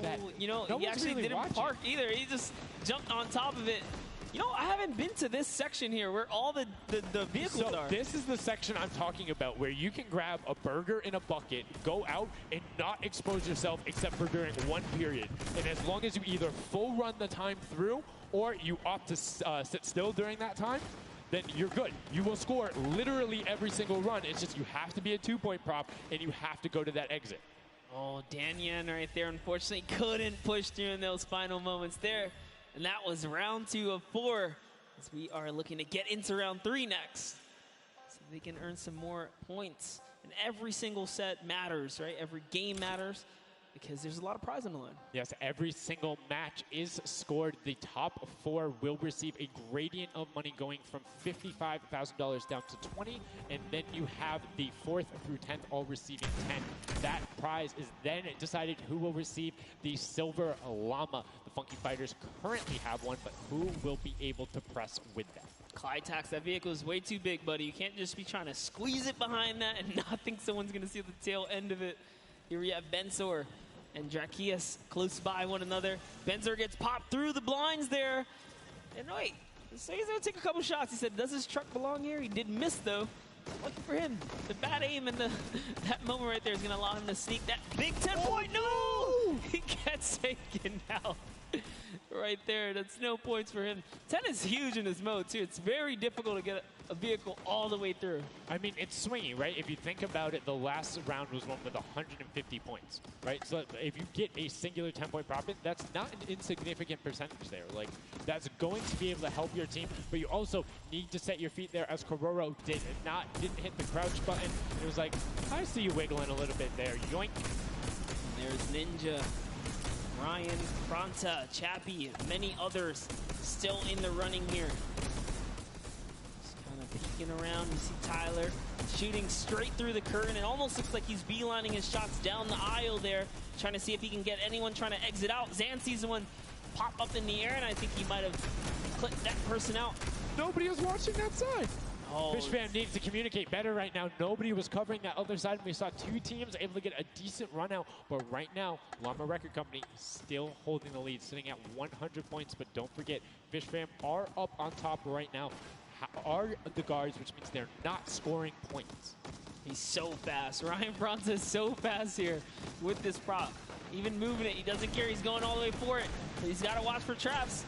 that you know, no he actually really didn't watching. park either. He just jumped on top of it. You know, I haven't been to this section here where all the vehicles are. This is the section I'm talking about, where you can grab a burger in a bucket, go out, and not expose yourself except for during one period. And as long as you either full run the time through, or you opt to sit still during that time, then you're good. You will score literally every single run. It's just you have to be a 2-point prop, and you have to go to that exit. Oh, Dan Yan right there, unfortunately, couldn't push through in those final moments there. And that was round 2 of 4, as we are looking to get into round 3 next. So they can earn some more points. And every single set matters, right? Every game matters, because there's a lot of prize on the line. Yes, every single match is scored. The top 4 will receive a gradient of money going from $55,000 down to 20, and then you have the 4th through 10th all receiving 10. That prize is then decided who will receive the Silver Llama. The Funky Fighters currently have one, but who will be able to press with them? Clitax, that vehicle is way too big, buddy. You can't just be trying to squeeze it behind that and not think someone's going to see the tail end of it. Here we have Bensor and Dracius close by one another. Bensor gets popped through the blinds there. And wait, so he's going to take a couple shots. He said, does this truck belong here? He did miss, though. Lucky for him. The bad aim and that moment right there is going to allow him to sneak that big 10-point. No! He gets taken out. Right there, that's no points for him. 10 is huge in this mode, too. It's very difficult to get a vehicle all the way through. I mean, it's swingy, right? If you think about it, the last round was one with 150 points, right? So if you get a singular 10-point profit, that's not an insignificant percentage there. Like, that's going to be able to help your team, but you also need to set your feet there, as Kororo didn't hit the crouch button. It was like, I see you wiggling a little bit there. Yoink. And there's Ninja, Ryan, Fronta, Chappie, many others still in the running here. Just kind of peeking around. You see Tyler shooting straight through the curtain. It almost looks like he's beelining his shots down the aisle there, trying to see if he can get anyone trying to exit out. Zan sees one pop up in the air, and I think he might have clipped that person out. Nobody is watching that side. Oh, Fish Fam needs to communicate better right now. Nobody was covering that other side. We saw two teams able to get a decent run out. But right now, Llama Record Company still holding the lead, sitting at 100 points. But don't forget, Fish Fam are up on top right now. Are the guards, which means they're not scoring points. He's so fast. Ryan Bronza is so fast here with this prop. Even moving it, he doesn't care. He's going all the way for it. But he's got to watch for traps.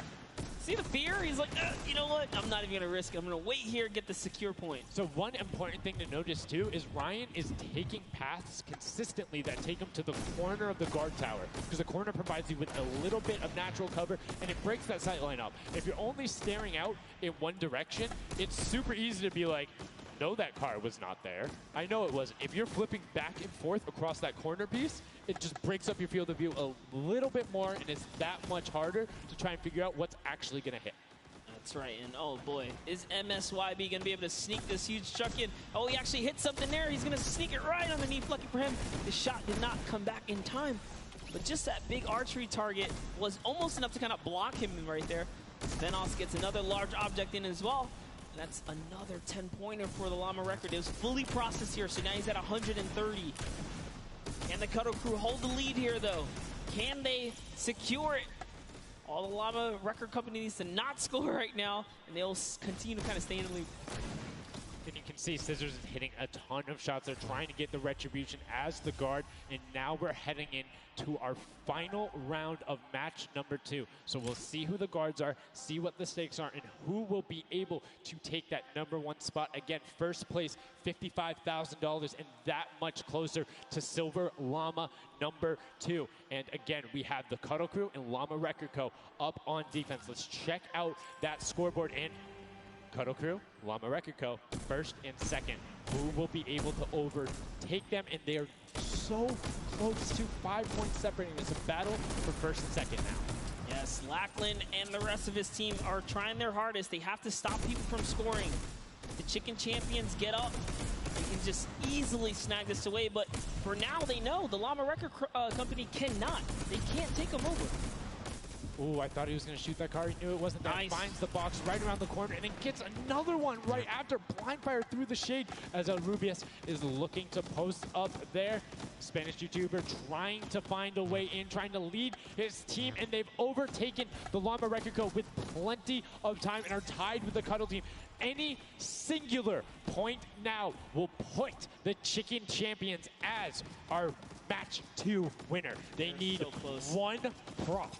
See the fear? He's like, you know what? I'm not even going to risk it. I'm going to wait here and get the secure point. So one important thing to notice, too, is Ryan is taking paths consistently that take him to the corner of the guard tower, because the corner provides you with a little bit of natural cover, and it breaks that sight line up. If you're only staring out in one direction, it's super easy to be like, no, that car was not there. I know it wasn't. If you're flipping back and forth across that corner piece, it just breaks up your field of view a little bit more, and it's that much harder to try and figure out what's actually going to hit. That's right, and oh boy, is MSYB going to be able to sneak this huge chuck in? Oh, he actually hit something there. He's going to sneak it right underneath. Lucky for him, the shot did not come back in time. But just that big archery target was almost enough to kind of block him right there. Venos gets another large object in as well. That's another 10-pointer for the Llama Record. It was fully processed here, so now he's at 130. Can the Cuddle Crew hold the lead here, though? Can they secure it? All the Llama Record Company needs to not score right now, and they'll continue to kind of stay in the lead. And you can see Scissors is hitting a ton of shots. They're trying to get the retribution as the guard, and now we're heading in to our final round of match number 2. So we'll see who the guards are, see what the stakes are, and who will be able to take that #1 spot. Again, first place, $55,000, and that much closer to Silver Llama number 2. And again, we have the Cuddle Crew and Llama Record Co. up on defense. Let's check out that scoreboard. And Cuddle Crew, Llama Record Co., first and second. Who will be able to overtake them? And they are so close to 5 points separating. It's a battle for first and second now. Yes, Lackland and the rest of his team are trying their hardest. They have to stop people from scoring. The Chicken Champions get up. They can just easily snag this away. But for now, they know the Llama Record Company cannot. They can't take them over. Ooh, I thought he was going to shoot that car. He knew it wasn't there. Nice. Finds the box right around the corner and then gets another one right after. Blind fire through the shade as El Rubius is looking to post up there. Spanish YouTuber trying to find a way in, trying to lead his team, and they've overtaken the Llama Record Co. with plenty of time and are tied with the Cuddle team. Any singular point now will put the Chicken Champions as our match 2 winner. They need one prop.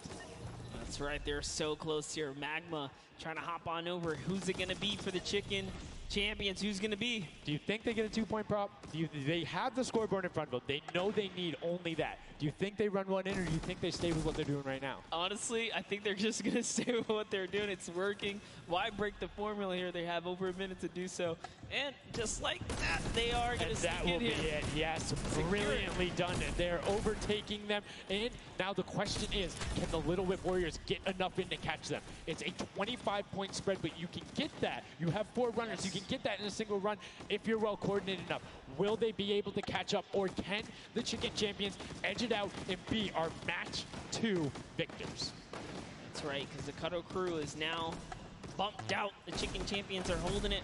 That's right, they're so close here. Magma trying to hop on over. Who's it going to be for the Chicken Champions? Who's going to be? Do you think they get a 2-point prop? They have the scoreboard in front of them. They know they need only that. Do you think they run one in, or do you think they stay with what they're doing right now? Honestly, I think they're just going to stay with what they're doing. It's working. Why break the formula here? They have over a minute to do so. And just like that, they are going to sneak in here. That will be it. Yes, brilliantly done. And they're overtaking them. And now the question is, can the Little Whip Warriors get enough in to catch them? It's a 25-point spread, but you can get that. You have 4 runners. You can get that in a single run if you're well coordinated enough. Will they be able to catch up, or can the Chicken Champions edge it out and be our match 2 victors? That's right, because the Cuddle Crew is now bumped out. The Chicken Champions are holding it.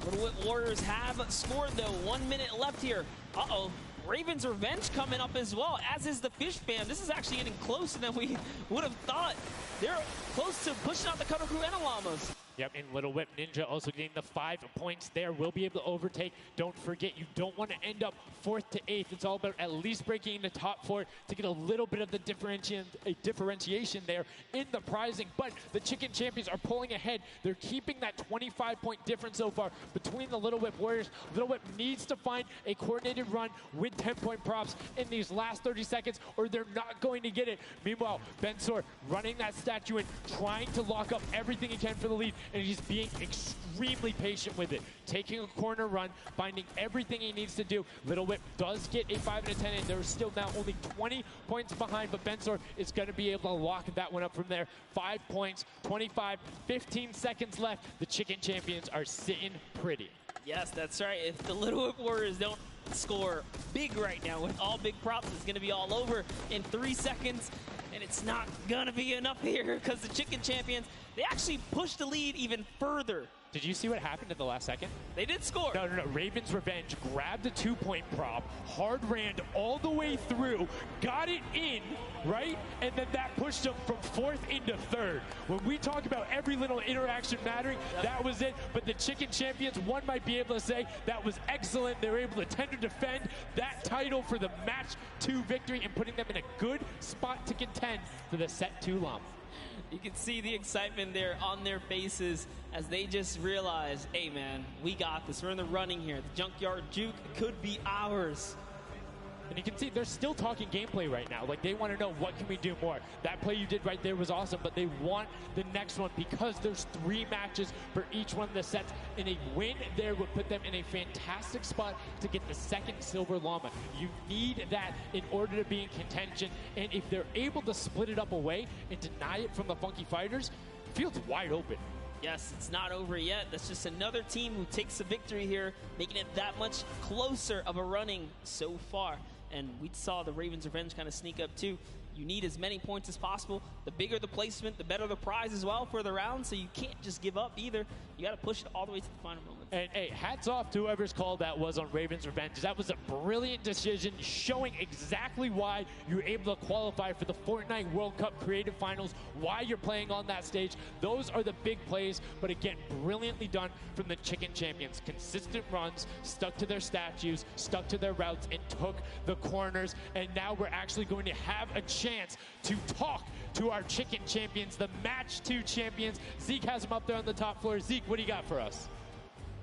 Little Whip Warriors have scored, though. 1 minute left here. Uh-oh. Raven's Revenge coming up as well, as is the Fish Fam. This is actually getting closer than we would have thought. They're close to pushing out the Cuddle Crew and the Llamas. Yep, and Little Whip Ninja also getting the 5 points there. Will be able to overtake. Don't forget, you don't want to end up 4th to 8th. It's all about at least breaking into top 4 to get a little bit of the differentiation there in the prizing. But the Chicken Champions are pulling ahead. They're keeping that 25-point difference so far between the Little Whip Warriors. Little Whip needs to find a coordinated run with 10-point props in these last 30 seconds, or they're not going to get it. Meanwhile, Bensor running that statue in, trying to lock up everything he can for the lead. and he's being extremely patient with it. Taking a corner run, finding everything he needs to do. Little Whip does get a 5 and a 10, and they're still now only 20 points behind, but Bensor is going to be able to lock that one up from there. 5 points, 25, 15 seconds left. The Chicken Champions are sitting pretty. Yes, that's right. If the Little Whip Warriors don't score big right now with all big props, it's going to be all over in 3 seconds. And it's not going to be enough here because the Chicken Champions, they actually pushed the lead even further. Did you see what happened at the last second? They did score. No. Raven's Revenge grabbed a 2-point prop, hard ran all the way through, got it in, right? And then that pushed them from 4th into 3rd. When we talk about every little interaction mattering, that was it. But the Chicken Champions, one might be able to say that was excellent. They were able to tender defend that title for the match 2 victory and putting them in a good spot to contend for the set 2 llama. You can see the excitement there on their faces as they just realize, hey man, we got this. We're in the running here. The Junkyard Juke could be ours. And you can see they're still talking gameplay right now. Like, they want to know, what can we do more? That play you did right there was awesome, but they want the next one because there's 3 matches for each one of the sets. And a win there would put them in a fantastic spot to get the 2nd Silver Llama. You need that in order to be in contention. And if they're able to split it up away and deny it from the Funky Fighters, the field's wide open. Yes, it's not over yet. That's just another team who takes the victory here, making it that much closer of a running so far. And we saw the Ravens Revenge kind of sneak up too. You need as many points as possible. The bigger the placement, the better the prize as well for the round, so you can't just give up either. You got to push it all the way to the final moment. And hey, hats off to whoever's call that was on Ravens Revenge. That was a brilliant decision, showing exactly why you're able to qualify for the Fortnite World Cup Creative Finals, why you're playing on that stage. Those are the big plays, but again, brilliantly done from the Chicken Champions. Consistent runs, stuck to their statues, stuck to their routes, and took the corners. And now we're actually going to have a chance to talk to our Chicken Champions, the Match 2 champions. Zeke has them up there on the top floor. Zeke, what do you got for us?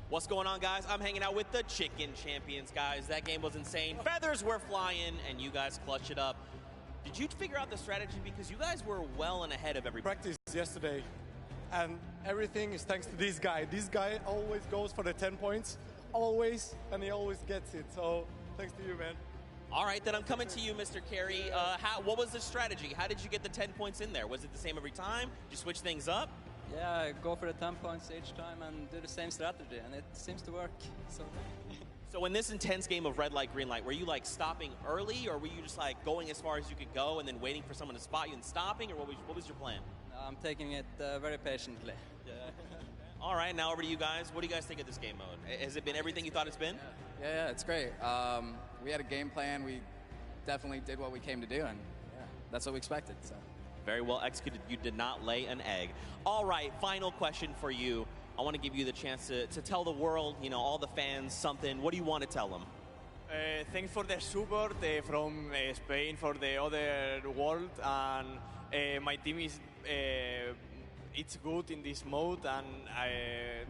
What's going on, guys? I'm hanging out with the Chicken Champions, guys. That game was insane. Feathers were flying, and you guys clutched it up. Did you figure out the strategy? Because you guys were well and ahead of everybody. Practice yesterday, and everything is thanks to this guy. This guy always goes for the 10 points, always, and he always gets it. So thanks to you, man. All right, then I'm coming to you, Mr. Carey. What was the strategy? How did you get the 10 points in there? Was it the same every time? Did you switch things up? Yeah, go for the 10 points each time and do the same strategy, and it seems to work. So in this intense game of red light, green light, were you like stopping early, or were you just like going as far as you could go and then waiting for someone to spot you and stopping, or what was your plan? I'm taking it very patiently. All right, now over to you guys. What do you guys think of this game mode? Has it been everything you thought it's been? Yeah, it's great. We had a game plan. We definitely did what we came to do, and that's what we expected. So. Very well executed. You did not lay an egg. All right, final question for you. I want to give you the chance to tell the world, you know, all the fans something. What do you want to tell them? Thanks for the support from Spain for the other world, and my team is it's good in this mode, and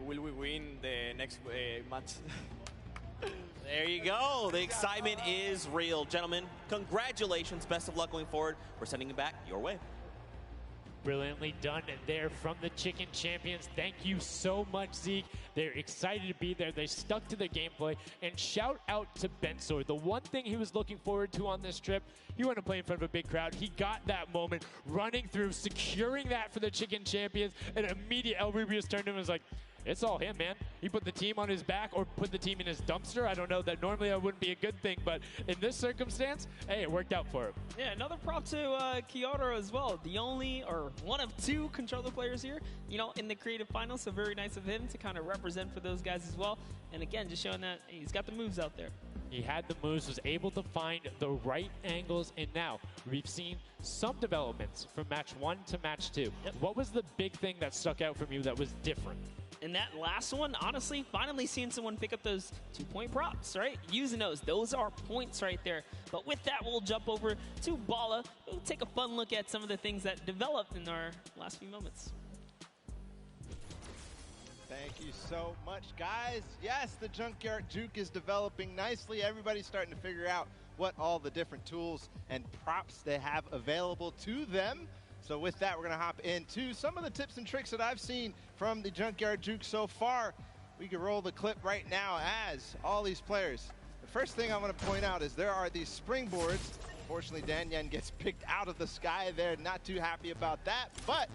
will we win the next match? There you go. The excitement is real. Gentlemen, congratulations. Best of luck going forward. We're sending it back your way. Brilliantly done there from the Chicken Champions. Thank you so much, Zeke. They're excited to be there. They stuck to their gameplay. And shout out to Bensor. The one thing he was looking forward to on this trip, he wanted to play in front of a big crowd. He got that moment, running through, securing that for the Chicken Champions. And immediate El Rubius turned to him and was like, it's all him, man. He put the team on his back or put the team in his dumpster. I don't know. That normally that wouldn't be a good thing, but in this circumstance, hey, it worked out for him. Yeah, another prop to Kyoto as well. The only, or one of 2 controller players here, you know, in the creative finals. So very nice of him to kind of represent for those guys as well. And again, just showing that he's got the moves out there. He had the moves, was able to find the right angles, and now we've seen some developments from match 1 to match 2. Yep. What was the big thing that stuck out from you that was different? In that last one, honestly, finally seeing someone pick up those 2-point props, right? Using those are points right there. But with that, we'll jump over to Bala. We'll take a fun look at some of the things that developed in our last few moments. Thank you so much, guys. Yes, the Junkyard Juke is developing nicely. Everybody's starting to figure out what all the different tools and props they have available to them. So with that, we're going to hop into some of the tips and tricks that I've seen from the Junkyard Juke so far. We can roll the clip right now as all these players. The first thing I want to point out is there are these springboards. Unfortunately, Dan Yen gets picked out of the sky there. Not too happy about that. But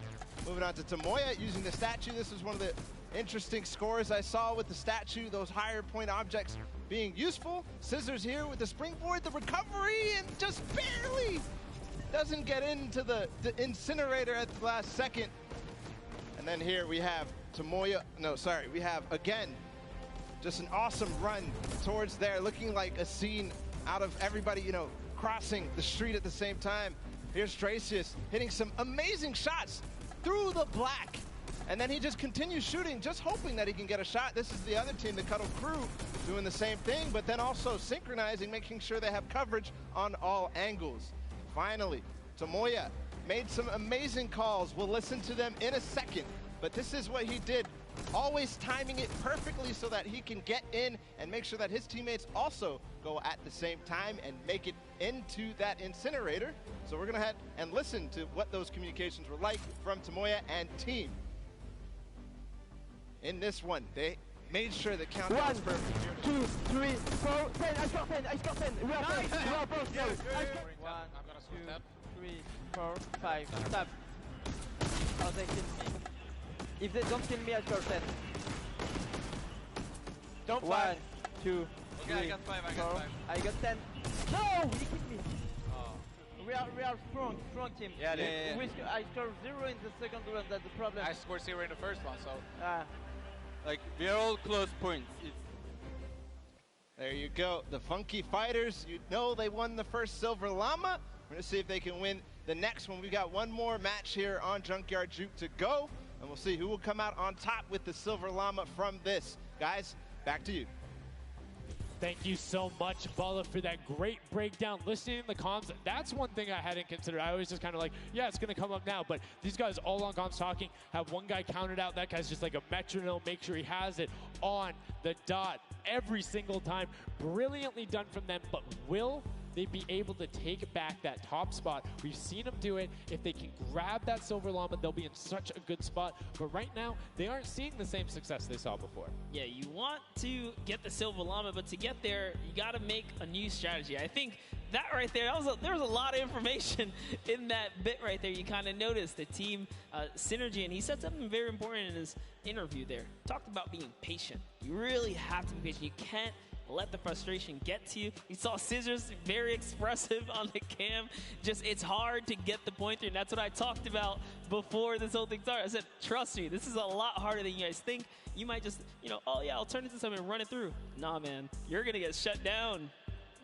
moving on to Tomoya using the statue. This is one of the interesting scores I saw with the statue. Those higher point objects being useful. Scissors here with the springboard, the recovery, and just barely doesn't get into the incinerator at the last second. And then here we have Tomoya, we have, again, just an awesome run towards there, looking like a scene out of everybody, crossing the street at the same time. Here's Stracius hitting some amazing shots through the black. And then he just continues shooting, just hoping that he can get a shot. This is the other team, the Cuddle Crew, doing the same thing, but then also synchronizing, making sure they have coverage on all angles. Finally, Tomoya made some amazing calls. We'll listen to them in a second, but this is what he did, always timing it perfectly so that he can get in and make sure that his teammates also go at the same time and make it into that incinerator. So we're gonna head and listen to what those communications were like from Tomoya and team. In this one, they made sure the countdown was perfect. 1, 2, 3, 4, 10. I got 10. I got 10. We are both. We are both. Go. 1, 2, 3, 4, 5. Stop. Oh, they kill me. If they don't kill me, I score 10. Don't 1, 2, 3, okay, I got 5. 4. I got 10. No, he killed me. Oh. We are strong team. Yeah, I scored 0 in the second round. That's the problem. I scored 0 in the first one, so. Like, we are all close points. There you go. The Funky Fighters, they won the first Silver Llama. We're going to see if they can win the next one. We've got one more match here on Junkyard Juke to go, and we'll see who will come out on top with the Silver Llama from this. Guys, back to you. Thank you so much, Bala, for that great breakdown. Listening to the comms, that's one thing I hadn't considered. I was just kind of like, yeah, it's going to come up now. But these guys all on comms talking, have one guy counted out. That guy's just like a metronome, make sure he has it on the dot every single time. Brilliantly done from them, but will they be able to take back that top spot? We've seen them do it. If they can grab that Silver Llama, they'll be in such a good spot. But right now, they aren't seeing the same success they saw before. Yeah, you want to get the Silver Llama, but to get there, you got to make a new strategy. I think that right there, there was a lot of information in that bit right there. You kind of noticed the team synergy, and he said something very important in his interview there. Talked about being patient. You really have to be patient. You can't let the frustration get to you. You saw Scissors very expressive on the cam. Just, it's hard to get the pointer, and that's what I talked about before this whole thing started. I said, trust me, this is a lot harder than you guys think. You might just, oh yeah, I'll turn it to something and run it through. Nah, man, you're gonna get shut down.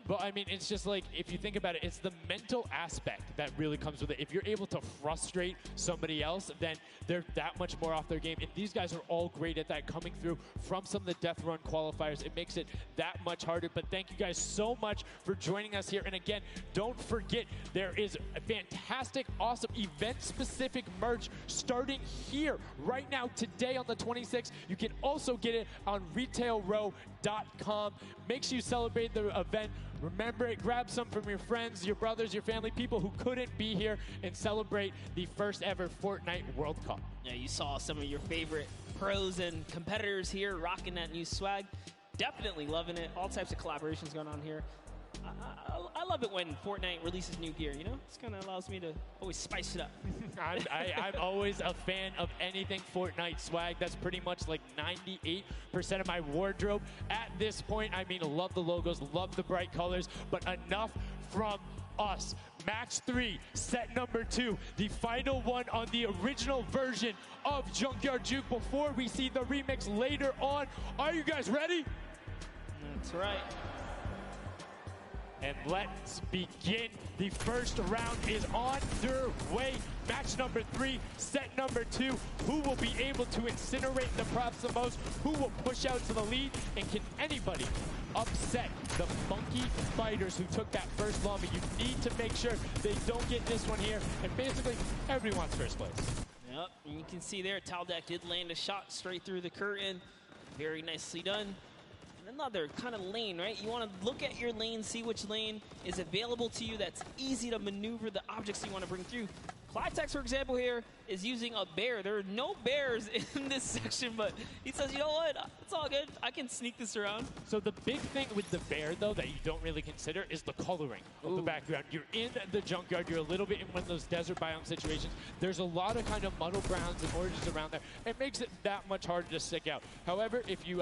But I mean, it's just like, if you think about it, it's the mental aspect that really comes with it. If you're able to frustrate somebody else, then they're that much more off their game. And these guys are all great at that, coming through from some of the Death Run qualifiers. It makes it that much harder. But thank you guys so much for joining us here. And again, don't forget, there is a fantastic, awesome event-specific merch starting here right now, today on the 26th. You can also get it on retailrow.com. Make sure you celebrate the event. Remember it, grab some from your friends, your brothers, your family, people who couldn't be here, and celebrate the first ever Fortnite World Cup. Yeah, you saw some of your favorite pros and competitors here rocking that new swag. Definitely loving it. All types of collaborations going on here. I love it when Fortnite releases new gear, This kind of allows me to always spice it up. I'm always a fan of anything Fortnite swag. That's pretty much like 98% of my wardrobe at this point. I mean, love the logos, love the bright colors, but enough from us. Match 3, set number 2, the final one on the original version of Junkyard Juke before we see the remix later on. Are you guys ready? That's right. And let's begin. The first round is on their way. Match number 3, set number 2. Who will be able to incinerate the props the most? Who will push out to the lead? And can anybody upset the Funky Fighters who took that first llama? You need to make sure they don't get this one here. And basically, everyone's first place. Yep, and you can see there, Taldeck did land a shot straight through the curtain. Very nicely done. Another kind of lane, right? You want to look at your lane, see which lane is available to you that's easy to maneuver the objects you want to bring through. Flytex, for example, here is using a bear. There are no bears in this section, but he says, you know what? It's all good. I can sneak this around. So the big thing with the bear, though, that you don't really consider is the coloring of the background. You're in the junkyard. You're a little bit in one of those desert biome situations. There's a lot of kind of muddle browns and oranges around there. It makes it that much harder to stick out. However, if you're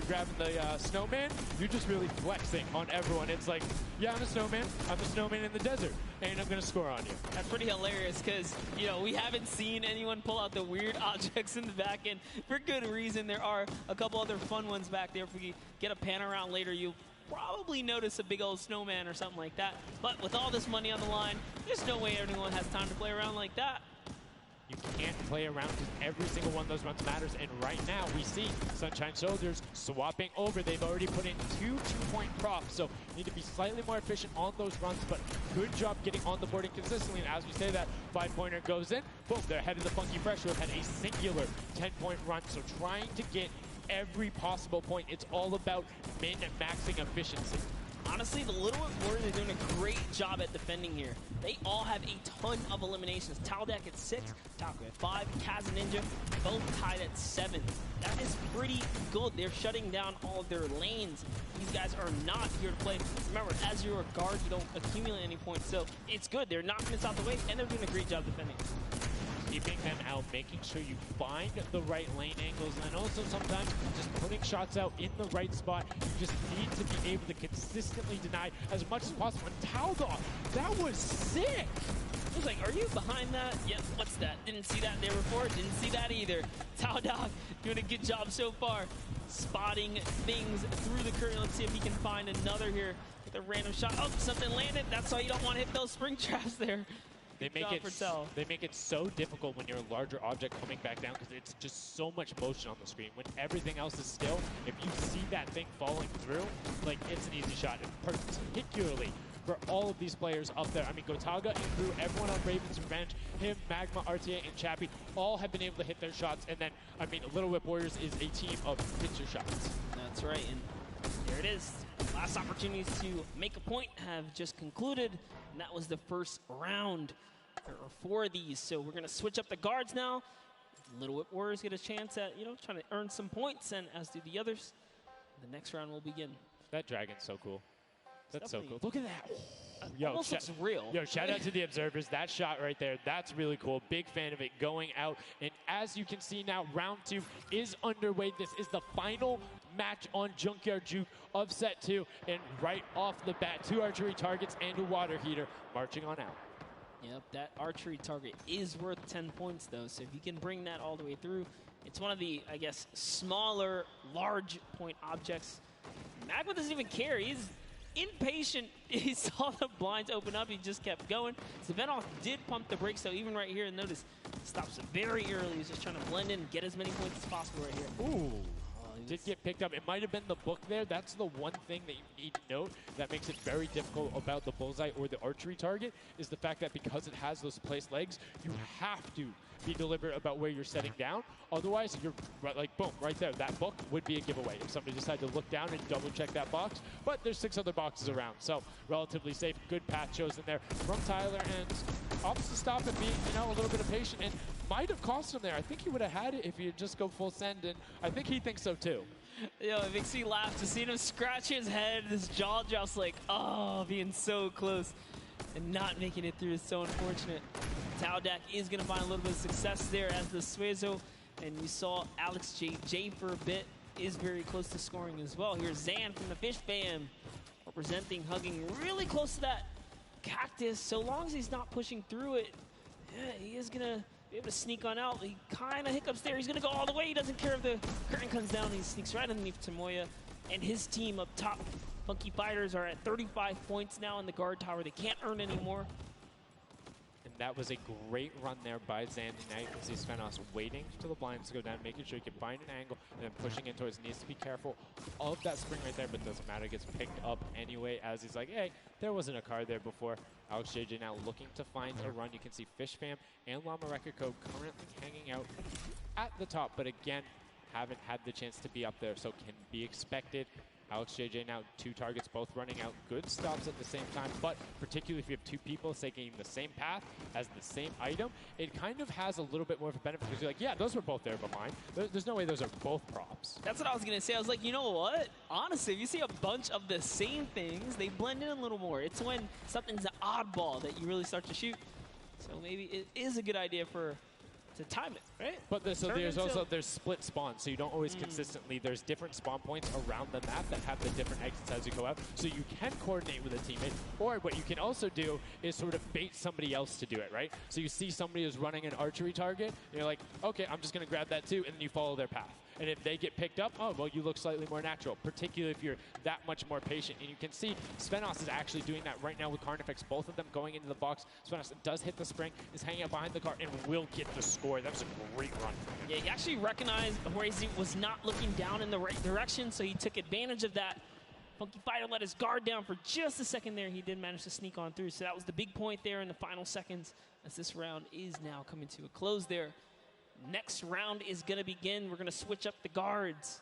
grabbing the snowman, you're just really flexing on everyone. It's like, yeah, I'm a snowman. I'm a snowman in the desert, and I'm going to score on you. That's pretty hilarious because, you know, we haven't seen anyone pull out the weird objects in the back end for good reason. There are a couple other fun ones back there. If we get a pan around later, you'll probably notice a big old snowman or something like that. But with all this money on the line, there's no way anyone has time to play around like that. You can't play around because every single one of those runs matters. And right now, we see Sunshine Soldiers swapping over. They've already put in 2 2-point props, so need to be slightly more efficient on those runs, but good job getting on the board and consistently. And as we say that, 5-pointer goes in. Boom, they're ahead of the Funky Fresh, who have had a singular 10-point run. So trying to get every possible point. It's all about min-maxing efficiency. Honestly, the Little Warriors are doing a great job at defending here. They all have a ton of eliminations. Taldeck at 6, Taco at 5, Kaz and Ninja both tied at 7. That is pretty good. They're shutting down all of their lanes. These guys are not here to play. Remember, as you're a guard, you don't accumulate any points, so it's good. They're knocking this out the way, and they're doing a great job defending. Keeping them out, making sure you find the right lane angles, and also sometimes just putting shots out in the right spot. You just need to be able to consistently deny as much as possible. And Taldog, that was sick! I was like, are you behind that? Yep, what's that? Didn't see that there before, didn't see that either. Taldog doing a good job so far, spotting things through the curtain. Let's see if he can find another here with a random shot. Oh, something landed. That's why you don't want to hit those spring traps there. They make it so difficult when you're a larger object coming back down because it's just so much motion on the screen. When everything else is still, if you see that thing falling through, like, it's an easy shot. And particularly for all of these players up there. I mean, Gotaga and Crew, everyone on Raven's Revenge, him, Magma, RTA, and Chappie, all have been able to hit their shots. And then, I mean, Little Whip Warriors is a team of hit your shots. That's right, and there it is. Last opportunities to make a point have just concluded, and that was the first round. There are 4 of these, so we're going to switch up the guards now. Little Whip Warriors get a chance at, trying to earn some points, and as do the others. The next round will begin. That dragon's so cool. That's so cool. Look at that. Yo, almost looks real. Yo, shout out to the observers. That shot right there, that's really cool. Big fan of it going out. And as you can see now, round 2 is underway. This is the final match on Junkyard Juke of set 2. And right off the bat, 2 archery targets and a water heater marching on out. Yep, that archery target is worth 10 points, though. So if you can bring that all the way through, it's one of the, I guess, smaller, large point objects. Magma doesn't even care. He's impatient. He saw the blinds open up. He just kept going. Savenoff did pump the brakes, so even right here, notice, stops very early. He's just trying to blend in, get as many points as possible right here. Ooh. Did get picked up. It might have been the book there. That's the one thing that you need to note that makes it very difficult about the bullseye or the archery target is the fact that because it has those placed legs, you have to be deliberate about where you're setting down. Otherwise, you're like, boom, right there. That book would be a giveaway if somebody decided to look down and double check that box. But there's 6 other boxes around, so relatively safe. Good path chosen there from Tyler, and opts to stop and be, a little bit of patient, and might have cost him there. I think he would have had it if he had just go full send, and I think he thinks so too. It makes me laugh to see him scratch his head, his jaw drops like, oh, being so close and not making it through is so unfortunate. Taldeck is going to find a little bit of success there as the Suezo, and you saw Alex J for a bit, is very close to scoring as well. Here's Zan from the Fish Fam, representing, hugging really close to that cactus. So long as he's not pushing through it, yeah, he is going to be able to sneak on out. He kind of hiccups there. He's going to go all the way. He doesn't care if the curtain comes down. He sneaks right underneath Tomoya, and his team up top, Funky Fighters, are at 35 points now in the guard tower. They can't earn any more. And that was a great run there by Zandy Knight as he spent us waiting for the blinds to go down, making sure he can find an angle, and then pushing in towards. Needs to be careful of that spring right there, but doesn't matter. It gets picked up anyway as he's like, hey, there wasn't a card there before. Alex JJ now looking to find a run. You can see Fish Fam and Llama Record Code currently hanging out at the top, but again, haven't had the chance to be up there, so can be expected Alex JJ now 2 targets, both running out good stops at the same time, but particularly if you have 2 people taking the same path as the same item, it kind of has a little bit more of a benefit because you're like, yeah, those were both there but mine. There's no way those are both props. That's what I was going to say. I was like, you know what? Honestly, if you see a bunch of the same things, they blend in a little more. It's when something's an oddball that you really start to shoot. So maybe it is a good idea to time it, right? But there's split spawns, so you don't always consistently. There's different spawn points around the map that have the different exits as you go out, so you can coordinate with a teammate. Or what you can also do is sort of bait somebody else to do it, right? So you see somebody who's running an archery target, and you're like, okay, I'm just going to grab that too, and then you follow their path. And if they get picked up, oh, well, you look slightly more natural, particularly if you're that much more patient. And you can see Svenos is actually doing that right now with Carnifex, both of them going into the box. Svenos does hit the spring, is hanging out behind the car, and will get the score. That was a great run from him. Yeah, he actually recognized Horazy was not looking down in the right direction, so he took advantage of that. Funky Fighter let his guard down for just a second there. He did manage to sneak on through, so that was the big point there in the final seconds as this round is now coming to a close there. Next round is going to begin. We're going to switch up the guards.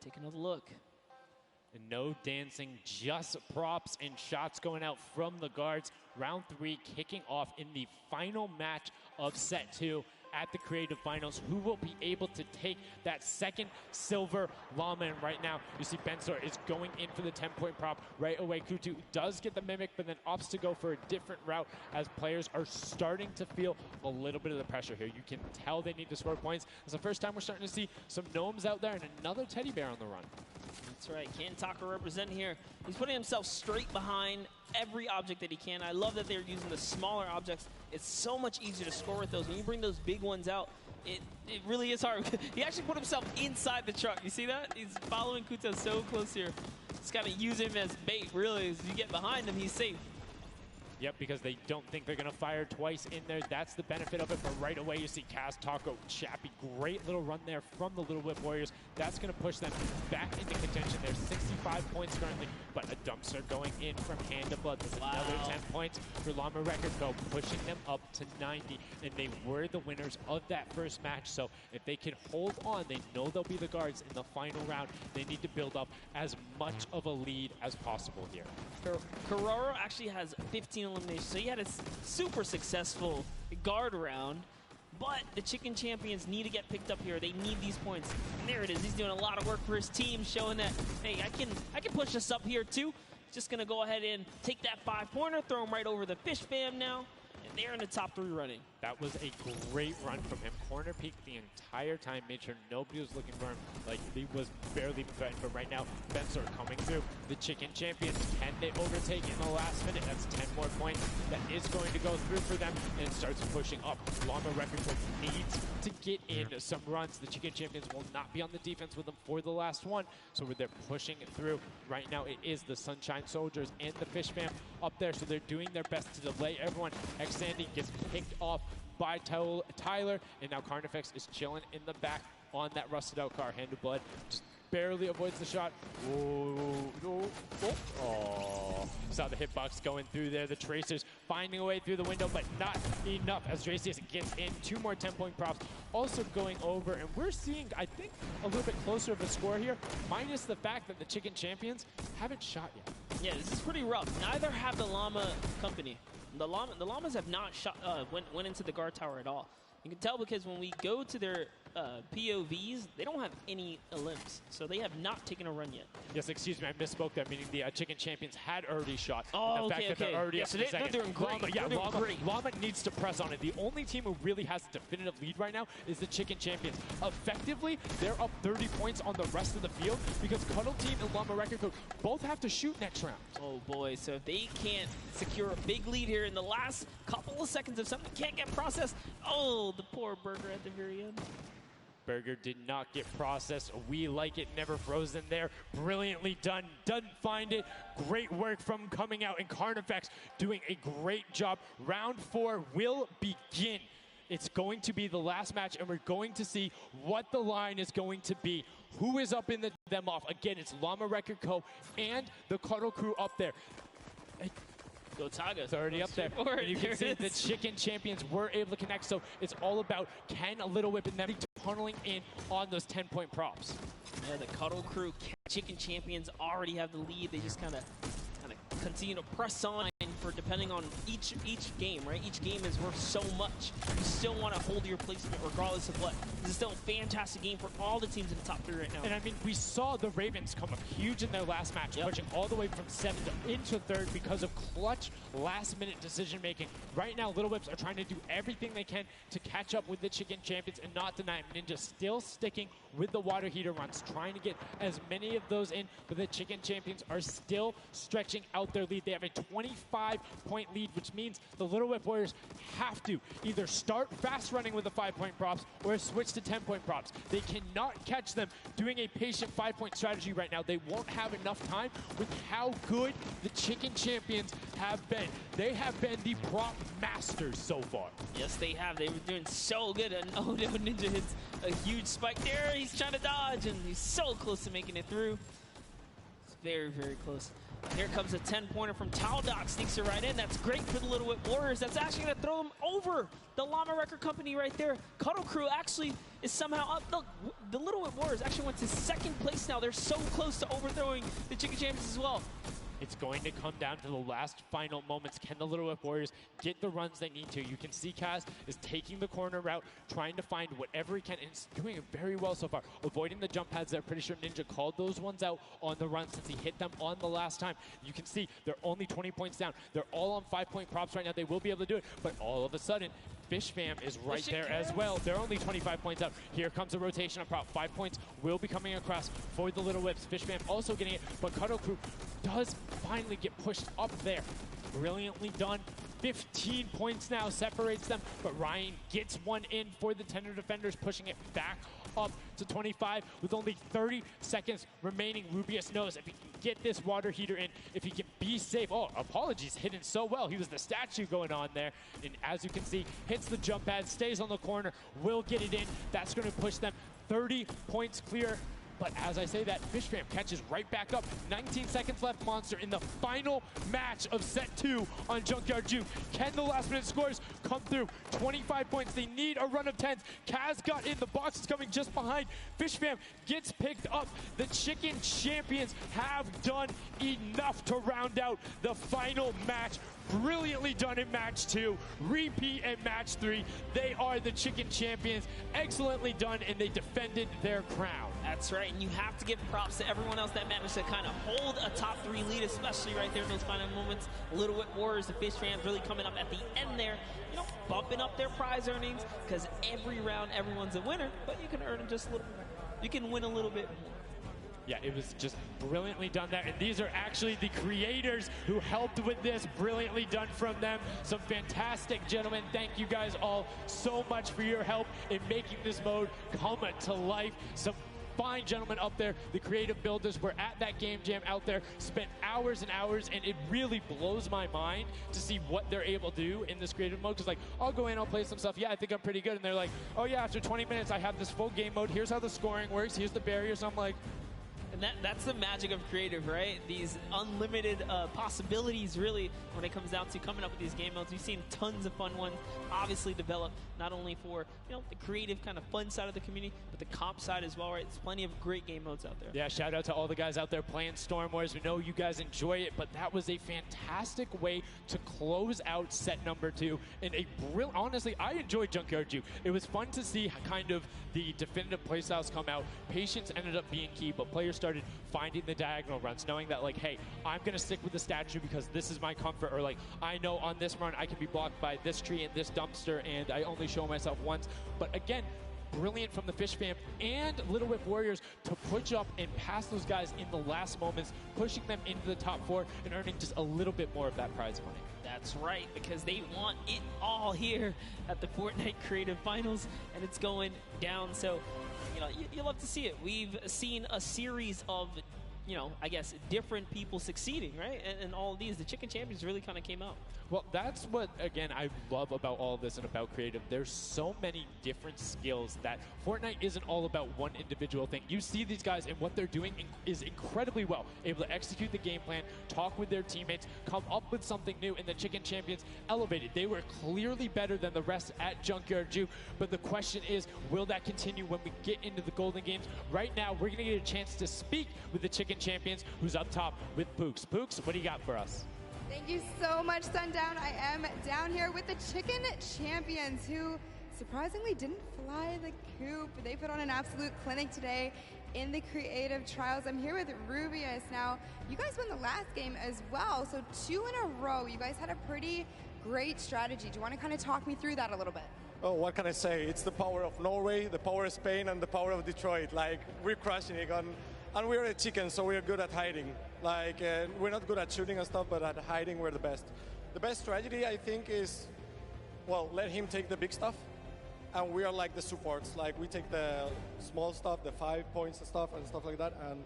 Take another look. And no dancing, just props and shots going out from the guards. Round 3 kicking off in the final match of set 2 at the Creative Finals. Who will be able to take that second silver llama? And right now, you see Bensor is going in for the 10-point prop. Right away, Kutu does get the Mimic, but then opts to go for a different route as players are starting to feel a little bit of the pressure here. You can tell they need to score points. It's the first time we're starting to see some gnomes out there and another teddy bear on the run. That's right, Kantaka representing here. He's putting himself straight behind every object that he can. I love that they're using the smaller objects. It's so much easier to score with those. When you bring those big ones out, it really is hard. He actually put himself inside the truck. You see that? He's following Kuta so close here. Just kind of use him as bait, really. As you get behind him, he's safe. Yep, because they don't think they're going to fire twice in there. That's the benefit of it. But right away, you see Kaz, Taco, Chappie. Great little run there from the Little Whip Warriors. That's going to push them back into contention. There's 65 points currently, but a dumpster going in from Hand of Blood. There's another 10 points for Llama Record Go, pushing them up to 90. And they were the winners of that first match. So if they can hold on, they know they'll be the guards in the final round. They need to build up as much of a lead as possible here. Carraro actually has 15 eliminations, so he had a super successful guard round, but the Chicken Champions need to get picked up here. They need these points, and there it is. He's doing a lot of work for his team, showing that, hey, I can push this up here too. Just gonna go ahead and take that 5-pointer, throw him right over the Fish Fam now, and they're in the top 3 running. That was a great run from him. Corner peeked the entire time, made sure nobody was looking for him. Like, he was barely threatened, but right now, Bensor coming through. The Chicken Champions, can they overtake in the last minute? That's 10 more points. That is going to go through for them, and it starts pushing up. Llama Record needs to get in some runs. The Chicken Champions will not be on the defense with them for the last one, so they're pushing it through. Right now, it is the Sunshine Soldiers and the Fish Fam up there, so they're doing their best to delay everyone. X-Sandy gets picked off by Tyler, and now Carnifex is chilling in the back on that rusted out car. Hand of Blood just barely avoids the shot. Oh, saw the hitbox going through there. The Tracers finding a way through the window, but not enough as Dracius gets in. 2 more 10-point props also going over, and we're seeing, I think, a little bit closer of a score here, minus the fact that the Chicken Champions haven't shot yet. Yeah, this is pretty rough. Neither have the Llama Company. The Llamas have not shot, went into the guard tower at all. You can tell because when we go to their POVs, they don't have any limbs, so they have not taken a run yet. Yes, excuse me, I misspoke there, meaning the Chicken Champions had already shot. Oh, the fact that they're already yeah, so they're doing great. Llama needs to press on it. The only team who really has a definitive lead right now is the Chicken Champions. Effectively, they're up 30 points on the rest of the field because Cuddle Team and Llama Record Code both have to shoot next round. Oh boy, so if they can't secure a big lead here in the last couple of seconds, if something can't get processed, oh, the poor Burger at the very end. Burger did not get processed. We like it, never frozen there. Brilliantly done. Doesn't find it. Great work from coming out, and Carnifex doing a great job. Round 4 will begin. It's going to be the last match, and we're going to see what the line is going to be. Who is up in them off? Again, it's Llama Record Co. and the Cuddle Crew up there. Go Taga. It's already up there. And you can see the Chicken Champions were able to connect, so it's all about can a Little Whip and them tunneling in on those 10-point props. Yeah, the Cuddle Crew Chicken Champions already have the lead. They just kind of continue to press on for depending on each game, right? Each game is worth so much. You still want to hold your placement regardless of what. This is still a fantastic game for all the teams in the top 3 right now. And I mean, we saw the Ravens come up huge in their last match, pushing all the way from 7th into 3rd because of clutch last-minute decision-making. Right now, Little Whips are trying to do everything they can to catch up with the Chicken Champions and not deny them. Ninja still sticking with the water heater runs, trying to get as many of those in, but the Chicken Champions are still stretching out their lead. They have a 25-point lead, which means the Little Whip Warriors have to either start fast running with the 5-point props or switch to 10-point props. They cannot catch them doing a patient 5-point strategy right now. They won't have enough time with how good the Chicken Champions have been. They have been the prop masters so far. Yes, they have. They were doing so good, and oh no, Ninja hits a huge spike there. He's trying to dodge, and he's so close to making it through. It's very, very close. Here comes a 10-pointer from Taldoc, sneaks it right in. That's great for the Little Whip Warriors. That's actually going to throw them over the Llama Record Company right there. Cuddle Crew actually is somehow up. Look, the Little Whip Warriors actually went to 2nd place now. They're so close to overthrowing the Chicken Champions as well. It's going to come down to the last final moments. Can the Little Whip Warriors get the runs they need to? You can see Kaz is taking the corner route, trying to find whatever he can, and he's doing it very well so far. Avoiding the jump pads there. Pretty sure Ninja called those ones out on the run since he hit them on the last time. You can see they're only 20 points down. They're all on 5-point props right now. They will be able to do it, but all of a sudden, Fish Fam is right there as well. They're only 25 points up. Here comes a rotation of prop. 5 points will be coming across for the Little Whips. Fish Fam also getting it, but Cuddle Crew does finally get pushed up there. Brilliantly done. 15 points now separates them, but Ryan gets one in for the Tender Defenders, pushing it back up to 25 with only 30 seconds remaining. Rubius knows if he can get this water heater in, if he can be safe. Oh, apologies, hidden so well. He was the statue going on there. And as you can see, hits the jump pad, stays on the corner, will get it in. That's going to push them 30 points clear. But as I say that, Fish Fam catches right back up. 19 seconds left, Monster, in the final match of set 2 on Junkyard Juke. Can the last-minute scores come through? 25 points. They need a run of 10s. Kaz got in. The box is coming just behind. Fish Fam gets picked up. The Chicken Champions have done enough to round out the final match. Brilliantly done in match 2, repeat in match 3. They are the Chicken Champions. Excellently done, and they defended their crown. That's right, and you have to give props to everyone else that managed to kind of hold a top 3 lead, especially right there in those final moments. Little Whip Warriors, the Fish Fans really coming up at the end there, you know, bumping up their prize earnings, because every round everyone's a winner, but you can earn just a little more. You can win a little bit more. Yeah, it was just brilliantly done there. And these are actually the creators who helped with this. Brilliantly done from them. Some fantastic gentlemen. Thank you guys all so much for your help in making this mode come to life. Some fine gentlemen up there. The creative builders were at that game jam out there, spent hours and hours, and it really blows my mind to see what they're able to do in this creative mode. Because, like, I'll go in, I'll play some stuff. Yeah, I think I'm pretty good. And they're like, oh, yeah, after 20 minutes, I have this full game mode. Here's how the scoring works. Here's the barriers. I'm like, and that's the magic of creative, right? These unlimited possibilities, really, when it comes down to coming up with these game modes. We've seen tons of fun ones, obviously developed not only for, you know, the creative kind of fun side of the community, but the comp side as well, right? There's plenty of great game modes out there. Yeah, shout out to all the guys out there playing Storm Wars. We know you guys enjoy it, but that was a fantastic way to close out set number 2. And a brilliant, honestly, I enjoyed Junkyard Juke. It was fun to see kind of the definitive playstyles come out. Patience ended up being key, but players started finding the diagonal runs, knowing that, like, hey, I'm going to stick with the statue because this is my comfort, or like, I know on this run I can be blocked by this tree and this dumpster, and I only show myself once. But again, brilliant from the Fish Fam and Little Whip Warriors to push up and pass those guys in the last moments, pushing them into the top 4 and earning just a little bit more of that prize money. That's right, because they want it all here at the Fortnite Creative Finals, and it's going down. So, you know, you love to see it. We've seen a series of you know, I guess different people succeeding, right? And all of these, the Chicken Champions really kind of came out. Well, that's what, again, I love about all of this and about creative. There's so many different skills that Fortnite isn't all about one individual thing. You see these guys and what they're doing is incredibly well. Able to execute the game plan, talk with their teammates, come up with something new, and the Chicken Champions elevated. They were clearly better than the rest at Junkyard Juke, but the question is, will that continue when we get into the Golden Games? Right now, we're going to get a chance to speak with the Chicken Champions, who's up top with Pooks. Pooks, what do you got for us? Thank you so much, Sundown. I am down here with the Chicken Champions, who surprisingly didn't fly the coop. They put on an absolute clinic today in the creative trials. I'm here with Rubius. Now, you guys won the last game as well, so 2 in a row. You guys had a pretty great strategy. Do you want to kind of talk me through that a little bit? Oh, what can I say? It's the power of Norway, the power of Spain, and the power of Detroit. Like, we're crushing it, and we're a chicken, so we're good at hiding. Like, we're not good at shooting and stuff, but at hiding, we're the best. The best strategy, I think, is, well, let him take the big stuff, and we are like the supports. Like, we take the small stuff, the 5 points and stuff like that, and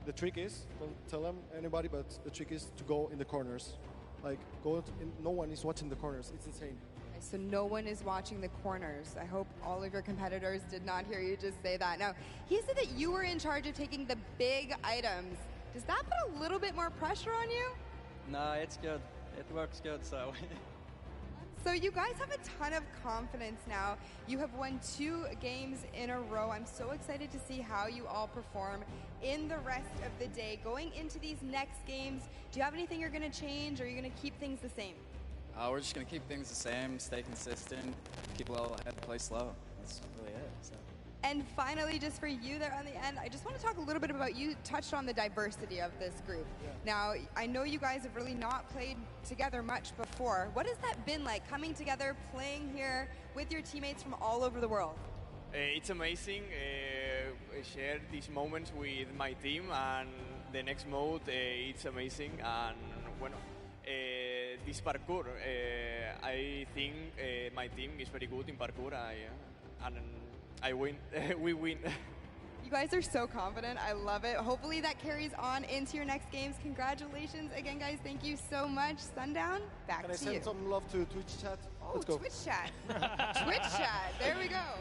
the trick is, don't tell them anybody, but the trick is to go in the corners. Like, no one is watching the corners. It's insane. So no one is watching the corners. I hope all of your competitors did not hear you just say that. Now, he said that you were in charge of taking the big items. Does that put a little bit more pressure on you? No, it's good. It works good, so. So you guys have a ton of confidence now. You have won 2 games in a row. I'm so excited to see how you all perform in the rest of the day. Going into these next games, do you have anything you're going to change, or are you going to keep things the same? We're just going to keep things the same, stay consistent, keep well ahead, play slow. That's really it. So. And finally, just for you there on the end, I just want to talk a little bit about, you touched on the diversity of this group. Yeah. Now, I know you guys have really not played together much before. What has that been like, coming together, playing here with your teammates from all over the world? It's amazing. I share these moments with my team, and the next mode, it's amazing. And bueno, this parkour, I think my team is very good in parkour, and I win. We win. You guys are so confident. I love it. Hopefully that carries on into your next games. Congratulations again, guys. Thank you so much. Sundown, back to you. Can I send some love to Twitch chat? Oh, Let's go. Twitch chat. Twitch chat. There we go.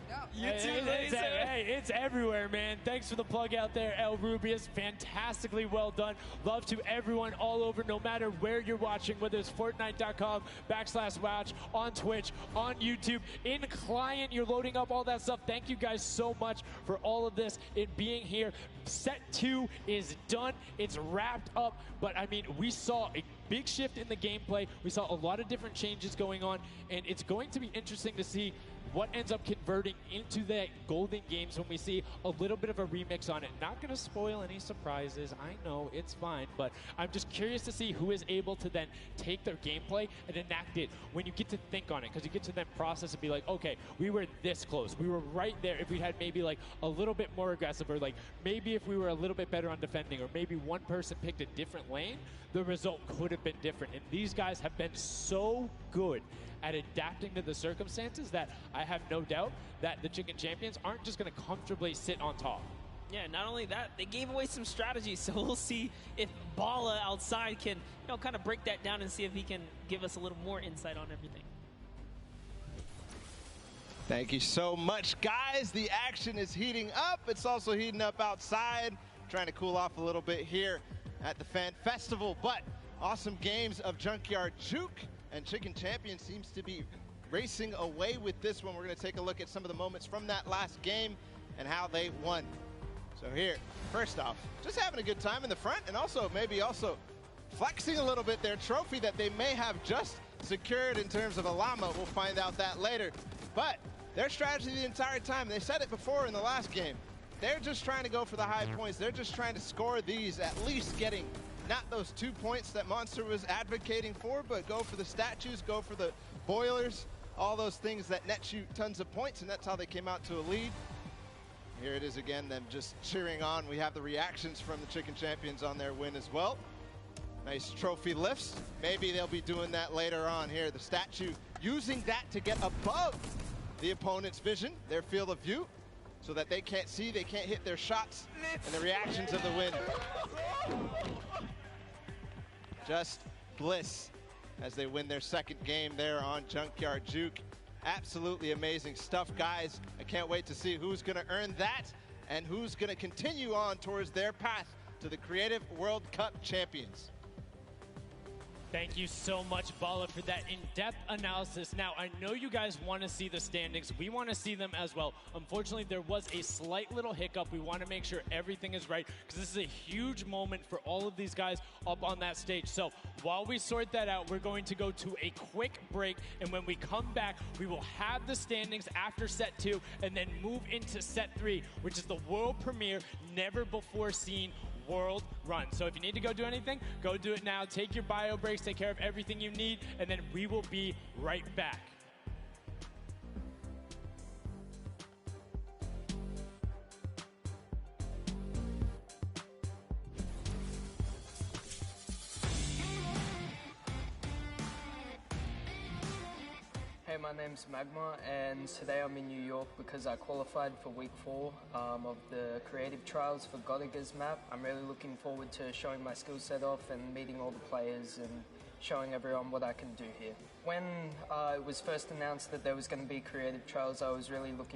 No. It's everywhere, man. Thanks for the plug out there, El Rubius. Fantastically well done. Love to everyone all over, no matter where you're watching, whether it's Fortnite.com/watch, on Twitch, on YouTube, in client, you're loading up all that stuff. Thank you guys so much for all of this, it being here. Set 2 is done. It's wrapped up. But, I mean, we saw a big shift in the gameplay. We saw a lot of different changes going on, and it's going to be interesting to see what ends up converting into the Golden Games when we see a little bit of a remix on it. Not going to spoil any surprises. I know, it's fine. But I'm just curious to see who is able to then take their gameplay and enact it when you get to think on it. Because you get to then process and be like, okay, we were this close. We were right there. If we had maybe like a little bit more aggressive, or like maybe if we were a little bit better on defending, or maybe one person picked a different lane, the result could have been different. And these guys have been so good at adapting to the circumstances that I have no doubt that the Chicken Champions aren't just going to comfortably sit on top. Yeah, not only that, they gave away some strategies, so we'll see if Bala outside can, kind of break that down and see if he can give us a little more insight on everything. Thank you so much, guys. The action is heating up. It's also heating up outside. Trying to cool off a little bit here at the Fan Festival, but awesome games of Junkyard Juke, and Chicken Champion seems to be racing away with this one. We're going to take a look at some of the moments from that last game and how they won. So here, first off, just having a good time in the front, and also maybe flexing a little bit their trophy that they may have just secured in terms of a llama. We'll find out that later. But their strategy the entire time, they said it before in the last game, they're just trying to go for the high points. They're just trying to score these, at least getting not those 2 points that Monster was advocating for, but go for the statues, go for the boilers, all those things that net you tons of points, and that's how they came out to a lead. Here it is again, them just cheering on. We have the reactions from the Chicken Champions on their win as well. Nice trophy lifts. Maybe they'll be doing that later on here. The statue using that to get above the opponent's vision, their field of view. so that they can't see, they can't hit their shots, and the reactions of the win. Just bliss as they win their second game there on Junkyard Juke. Absolutely amazing stuff, guys. I can't wait to see who's going to earn that and who's going to continue on towards their path to the Creative World Cup champions. Thank you so much, Bala, for that in-depth analysis. Now, I know you guys want to see the standings. We want to see them as well. Unfortunately, there was a slight little hiccup. We want to make sure everything is right because this is a huge moment for all of these guys up on that stage. So while we sort that out, we're going to go to a quick break. And when we come back, we will have the standings after set 2 and then move into set 3, which is the world premiere, never before seen world run. So if you need to go do anything, go do it now. Take your bio breaks, take care of everything you need, and then we will be right back. Hey, my name's Magma, and today I'm in New York because I qualified for week 4 of the creative trials for Godiga's map. I'm really looking forward to showing my skill set off and meeting all the players and showing everyone what I can do here. When it was first announced that there was going to be creative trials, I was really looking